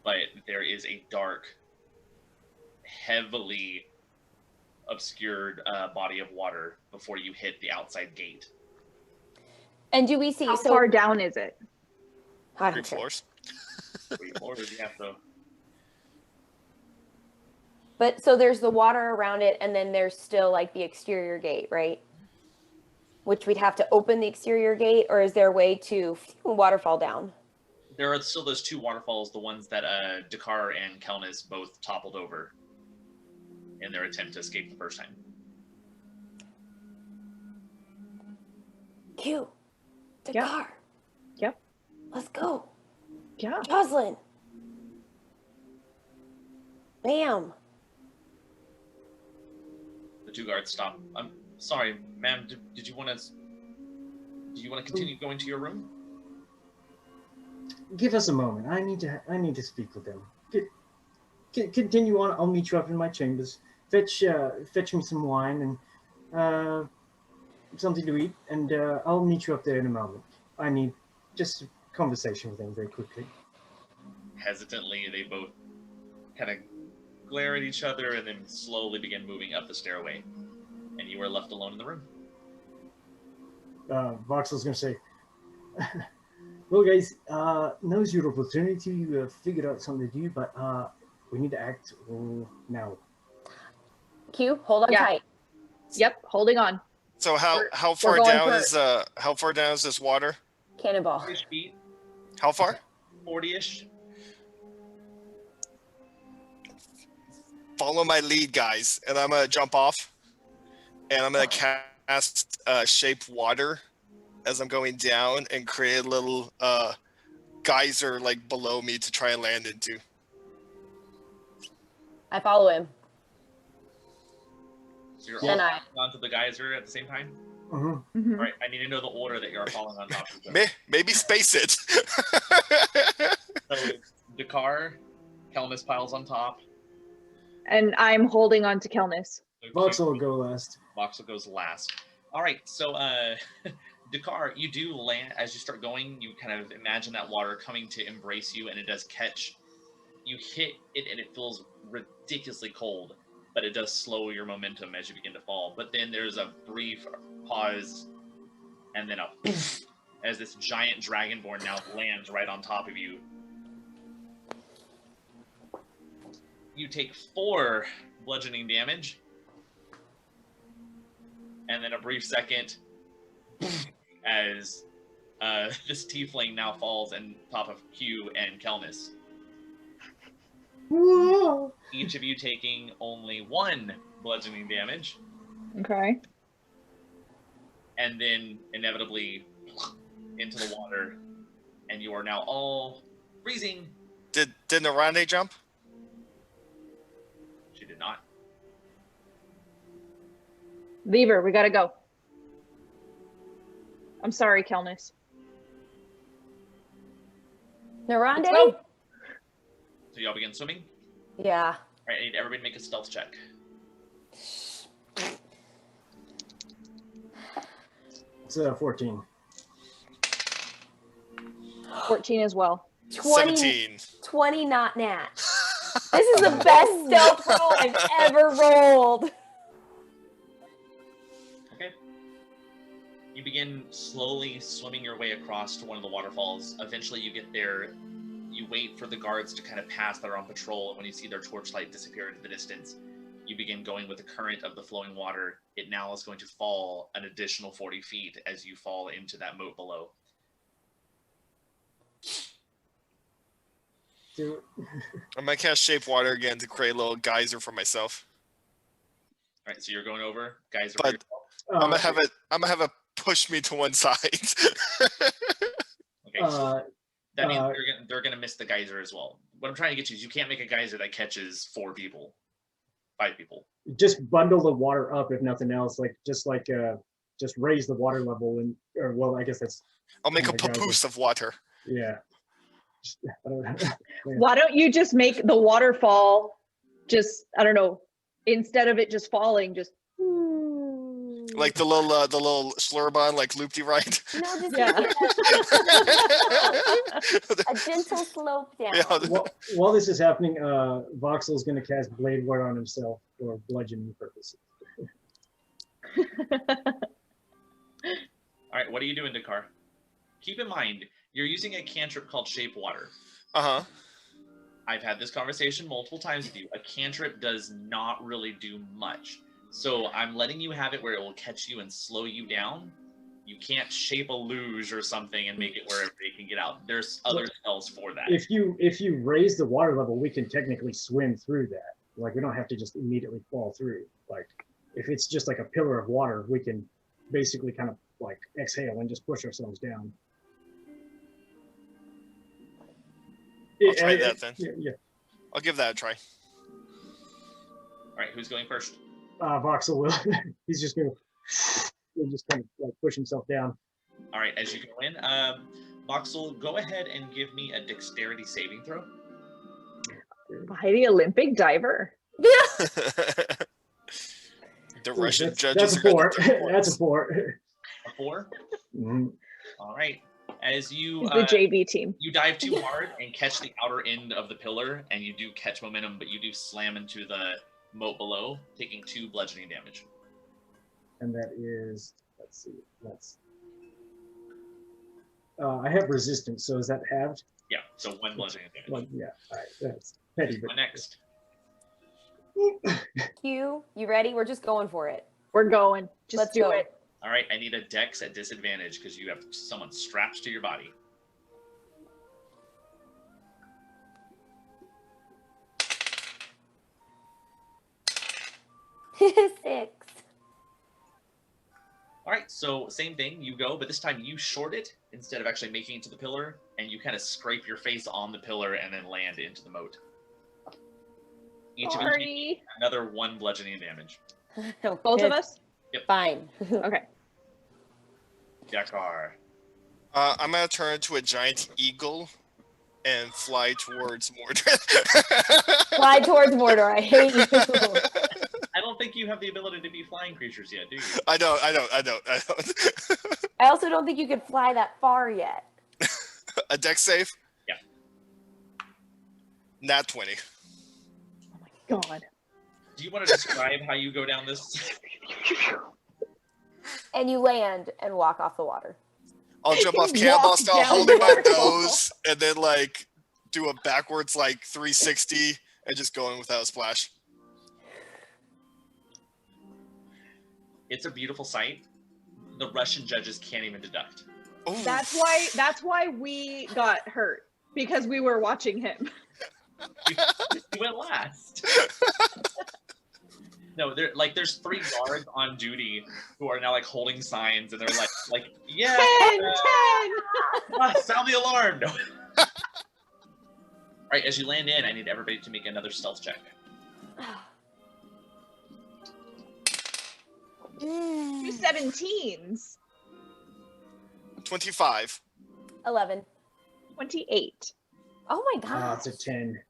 but there is a dark, heavily obscured body of water before you hit the outside gate. And do we see? How far down is it? I 3 don't care. floors. 3 floors, you have to. But so there's the water around it, and then there's still like the exterior gate, right? Which we'd have to open the exterior gate, or is there a way to waterfall down? There are still those 2 waterfalls, the ones that Dakar and Kelnis both toppled over in their attempt to escape the first time. Q, Dakar. Yep. Let's go. Yeah. Jocelyn. Bam. The 2 guards stop. I'm sorry, ma'am. Did you want to continue going to your room? Give us a moment. I need to speak with them. Continue on. I'll meet you up in my chambers. Fetch me some wine and something to eat, and I'll meet you up there in a moment. I need just a conversation with them very quickly. Hesitantly, they both kind of glare at each other and then slowly begin moving up the stairway, and you are left alone in the room. Voxel's going to say, well, guys, now's your opportunity to figure out something to do, but we need to act now. Q, hold on tight. Yep, holding on. So how far down is this water? Cannonball. 40 feet, How far? 40-ish. Follow my lead, guys, and I'm gonna jump off, and I'm gonna cast shape water as I'm going down and create a little geyser like below me to try and land into. I follow him. So you're And all I- onto the geyser at the same time? Mm-hmm. All right, I need to know the order that you're falling on top of each other. Maybe space it. So Dakar, Kelnis piles on top. And I'm holding on to Kelnis. So Voxel will go last. Voxel goes last. All right, so Dakar, you do land as you start going. You kind of imagine that water coming to embrace you, and it does catch. You hit it, and it feels ridiculously cold, but it does slow your momentum as you begin to fall. But then there's a brief pause, and then a poof, as this giant dragonborn now lands right on top of you. You take 4 bludgeoning damage, and then a brief second as this tiefling now falls on top of Q and Kelnis. Whoa! Each of you taking only 1 bludgeoning damage, Okay. and then inevitably into the water, and you are now all freezing. Did Narande jump? She did not. Leave her. We gotta go. I'm sorry, Kelnis. Narande? Let's go. So y'all begin swimming. Yeah. All right, I need everybody to make a stealth check. It's 14. 14 as well. 20, 17. 20 not nat. This is the best stealth roll I've ever rolled. Okay. You begin slowly swimming your way across to one of the waterfalls. Eventually you get there. You wait for the guards to kind of pass that are on patrol, and when you see their torchlight disappear into the distance, you begin going with the current of the flowing water. It now is going to fall an additional 40 feet as you fall into that moat below. I'm gonna cast shape water again to create a little geyser for myself. All right, so you're going over, guys. But I'm gonna have it push me to one side. Okay, so that means they're gonna miss the geyser as well. What I'm trying to get you is you can't make a geyser that catches 4 people, 5 people. Just bundle the water up, if nothing else. Just raise the water level, I guess that's. I'll make a my God. papoose of water. Yeah. I don't know. Why don't you just make the waterfall just, I don't know, instead of it just falling, just. Like the little slurb like loopty right. No, just Yeah. a gentle slope down. Yeah. While this is happening, Voxel's going to cast Blade Ward on himself for bludgeoning purposes. All right, what are you doing, Dakar? Keep in mind, you're using a cantrip called Shape Water. Uh-huh. I've had this conversation multiple times with you. A cantrip does not really do much. So I'm letting you have it where it will catch you and slow you down. You can't shape a luge or something and make it where everybody can get out. There's other spells for that. If you raise the water level, we can technically swim through that. Like, we don't have to just immediately fall through. Like, if it's just like a pillar of water, we can basically kind of like exhale and just push ourselves down. I'll try that then. Yeah. I'll give that a try. All right, who's going first? Voxel will. He's just going to just kind of like push himself down. All right, as you go in, Voxel, go ahead and give me a dexterity saving throw. By the Olympic diver. The Russian judges. That's a 4. That's a 4. A 4? Mm-hmm. All right. As you The JV team. you dive too hard and catch the outer end of the pillar, and you do catch momentum, but you do slam into the moat below, taking 2 bludgeoning damage. And that is, let's see, I have resistance, so is that halved? Yeah, so 1 bludgeoning damage. Well, yeah, all right, that's petty. What next? Q, you ready? We're just going for it. We're going. Just Let's do go. it. All right, I need a dex at disadvantage because you have someone strapped to your body. Six. All right, so same thing, you go, but this time you short it instead of actually making it to the pillar, and you kind of scrape your face on the pillar and then land into the moat. Each of you take Sorry. another 1 bludgeoning damage. Both of us? Fine. Okay. Dakar. I'm gonna turn into a giant eagle and fly towards Mordred. Fly towards Mordor. I hate you. I don't think you have the ability to be flying creatures yet, do you? I don't. I also don't think you could fly that far yet. A dex save? Yeah. Nat 20. Oh my god. Do you want to describe how you go down this? And you land and walk off the water. I'll jump off Walk cannonball style, down holding my the nose, and then like do a backwards like 360 and just go in without a splash. It's a beautiful sight. The Russian judges can't even deduct. Ooh. That's why we got hurt. Because we were watching him. You went last. No, there's 3 guards on duty who are now like holding signs, and they're like, yeah, 10! sound the alarm. No. All right, as you land in, I need everybody to make another stealth check. 2 17s. 25. 11. 28. Oh my god. It's a 10.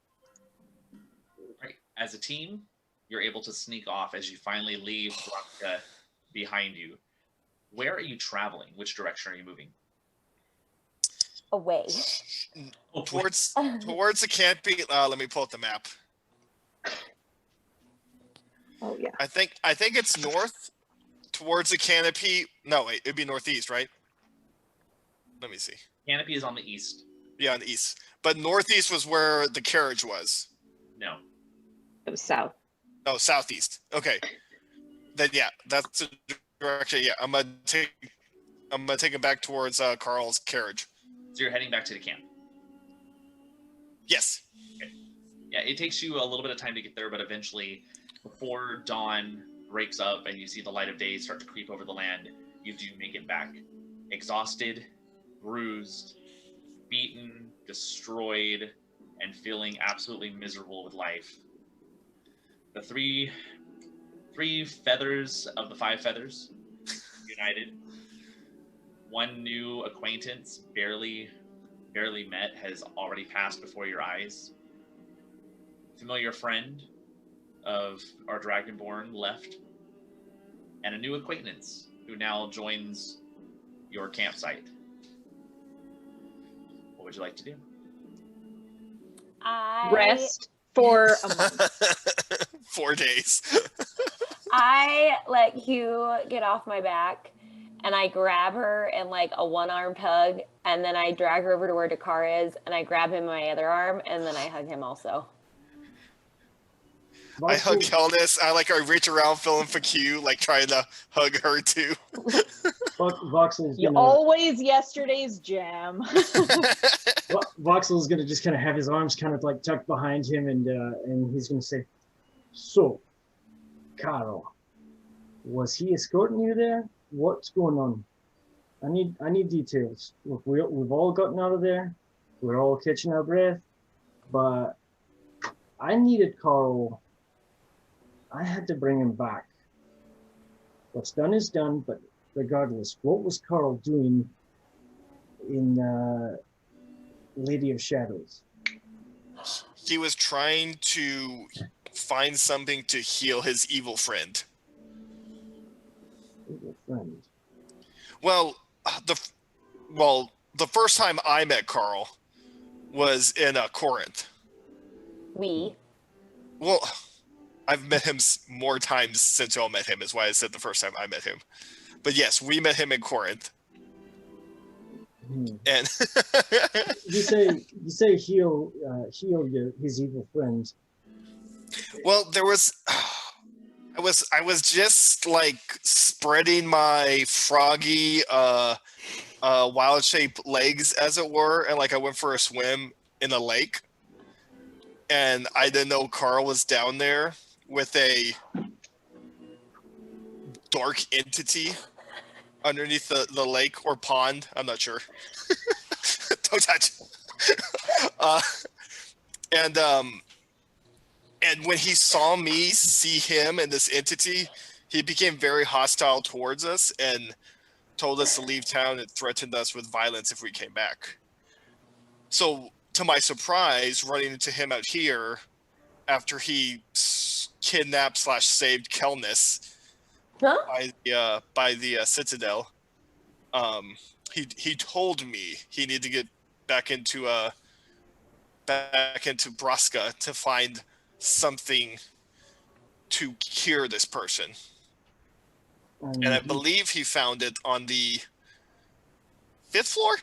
Right, as a team, you're able to sneak off as you finally leave Braska behind you. Where are you traveling? Which direction are you moving? Away. Oh, Towards the canopy. Let me pull up the map. Oh yeah. I think it's north towards the canopy. No, wait, it'd be northeast, right? Let me see. Canopy is on the east. Yeah, on the east. But northeast was where the carriage was. No. It was south. Oh, southeast. Okay. Then yeah, that's the direction. Yeah, I'm gonna take it back towards Carl's carriage. So you're heading back to the camp. Yes. Okay. Yeah, it takes you a little bit of time to get there, but eventually, before dawn breaks up and you see the light of day start to creep over the land, you do make it back. Exhausted, bruised, beaten, destroyed, and feeling absolutely miserable with life. The three feathers of the 5 feathers united. One new acquaintance, barely met, has already passed before your eyes. Familiar friend of our Dragonborn left. and a new acquaintance who now joins your campsite. What would you like to do? Rest for a month. 4 days. I let Hugh get off my back, and I grab her in like a one-armed hug, and then I drag her over to where Dakar is, and I grab him in my other arm, and then I hug him also. I hug Kelnis. I reach around feeling for Q, like trying to hug her too. Voxel's You gonna, always yesterday's jam. Voxel's gonna just kind of have his arms kind of like tucked behind him, and he's gonna say, "So, Carl, was he escorting you there? What's going on? I need details. Look, we've all gotten out of there. We're all catching our breath, but I needed Carl. I had to bring him back. What's done is done, but regardless, what was Carl doing in Lady of Shadows?" He was trying to find something to heal his evil friend. Evil friend. Well, the first time I met Carl was in Corinth. Well, I've met him more times since y'all met him, is why I said the first time I met him. But yes, we met him in Corinth. And you say heal his evil friend. Well, I was just like spreading my froggy wild shaped legs, as it were, and like I went for a swim in a lake, and I didn't know Carl was down there with a dark entity underneath the lake or pond. I'm not sure. Don't touch. And when he saw me see him and this entity, he became very hostile towards us and told us to leave town and threatened us with violence if we came back. So, to my surprise, running into him out here after he kidnapped/saved Kelnis by the Citadel, he told me he needed to get back into Braska to find something to cure this person. And I believe he found it on the 5th floor?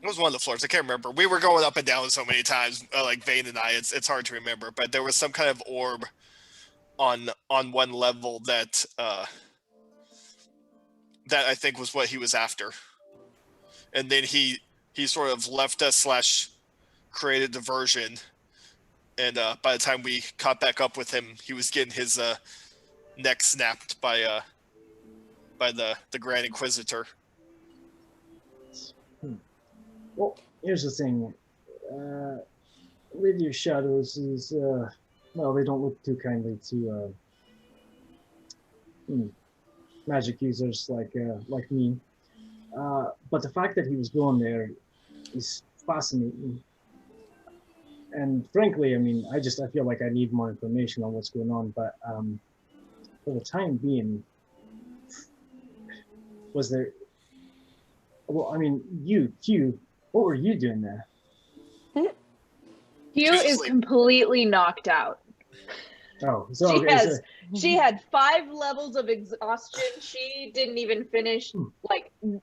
It was one of the floors. I can't remember. We were going up and down so many times, like Vane and I. It's hard to remember. But there was some kind of orb on one level that I think was what he was after. And then he sort of left us / created a diversion. And by the time we caught back up with him, he was getting his neck snapped by the Grand Inquisitor. Well, here's the thing. Lady of Shadows is, they don't look too kindly to magic users like me. But the fact that he was going there is fascinating. And frankly, I mean, I feel like I need more information on what's going on. But for the time being, was there? Well, I mean, Q, what were you doing there? Q is completely knocked out. Oh, so she had 5 levels of exhaustion. She didn't even finish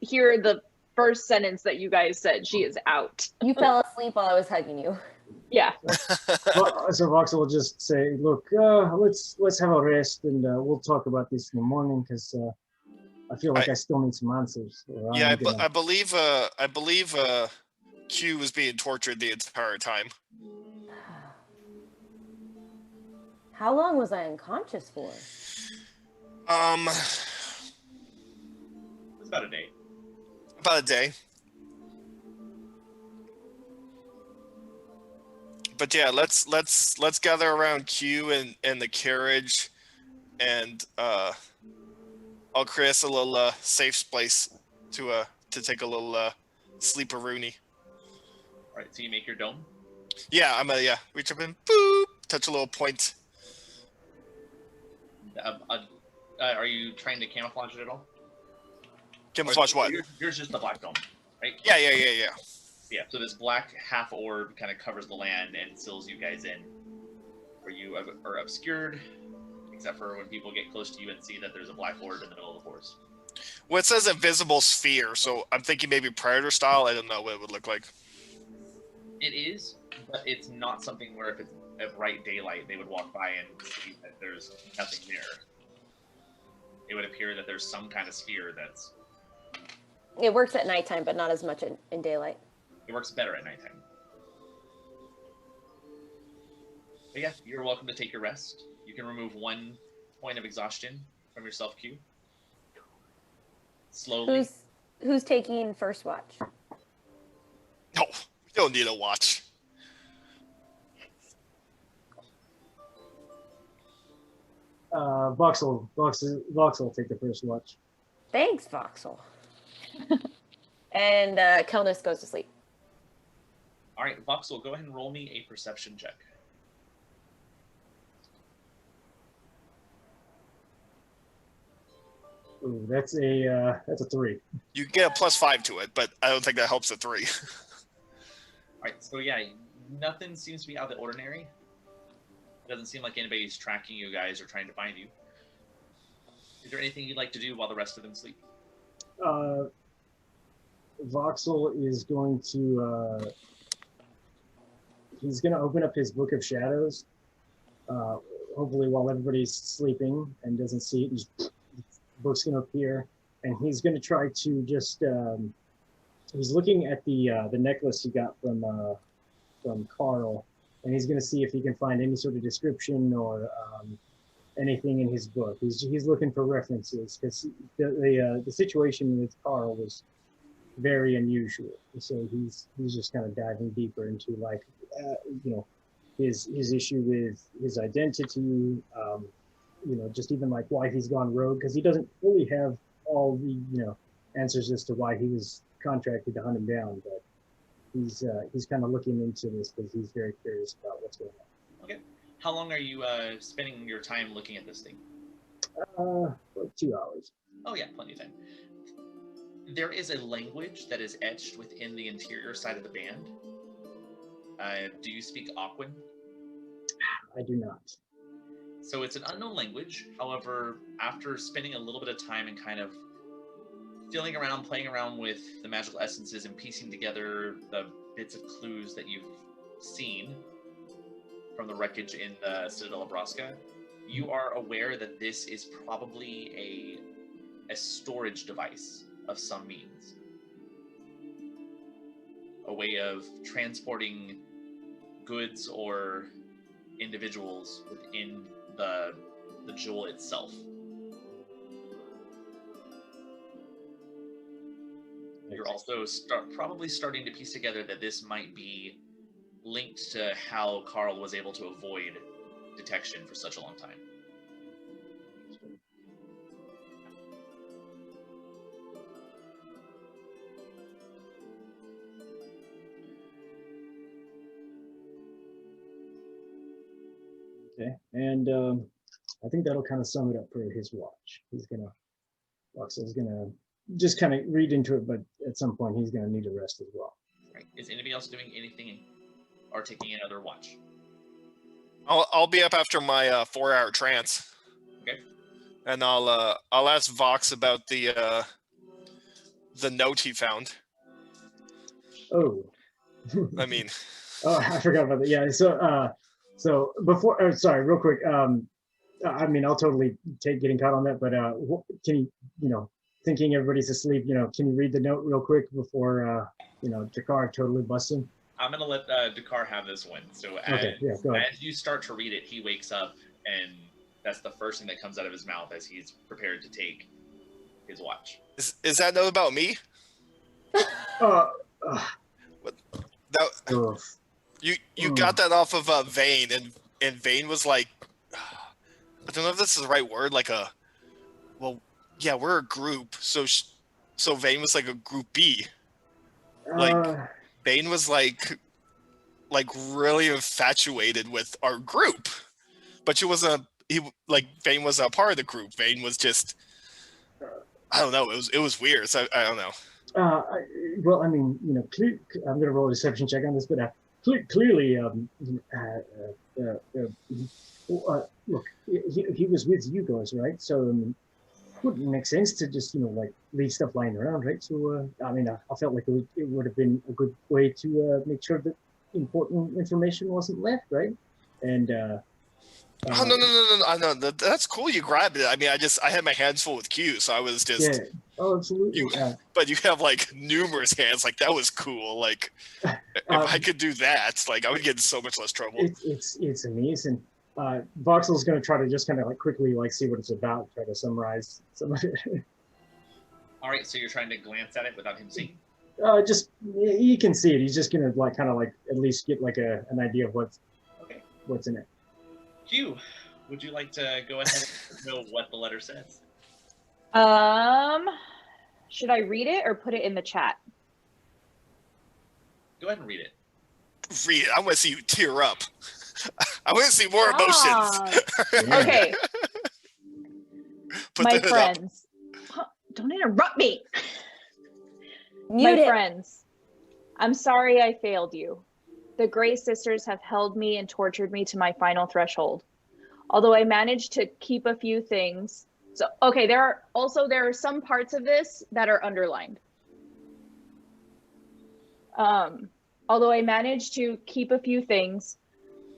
hear the first sentence that you guys said. She is out. You fell asleep while I was hugging you. Yeah. So Voxel will just say, "Look, let's have a rest, and we'll talk about this in the morning because I feel like I still need some answers." Yeah, I believe Q was being tortured the entire time. How long was I unconscious for? It's about a day. About a day. But yeah, let's gather around Q and the carriage, and I'll create us a little safe place to take a little sleep-a-rooney. All right, so you make your dome. Yeah, reach up and boop, touch a little point. Are you trying to camouflage it at all? Camouflage what? Yours just the black dome, right? Yeah. Yeah. So this black half orb kind of covers the land and seals you guys in, where you are obscured, except for when people get close to you and see that there's a black orb in the middle of the forest. Well, it says invisible sphere, so I'm thinking maybe Predator style. I don't know what it would look like. It is, but it's not something where if it's at bright daylight, they would walk by and see that there's nothing there. It would appear that there's some kind of sphere that's... It works at nighttime, but not as much in daylight. It works better at nighttime. But yeah, you're welcome to take your rest. You can remove 1 point of exhaustion from your self-Q. Slowly. Who's taking first watch? No, we don't need a watch. Vox will take the first watch. Thanks, Voxel. And Kelnis goes to sleep. All right, Voxel, go ahead and roll me a perception check. Ooh, that's a 3. You get a +5 to it, but I don't think that helps a 3. All right, so yeah, nothing seems to be out of the ordinary. It doesn't seem like anybody's tracking you guys or trying to find you. Is there anything you'd like to do while the rest of them sleep? Voxel is going to he's going to open up his Book of Shadows. Hopefully, while everybody's sleeping and doesn't see it, the book's going to appear, and he's going to try to just. He's looking at the necklace he got from Carl, and he's going to see if he can find any sort of description or anything in his book. He's looking for references because the situation with Carl was very unusual. So he's just kind of diving deeper into like his issue with his identity, just even like why he's gone rogue, because he doesn't fully have all the answers as to why he was contracted to hunt him down, but he's kind of looking into this because he's very curious about what's going on. Okay. How long are you spending your time looking at this thing? Like 2 hours. Oh yeah, plenty of time. There is a language that is etched within the interior side of the band. Do you speak Aquan? I do not. So it's an unknown language. However, after spending a little bit of time and kind of feeling around, playing around with the magical essences and piecing together the bits of clues that you've seen from the wreckage in the Citadel of Braska, you are aware that this is probably a storage device of some means. A way of transporting goods or individuals within the jewel itself. You're also probably starting to piece together that this might be linked to how Carl was able to avoid detection for such a long time. Okay, and I think that'll kind of sum it up for his watch. Voxel's gonna just kind of read into it, but at some point he's gonna need a rest as well. Right. Is anybody else doing anything or taking another watch? I'll be up after my 4-hour trance. Okay. And I'll ask Vox about the note he found. Oh. I mean. Oh, I forgot about that. Yeah. So before, sorry, real quick. I mean, I'll totally take getting caught on that, but can you, thinking everybody's asleep, can you read the note real quick before, Jakar totally busts him? I'm going to let Dakar have this one. So go ahead. as you start to read it, he wakes up, and that's the first thing that comes out of his mouth as he's prepared to take his watch. Is that note about me? What? No, you got that off of Vane, and Vane was like, I don't know if this is the right word, like yeah, we're a group, so Vane was like a group B. Vane was like really infatuated with our group, but she wasn't like Vane was a part of the group. Vane was just, I don't know. It was weird. So I don't know. Well, I mean, I'm going to roll a deception check on this, but clearly, look, he was with you guys, right? So wouldn't make sense to just like leave stuff lying around, right? So I mean, I felt like it would have been a good way to make sure that important information wasn't left, right? And Oh no! That's cool. You grabbed it. I mean, I had my hands full with Q, so I was just. Yeah. Oh, absolutely. But you have like numerous hands. Like that was cool. Like if I could do that, like I would get in so much less trouble. It's amazing. Voxel's going to try to just kind of like quickly like see what it's about, try to summarize some of it. All right, so you're trying to glance at it without him seeing. Just he can see it. He's just going to like kind of like at least get like an idea of what's in it. Q, would you like to go ahead and know what the letter says? Should I read it or put it in the chat? Go ahead and read it. Read it. I want to see you tear up. I want to see more emotions. Okay. Put My the hood friends. Don't interrupt me. Mute My it. friends, I'm sorry I failed you. The Grey Sisters have held me and tortured me to my final threshold. Although I managed to keep a few things. So, okay, there are some parts of this that are underlined. Although I managed to keep a few things,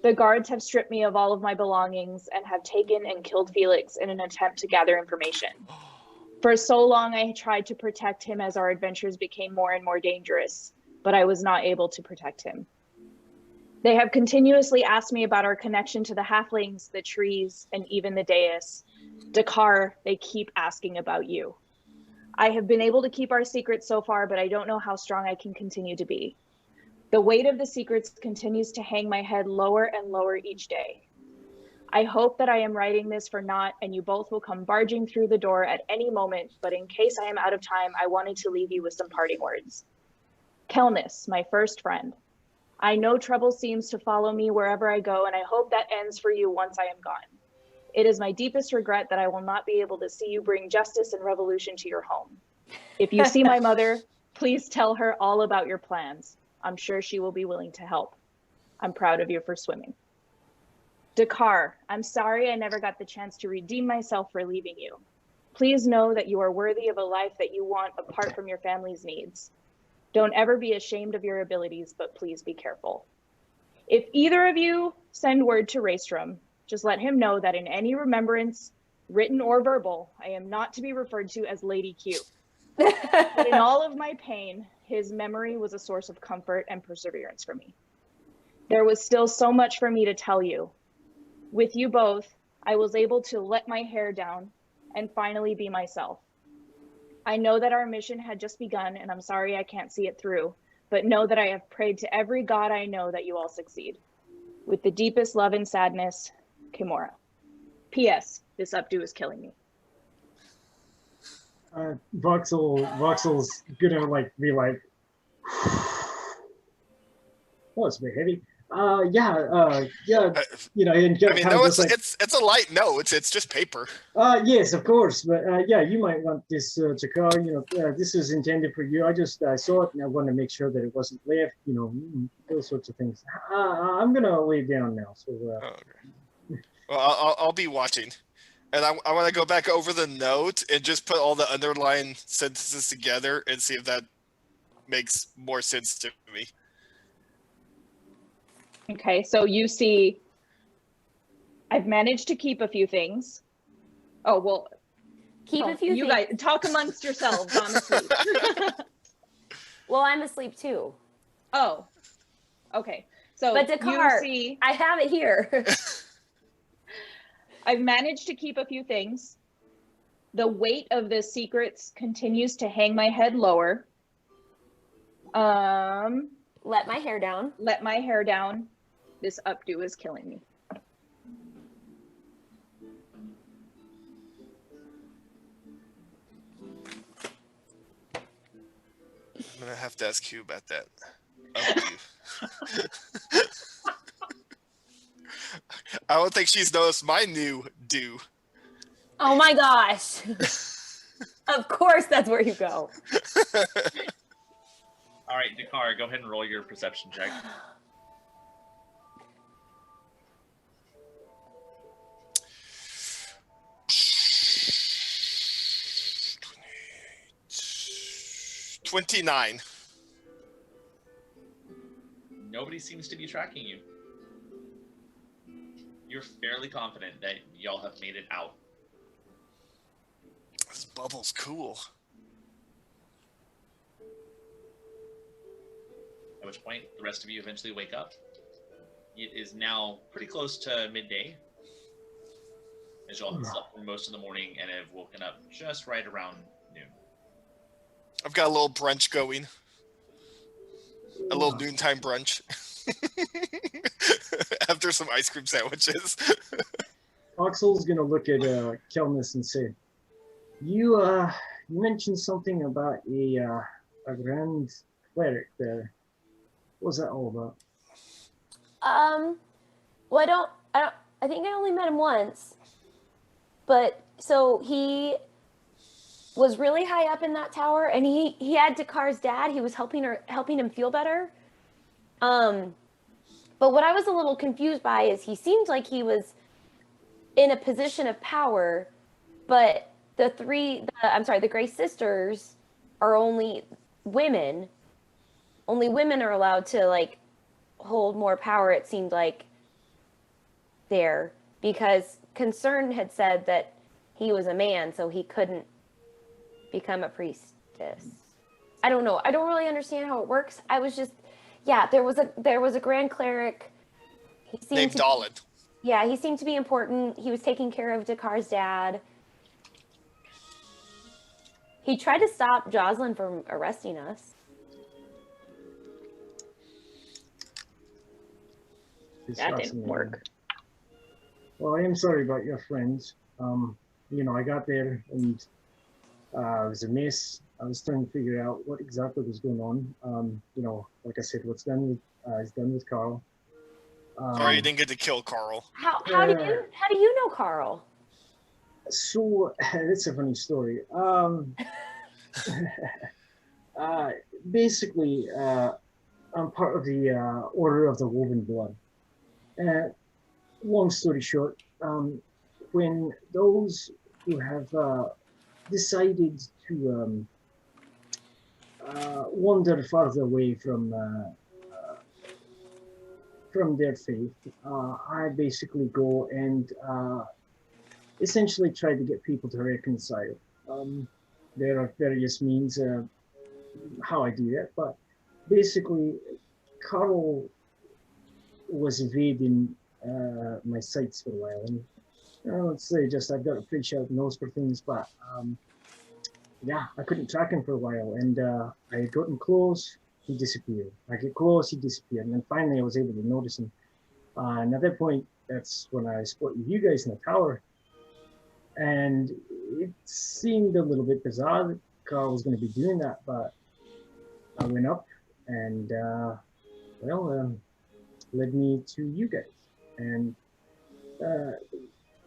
the guards have stripped me of all of my belongings and have taken and killed Felix in an attempt to gather information. For so long, I tried to protect him as our adventures became more and more dangerous, but I was not able to protect him. They have continuously asked me about our connection to the halflings, the trees, and even the dais. Dakar, they keep asking about you. I have been able to keep our secrets so far, but I don't know how strong I can continue to be. The weight of the secrets continues to hang my head lower and lower each day. I hope that I am writing this for naught and you both will come barging through the door at any moment, but in case I am out of time, I wanted to leave you with some parting words. Kelnis, my first friend. I know trouble seems to follow me wherever I go, and I hope that ends for you once I am gone. It is my deepest regret that I will not be able to see you bring justice and revolution to your home. If you see my mother, please tell her all about your plans. I'm sure she will be willing to help. I'm proud of you for swimming. Dakar, I'm sorry I never got the chance to redeem myself for leaving you. Please know that you are worthy of a life that you want apart from your family's needs. Don't ever be ashamed of your abilities, but please be careful. If either of you send word to Raystrom, just let him know that in any remembrance, written or verbal, I am not to be referred to as Lady Q. But in all of my pain, his memory was a source of comfort and perseverance for me. There was still so much for me to tell you. With you both, I was able to let my hair down and finally be myself. I know that our mission had just begun, and I'm sorry I can't see it through, but know that I have prayed to every god I know that you all succeed. With the deepest love and sadness, Kimura. P.S. This updo is killing me. Voxel's gonna like be like, oh, it's a bit heavy. Yeah, and I mean, no, it's a light note. It's just paper. Yes, of course, but yeah, you might want this, Jakar. This is intended for you. I just saw it and I want to make sure that it wasn't left. Those sorts of things. I'm gonna lay it down now. So. Okay. Well, I'll be watching, and I want to go back over the note and just put all the underlined sentences together and see if that makes more sense to me. Okay, so you see, I've managed to keep a few things. Oh, well. Keep a few you things. guys talk amongst yourselves. I'm asleep. Well, I'm asleep too. Oh, okay. So But Dakar, you see, I have it here. I've managed to keep a few things. The weight of the secrets continues to hang my head lower. Let my hair down. Let my hair down. This updo is killing me. I'm gonna have to ask you about that. I don't think she's noticed my new do. Oh my gosh. Of course that's where you go. All right, Dakar, go ahead and roll your perception check. $29. Nobody seems to be tracking you. You're fairly confident that y'all have made it out. This bubble's cool. At which point, the rest of you eventually wake up. It is now pretty close to midday, as y'all have slept for most of the morning and have woken up just right around noon. I've got a little brunch going. A little noontime brunch. After some ice cream sandwiches. Oxel's gonna look at Kelnus and say, "You mentioned something about a grand cleric there. What was that all about?" Well, I think I only met him once. But so he was really high up in that tower, and he had Dakar's dad. He was helping him feel better. But what I was a little confused by is he seemed like he was in a position of power, but the Grey Sisters are only women. Only women are allowed to like hold more power, it seemed like, there, because Concern had said that he was a man, so he couldn't become a priestess. I don't know. I don't really understand how it works. I was just, yeah, there was a grand cleric. He seemed named Dahlin. Yeah, he seemed to be important. He was taking care of Dakar's dad. He tried to stop Jocelyn from arresting us. That didn't work. Well, I am sorry about your friends. I got there and it was a mess. I was trying to figure out what exactly was going on. Like I said, what's done is done with Carl. Sorry you didn't get to kill Carl. How do you know Carl? So it's a funny story. Basically, I'm part of the Order of the Woven Blood. Long story short, when those who have decided to wander farther away from their faith, I basically go and essentially try to get people to reconcile. There are various means how I do that, but basically, Carl was evading my sights for a while, and let's say I've got a pretty sharp nose for things, but yeah, I couldn't track him for a while, and I had gotten close, he disappeared. I get close, he disappeared, and then finally I was able to notice him. And at that point, that's when I spotted you guys in the tower, and it seemed a little bit bizarre that Carl was going to be doing that, but I went up, and led me to you guys, and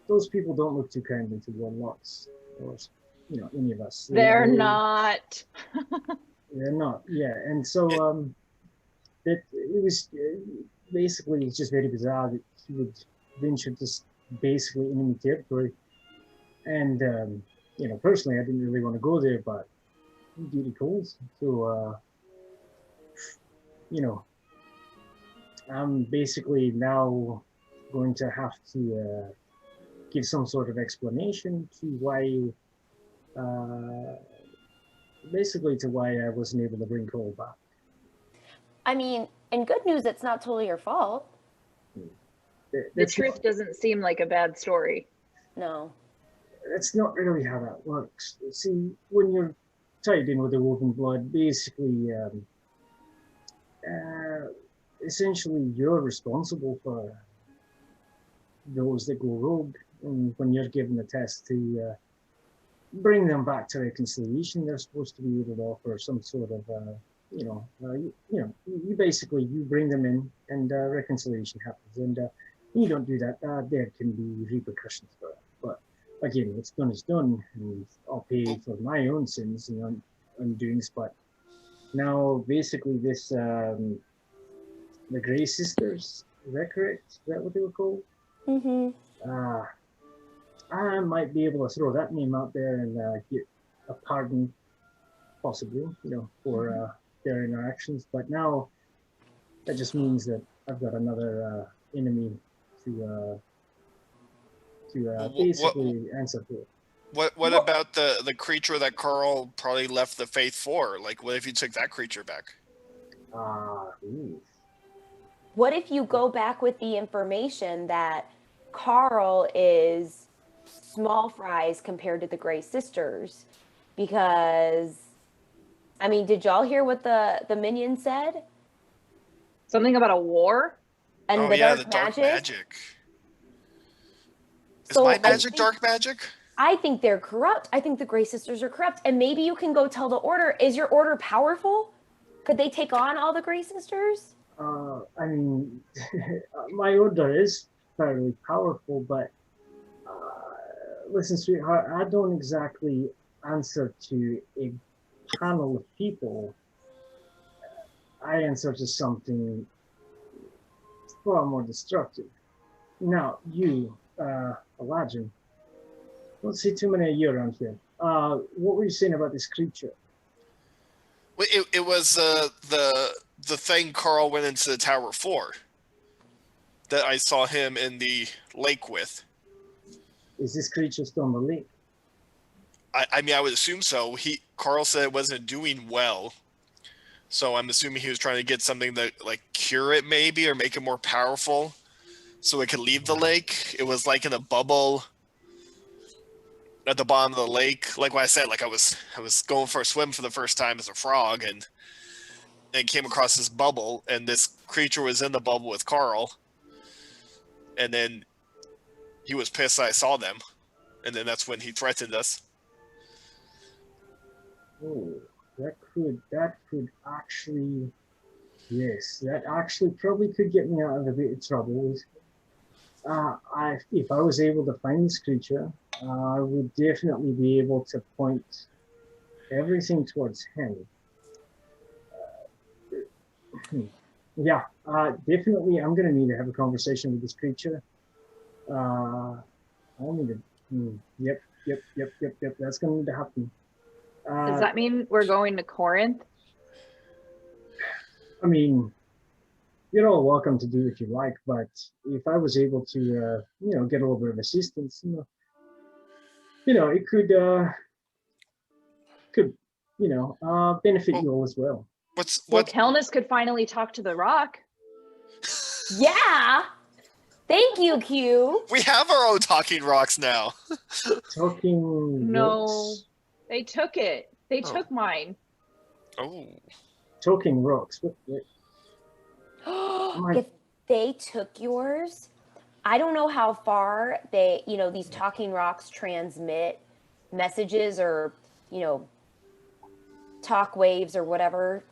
those people don't look too kindly to warlocks, or any of us. They're not. They're not, yeah. And so it was basically, it's just very bizarre that he would venture just basically enemy territory. And personally, I didn't really want to go there, but duty calls. So I'm basically now going to have to give some sort of explanation to why, basically to why I wasn't able to bring Cole back. I mean, in good news, it's not totally your fault. The truth doesn't seem like a bad story. No. That's not really how that works. See, when you're tied in with the Woven Blood, basically, essentially you're responsible for those that go rogue, and when you're given the test to bring them back to reconciliation, they're supposed to be able to offer some sort of you basically bring them in, and reconciliation happens. And you don't do that, there can be repercussions for it. But again, what's done is done, and I'll pay for my own sins and undoings. But now, basically, this the Grey Sisters, is that correct? Is that what they were called? Mm-hmm. I might be able to throw that name out there and get a pardon, possibly, for their interactions. But now that just means that I've got another enemy to basically answer for. What about the creature that Carl probably left the faith for? Like, what if you took that creature back? What if you go back with the information that Carl is small fries compared to the Grey Sisters? Because, I mean, did y'all hear what the minion said? Something about a war? And the dark magic? Is my magic dark magic? I think they're corrupt. I think the Grey Sisters are corrupt. And maybe you can go tell the Order, is your Order powerful? Could they take on all the Grey Sisters? I mean, my Order is fairly powerful, but listen, sweetheart, I don't exactly answer to a panel of people. I answer to something far more destructive. Now, you, Elijah, don't see too many of you around here. What were you saying about this creature? Well, it was the thing Carl went into the tower for. That I saw him in the lake with. Is this creature still in the lake? I mean, I would assume so. Carl said it wasn't doing well. So I'm assuming he was trying to get something that, like, cure it maybe, or make it more powerful so it could leave the lake. It was like in a bubble at the bottom of the lake. Like what I said, like I was going for a swim for the first time as a frog and came across this bubble, and this creature was in the bubble with Carl. And then he was pissed I saw them. And then that's when he threatened us. Oh, that could actually, yes, that actually probably could get me out of a bit of trouble. If I was able to find this creature, I would definitely be able to point everything towards him. Yeah, definitely I'm going to need to have a conversation with this creature. I'll need to, yep, that's going to need to happen. Does that mean we're going to Corinth? I mean, you're all welcome to do what you like, but if I was able to, get a little bit of assistance, it could benefit you all as well. Well, Telnus could finally talk to the rock. Yeah. Thank you, Q. We have our own talking rocks now. Talking No, rocks? they took it. They took mine. Oh. Talking rocks. What? If they took yours, I don't know how far they, these talking rocks transmit messages or, talk waves or whatever.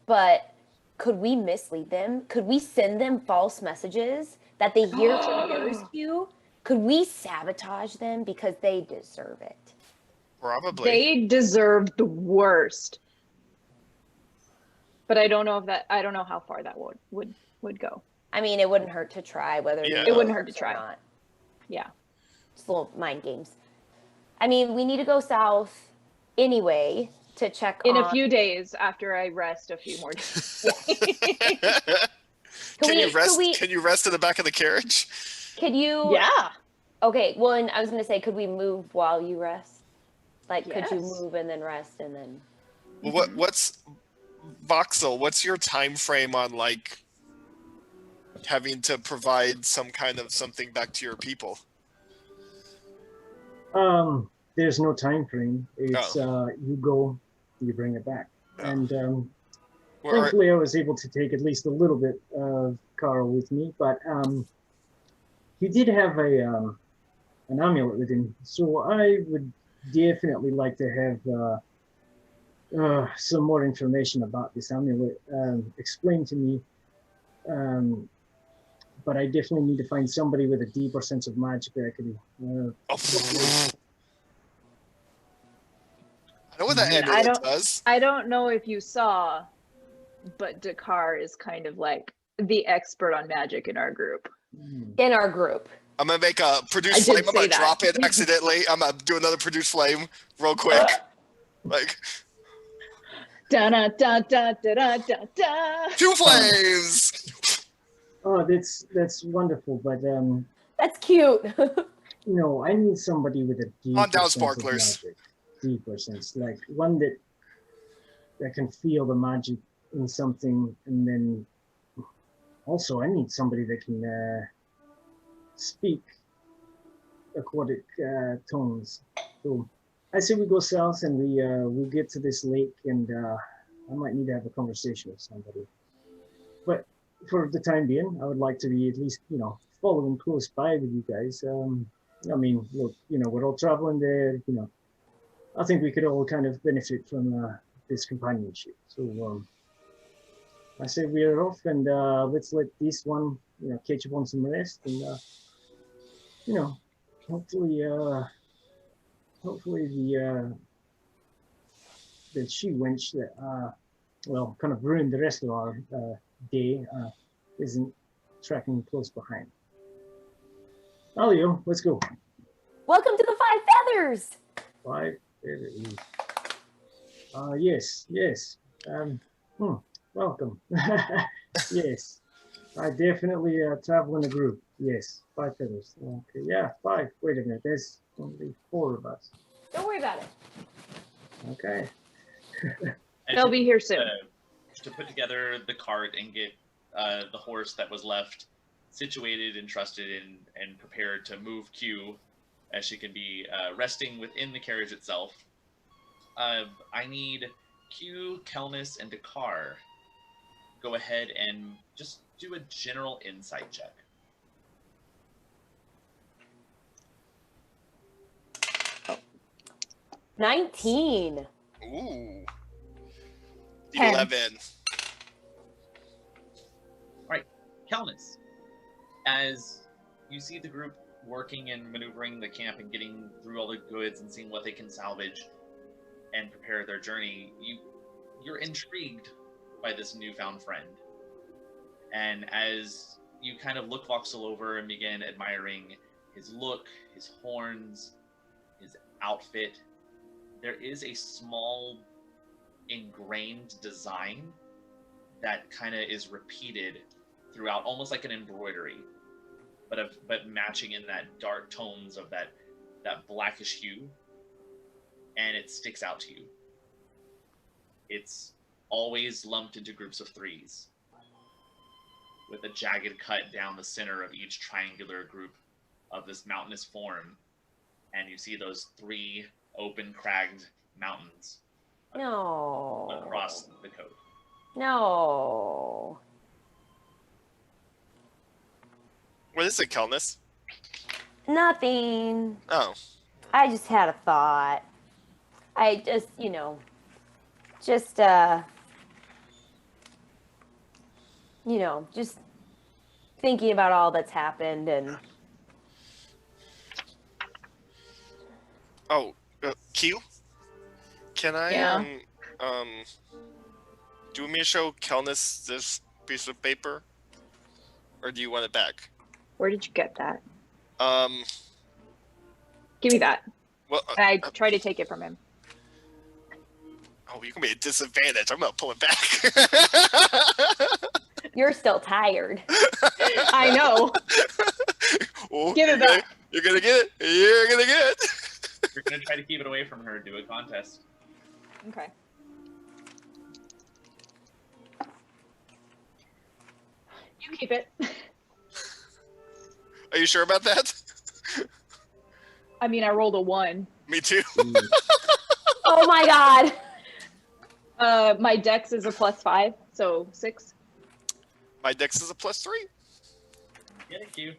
But could we mislead them? Could we send them false messages that they hear from yours, Q? Could we sabotage them because they deserve it? Probably. They deserve the worst. But I don't know how far that would go. I mean, it wouldn't hurt to try it wouldn't hurt to try. Not. Yeah. Just little mind games. I mean, we need to go south anyway to check in a few days after I rest a few more days. Can you rest in the back of the carriage? Could you? Yeah. Okay. Well, and I was gonna say, could we move while you rest? Like, yes. Could you move and then rest and then? What's Voxel? What's your time frame on like having to provide some kind of something back to your people? There's no time frame. It's you go, you bring it back. And thankfully I was able to take at least a little bit of Carl with me, but he did have an amulet with him, so I would definitely like to have some more information about this amulet explained to me. but I definitely need to find somebody with a deeper sense of magic that I could. I know what that I amulet don't- does. I don't know if you saw, but Dakar is kind of like the expert on magic in our group. In our group. I'm gonna make a I produce did flame. I'm say gonna that. drop it accidentally. I'm gonna do another produce flame real quick. Like Da da da da da da da. 2 flames. Oh, that's wonderful, but That's cute. no, I need somebody with a deeper On down, sense sparklers. of magic. Deeper sense, like one that can feel the magic in something, and then also I need somebody that can speak aquatic tones. So I say we go south and we get to this lake, and I might need to have a conversation with somebody. But for the time being, I would like to be at least, following close by with you guys. I mean, look, we're all traveling there, I think we could all kind of benefit from this companionship. So I say we're off, and let's let this one, catch up on some rest, and hopefully the she wench that kind of ruined the rest of our day isn't tracking close behind. Alio, let's go. Welcome to the Five Feathers. 5 feathers. Yes. Welcome. Yes, I definitely travel in a group. Yes, 5 feathers. Okay, yeah, 5. Wait a minute, there's only 4 of us. Don't worry about it. Okay. As They'll you, be here soon. to put together the cart and get the horse that was left situated and trusted in and prepared to move Q as she can be resting within the carriage itself. I need Q, Kelnis, and Dakar. Go ahead and just do a general insight check. 19. Ooh. 10. 11. Kelnis, as you see the group working and maneuvering the camp and getting through all the goods and seeing what they can salvage and prepare their journey, you're intrigued by this newfound friend. And as you kind of look Voxel over and begin admiring his look, his horns, his outfit, there is a small ingrained design that kind of is repeated throughout, almost like an embroidery, but matching in that dark tones of that blackish hue, and it sticks out to you. It's always lumped into groups of 3s, with a jagged cut down the center of each triangular group of this mountainous form, and you see those 3 open cragged mountains No. across the cove. No. What is it, Kelnis? Nothing. Oh. I just had a thought. I just, just thinking about all that's happened and Oh, Q? Can I, Yeah. do you want me to show Kelnis this piece of paper? Or do you want it back? Where did you get that? Well, Give me that. I uh, try to take it from him. oh, you can be at a disadvantage. I'm gonna pull it back. you're still tired. I know. Oh, Give it back. You're gonna get it. You're gonna get it. You're going to try to keep it away from her, do a contest. Okay. You keep it. Are you sure about that? I mean, I rolled a 1. Me too. Oh my god. My dex is a +5, so 6. My dex is a +3. Get it, Q.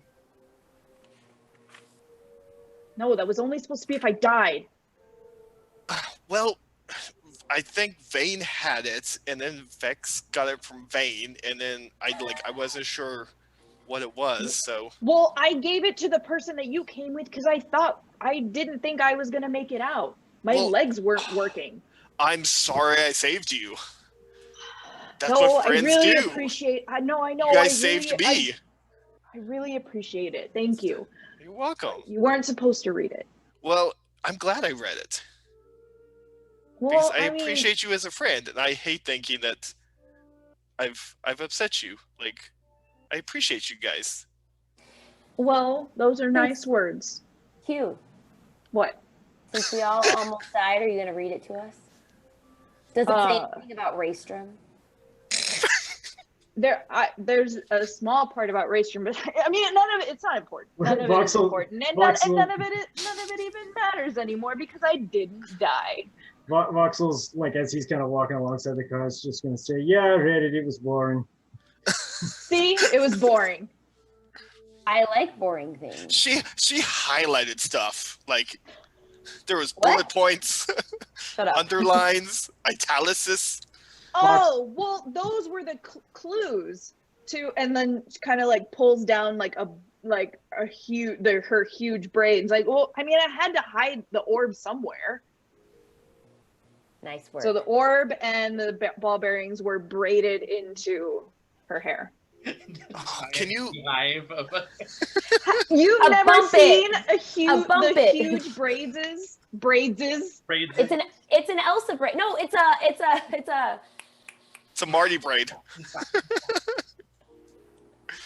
No, that was only supposed to be if I died. Well, I think Vane had it, and then Vex got it from Vane, and then I wasn't sure what it was. So Well, I gave it to the person that you came with because I didn't think I was gonna make it out. My Well, legs weren't working. I'm sorry I saved you. That's No, what I friends really do. appreciate. I know. You guys saved me. I really appreciate it. Thank you. You're welcome. You weren't supposed to read it. Well, I'm glad I read it. Well, Because I mean, appreciate you as a friend, and I hate thinking that I've upset you. Like, I appreciate you guys. well, those are nice words. Q, What? since we all almost died, are you going to read it to us? Does it say anything about Raystrom? There's a small part about Raystrom, but I mean, none of it. It's not important. None of it is Voxel- important, and Voxel- none of it even matters anymore because I didn't die. Voxel's like, as he's kind of walking alongside the car, is just going to say, "Yeah, I read it. It was boring." See, it was boring. I like boring things. She highlighted stuff. Like, there was What? bullet points, Shut up. underlines, italics. Oh, well, those were the clues to, and then kind of like pulls down like a huge, her huge braids. Like, well, I mean, I had to hide the orb somewhere. Nice work. So the orb and the ball bearings were braided into her hair. Can you? Hive of You've A never bump seen it. huge braids? It's an Elsa braid. No, it's a. It's a Marty braid.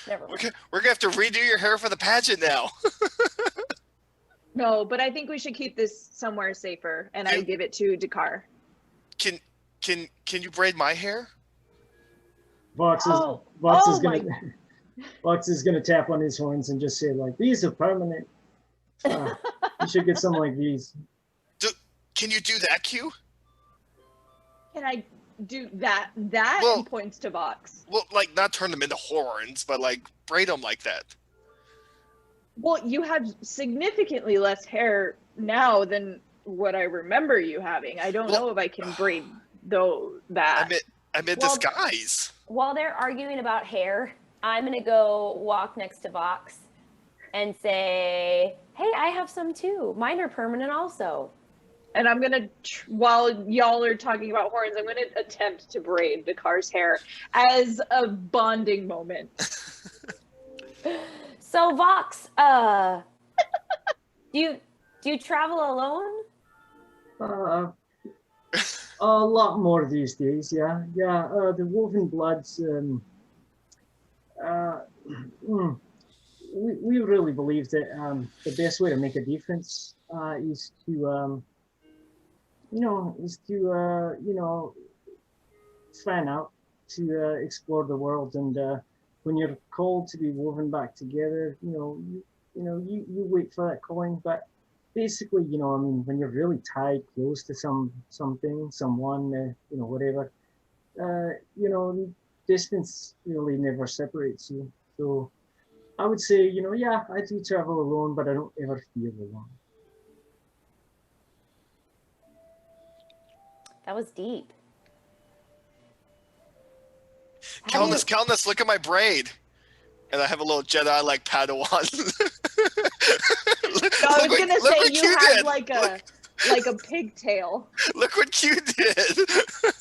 Never mind. We're gonna have to redo your hair for the pageant now. No, but I think we should keep this somewhere safer, and I give it to Dakar. Can you braid my hair? Vox is gonna tap on his horns and just say, like, "These are permanent. You should get some like these." Can you do that, Q? Can I do that? Well- and points to Vox. Well, like, not turn them into horns, but like braid them like that. Well, you have significantly less hair now than what I remember you having. I don't know if I can braid that. I meant Well- disguise. While they're arguing about hair, I'm gonna go walk next to Vox and say, "Hey, I have some too. Mine are permanent also." And I'm gonna, while y'all are talking about horns, I'm gonna attempt to braid the car's hair as a bonding moment. So Vox, do you travel alone? A lot more these days, yeah. The Woven Bloods. We really believe that the best way to make a difference is to fan out, to explore the world, and when you're called to be woven back together, you wait for that calling. But basically, when you're really tied close to something, someone, whatever, distance really never separates you. So I would say, yeah, I do travel alone, but I don't ever feel alone. That was deep. Calnus, look at my braid. And I have a little Jedi like Padawan. I was gonna say you have like a pigtail. Look what Q did.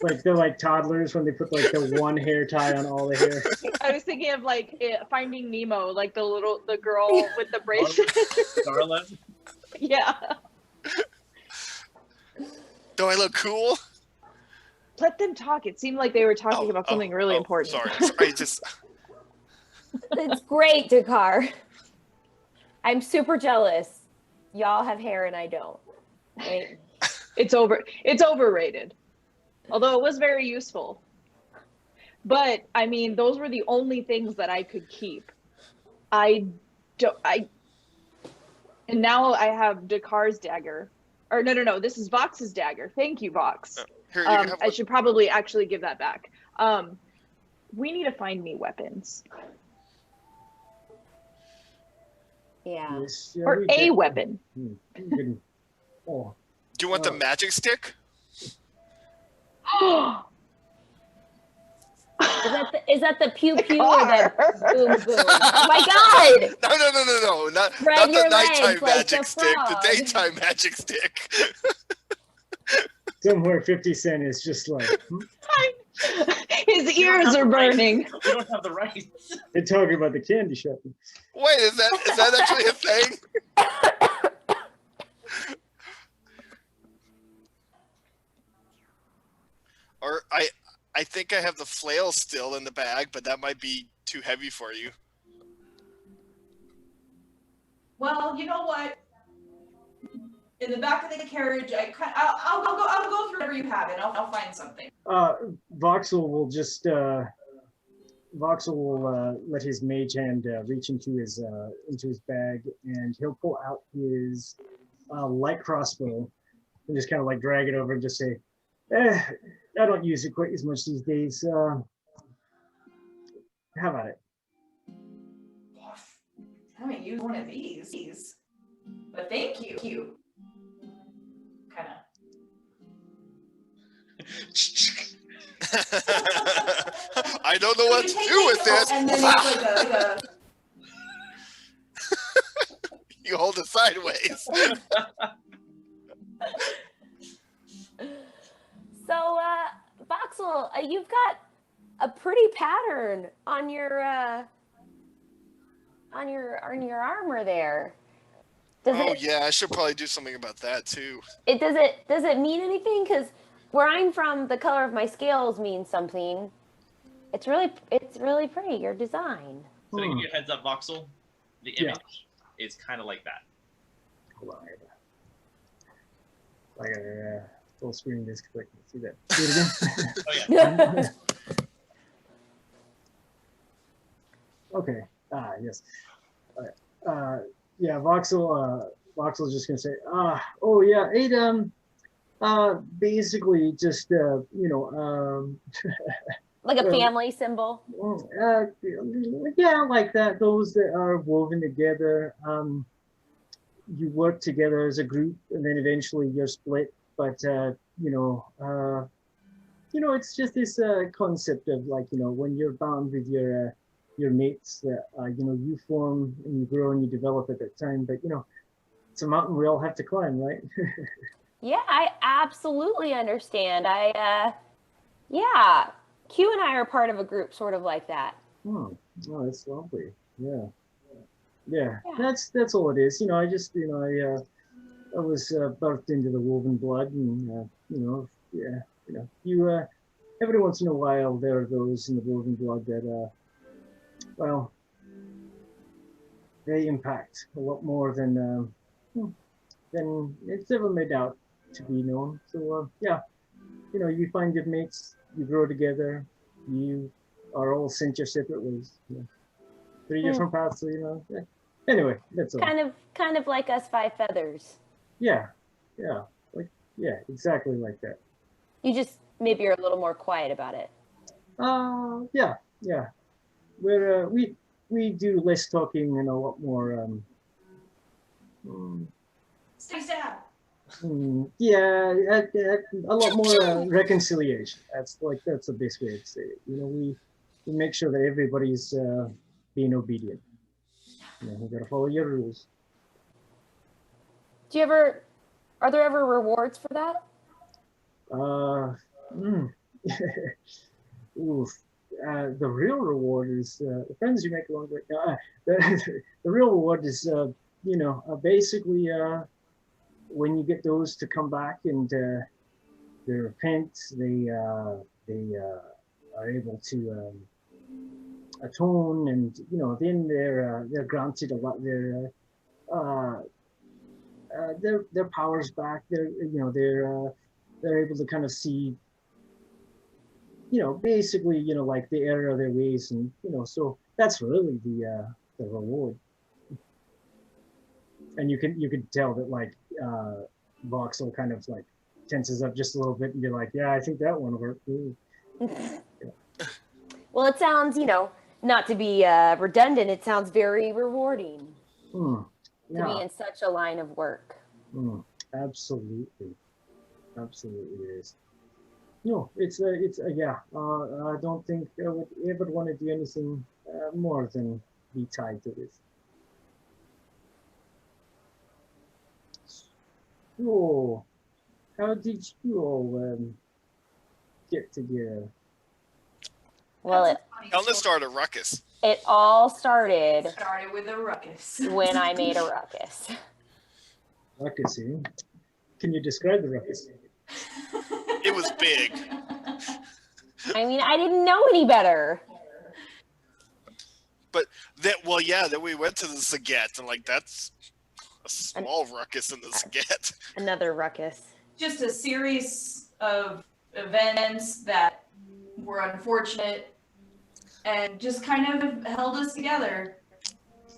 Like they're like toddlers when they put like the one hair tie on all the hair. I was thinking of like Finding Nemo, like the girl with the bracelet. Darla. Yeah. Do I look cool? Let them talk. It seemed like they were talking about something really important. Sorry, just. It's great, Dakar. I'm super jealous. Y'all have hair and I don't. Right? It's overrated. Although it was very useful. But I mean, those were the only things that I could keep. And now I have Dakar's dagger. Or no, this is Vox's dagger. Thank you, Vox. Here, you can have I should probably actually give that back. We need to find me weapons. Yeah. Yes, yeah, Or we a did. weapon. Oh, Do you want the magic stick? Is that the pew pew or the car. boom boom? Oh my God! No. Not Spread the your nighttime legs like magic the stick. The frog. daytime magic stick. Somewhere 50 Cent is just like, His ears are burning. We don't have the rights. they're talking about the candy shop. Wait, is that actually a thing? Or I think I have the flail still in the bag, but that might be too heavy for you. Well, you know what? In the back of the carriage, I'll go through whatever you have, and I'll find something. Voxel will just let his mage hand reach into his bag, and he'll pull out his light crossbow and just kind of like drag it over and just say, I don't use it quite as much these days. How about it? I haven't used one of these, but thank you. Kind of. I don't know what to do with this. And then it's like a You hold it sideways. So, Voxel, you've got a pretty pattern on your armor there. Yeah, I should probably do something about that too. Does it mean anything? Because where I'm from, the color of my scales means something. It's really pretty. Your design. So to give you a heads up, Voxel, the image is kind of like that. Hold on, I gotta full screen this quick. See that? Do it again. Oh yeah. Okay. Yes. Yeah. Voxel's just gonna say, oh yeah, it basically just Like a family symbol. Yeah, like that. Those that are woven together. You work together as a group, and then eventually you're split. But it's just this concept of like when you're bound with your mates that you form and you grow and you develop at that time. But it's a mountain we all have to climb, right? Yeah, I absolutely understand. Q and I are part of a group sort of like that. Oh, that's lovely. Yeah. That's all it is. I just I was birthed into the woven blood, and every once in a while there are those in the woven blood that they impact a lot more than it's ever made out to be known. So you find your mates, you grow together, you are all sent your separate ways. 3 different paths. So anyway, that's all. Kind of like us five feathers. Yeah, exactly like that. You just maybe you're a little more quiet about it. Yeah. We do less talking and a lot more stab. a lot more reconciliation. That's the best way to say it. We make sure that everybody's being obedient. You gotta follow your rules. Are there ever rewards for that? The real reward is the friends you make along the way. The real reward is basically when you get those to come back and they repent, they are able to atone, and then they're granted a lot. Their powers back. They're able to kind of see, basically, like the error of their ways, and so that's really the reward. And you can tell that like Voxel kind of like tenses up just a little bit and be like, yeah, I think that one worked. Well, it sounds, not to be redundant, it sounds very rewarding to be in such a line of work. Absolutely it is. No, it's yeah. I don't think I would ever want to do anything more than be tied to this. So, how did you all get together? Well, That's a funny Tell them to story. start a ruckus. it all started Started with a ruckus. when I made a ruckus. Ruckus, eh? Can you describe the ruckus? It was big. I mean, I didn't know any better. But then we went to the Saget, and like that's a small ruckus in the Saget. Another ruckus. Just a series of events that were unfortunate and just kind of held us together.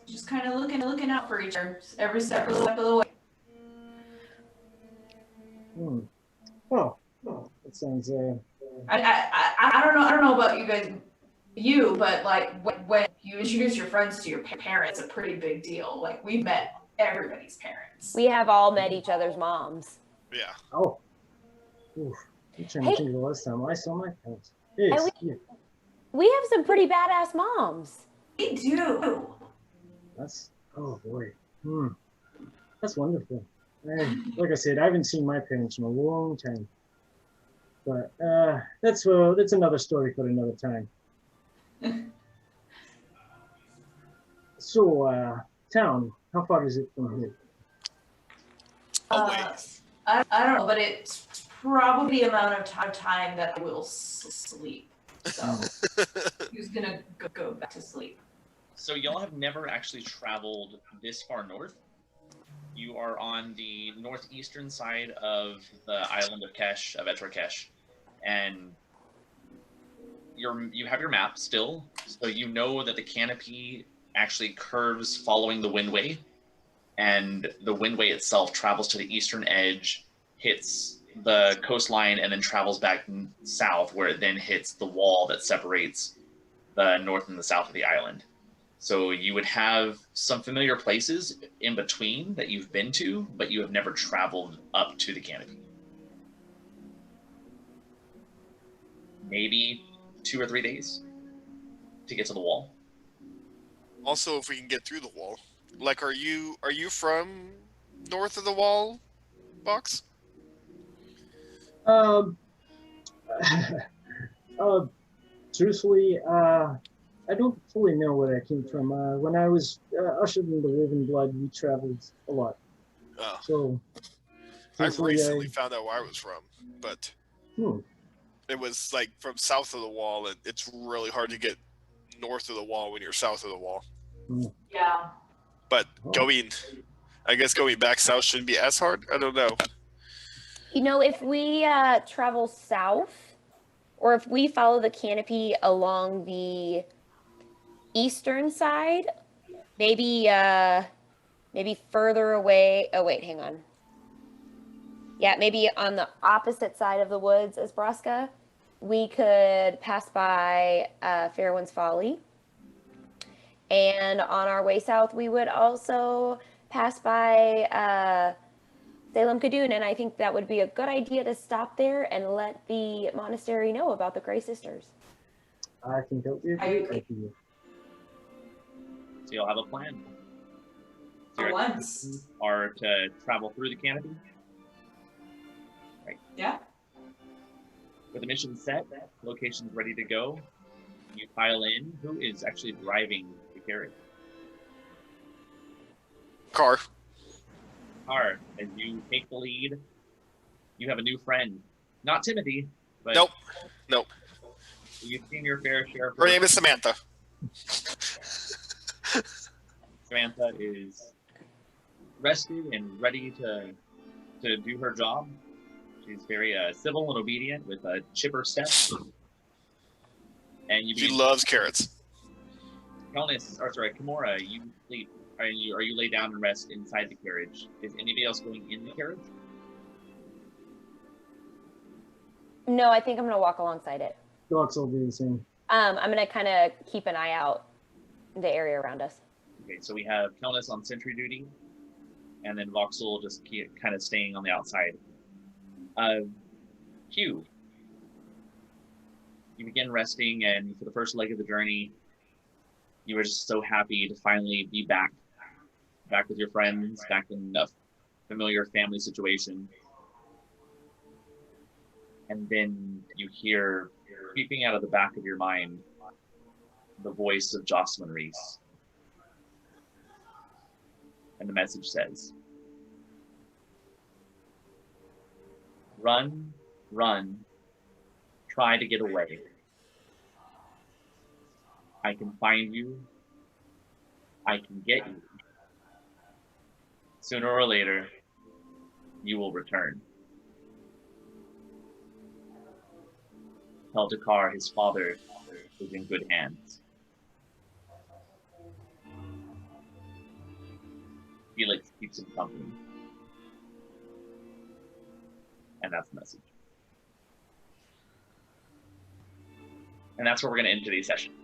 Just kind of looking out for each other every step of the way. Hmm. Oh, that sounds. I don't know about you guys, but like when you introduce your friends to your parents, it's a pretty big deal. Like we met everybody's parents. We have all met each other's moms. Yeah. Oh. Oof. I'm trying Hey. to think of the last time I saw my parents. Yes. And Yeah. We have some pretty badass moms. We do. That's. Oh boy. Hmm. That's wonderful. Like I said, I haven't seen my parents in a long time. But that's another story for another time. So, town, how far is it from here? Always. I don't know, but it's probably the amount of time that I will sleep. So who's gonna go back to sleep? So y'all have never actually traveled this far north. You are on the northeastern side of the island of Kesh, of Etrakesh, and you have your map still, so you know that the canopy actually curves following the windway, and the windway itself travels to the eastern edge, hits the coastline, and then travels back south, where it then hits the wall that separates the north and the south of the island. So you would have some familiar places in between that you've been to, but you have never traveled up to the canopy. Maybe 2 or 3 days to get to the wall. Also, if we can get through the wall. Like, are you from north of the wall, Box? Truthfully, I don't fully know where I came from. When I was ushered into Living Blood, we traveled a lot. Oh. So, I truthfully, recently found out where I was from, but Hmm. it was like from south of the wall, and it's really hard to get north of the wall when you're south of the wall. Yeah. But Oh. going back south shouldn't be as hard. I don't know. You know, if we travel south, or if we follow the canopy along the eastern side, maybe further away. Oh wait, hang on. Yeah, maybe on the opposite side of the woods as Braska, we could pass by Fairwind's Folly. And on our way south, we would also pass by Salem Kadoon, and I think that would be a good idea to stop there and let the monastery know about the Grey Sisters. I think that would be a I great agree. idea. So you'll have a plan. So For your once. expectations are to travel through the canopy. Right. Yeah. With the mission set, locations ready to go, you pile in. Who is actually driving the carriage? Car. Car, as you take the lead, you have a new friend. Not Timothy, but Nope. you've seen your fair share of Her name is Samantha. Samantha is rested and ready to do her job. She's very civil and obedient with a chipper step. And you She begin. loves carrots. Kimura, you sleep. Are you lay down and rest inside the carriage? Is anybody else going in the carriage? No, I think I'm gonna walk alongside it. Docs will do the same. I'm gonna kind of keep an eye out in the area around us. Okay, so we have Kelnis on sentry duty, and then Voxel just kind of staying on the outside. Q, You begin resting, and for the first leg of the journey, you were just so happy to finally be back with your friends, back in a familiar family situation. And then you hear, creeping out of the back of your mind, the voice of Jocelyn Reese. And the message says, "Run, run, try to get away. I can find you. I can get you. Sooner or later, you will return. Tell Dakar his father is in good hands." Felix keeps him company. And that's the message. And that's where we're going to end today's session.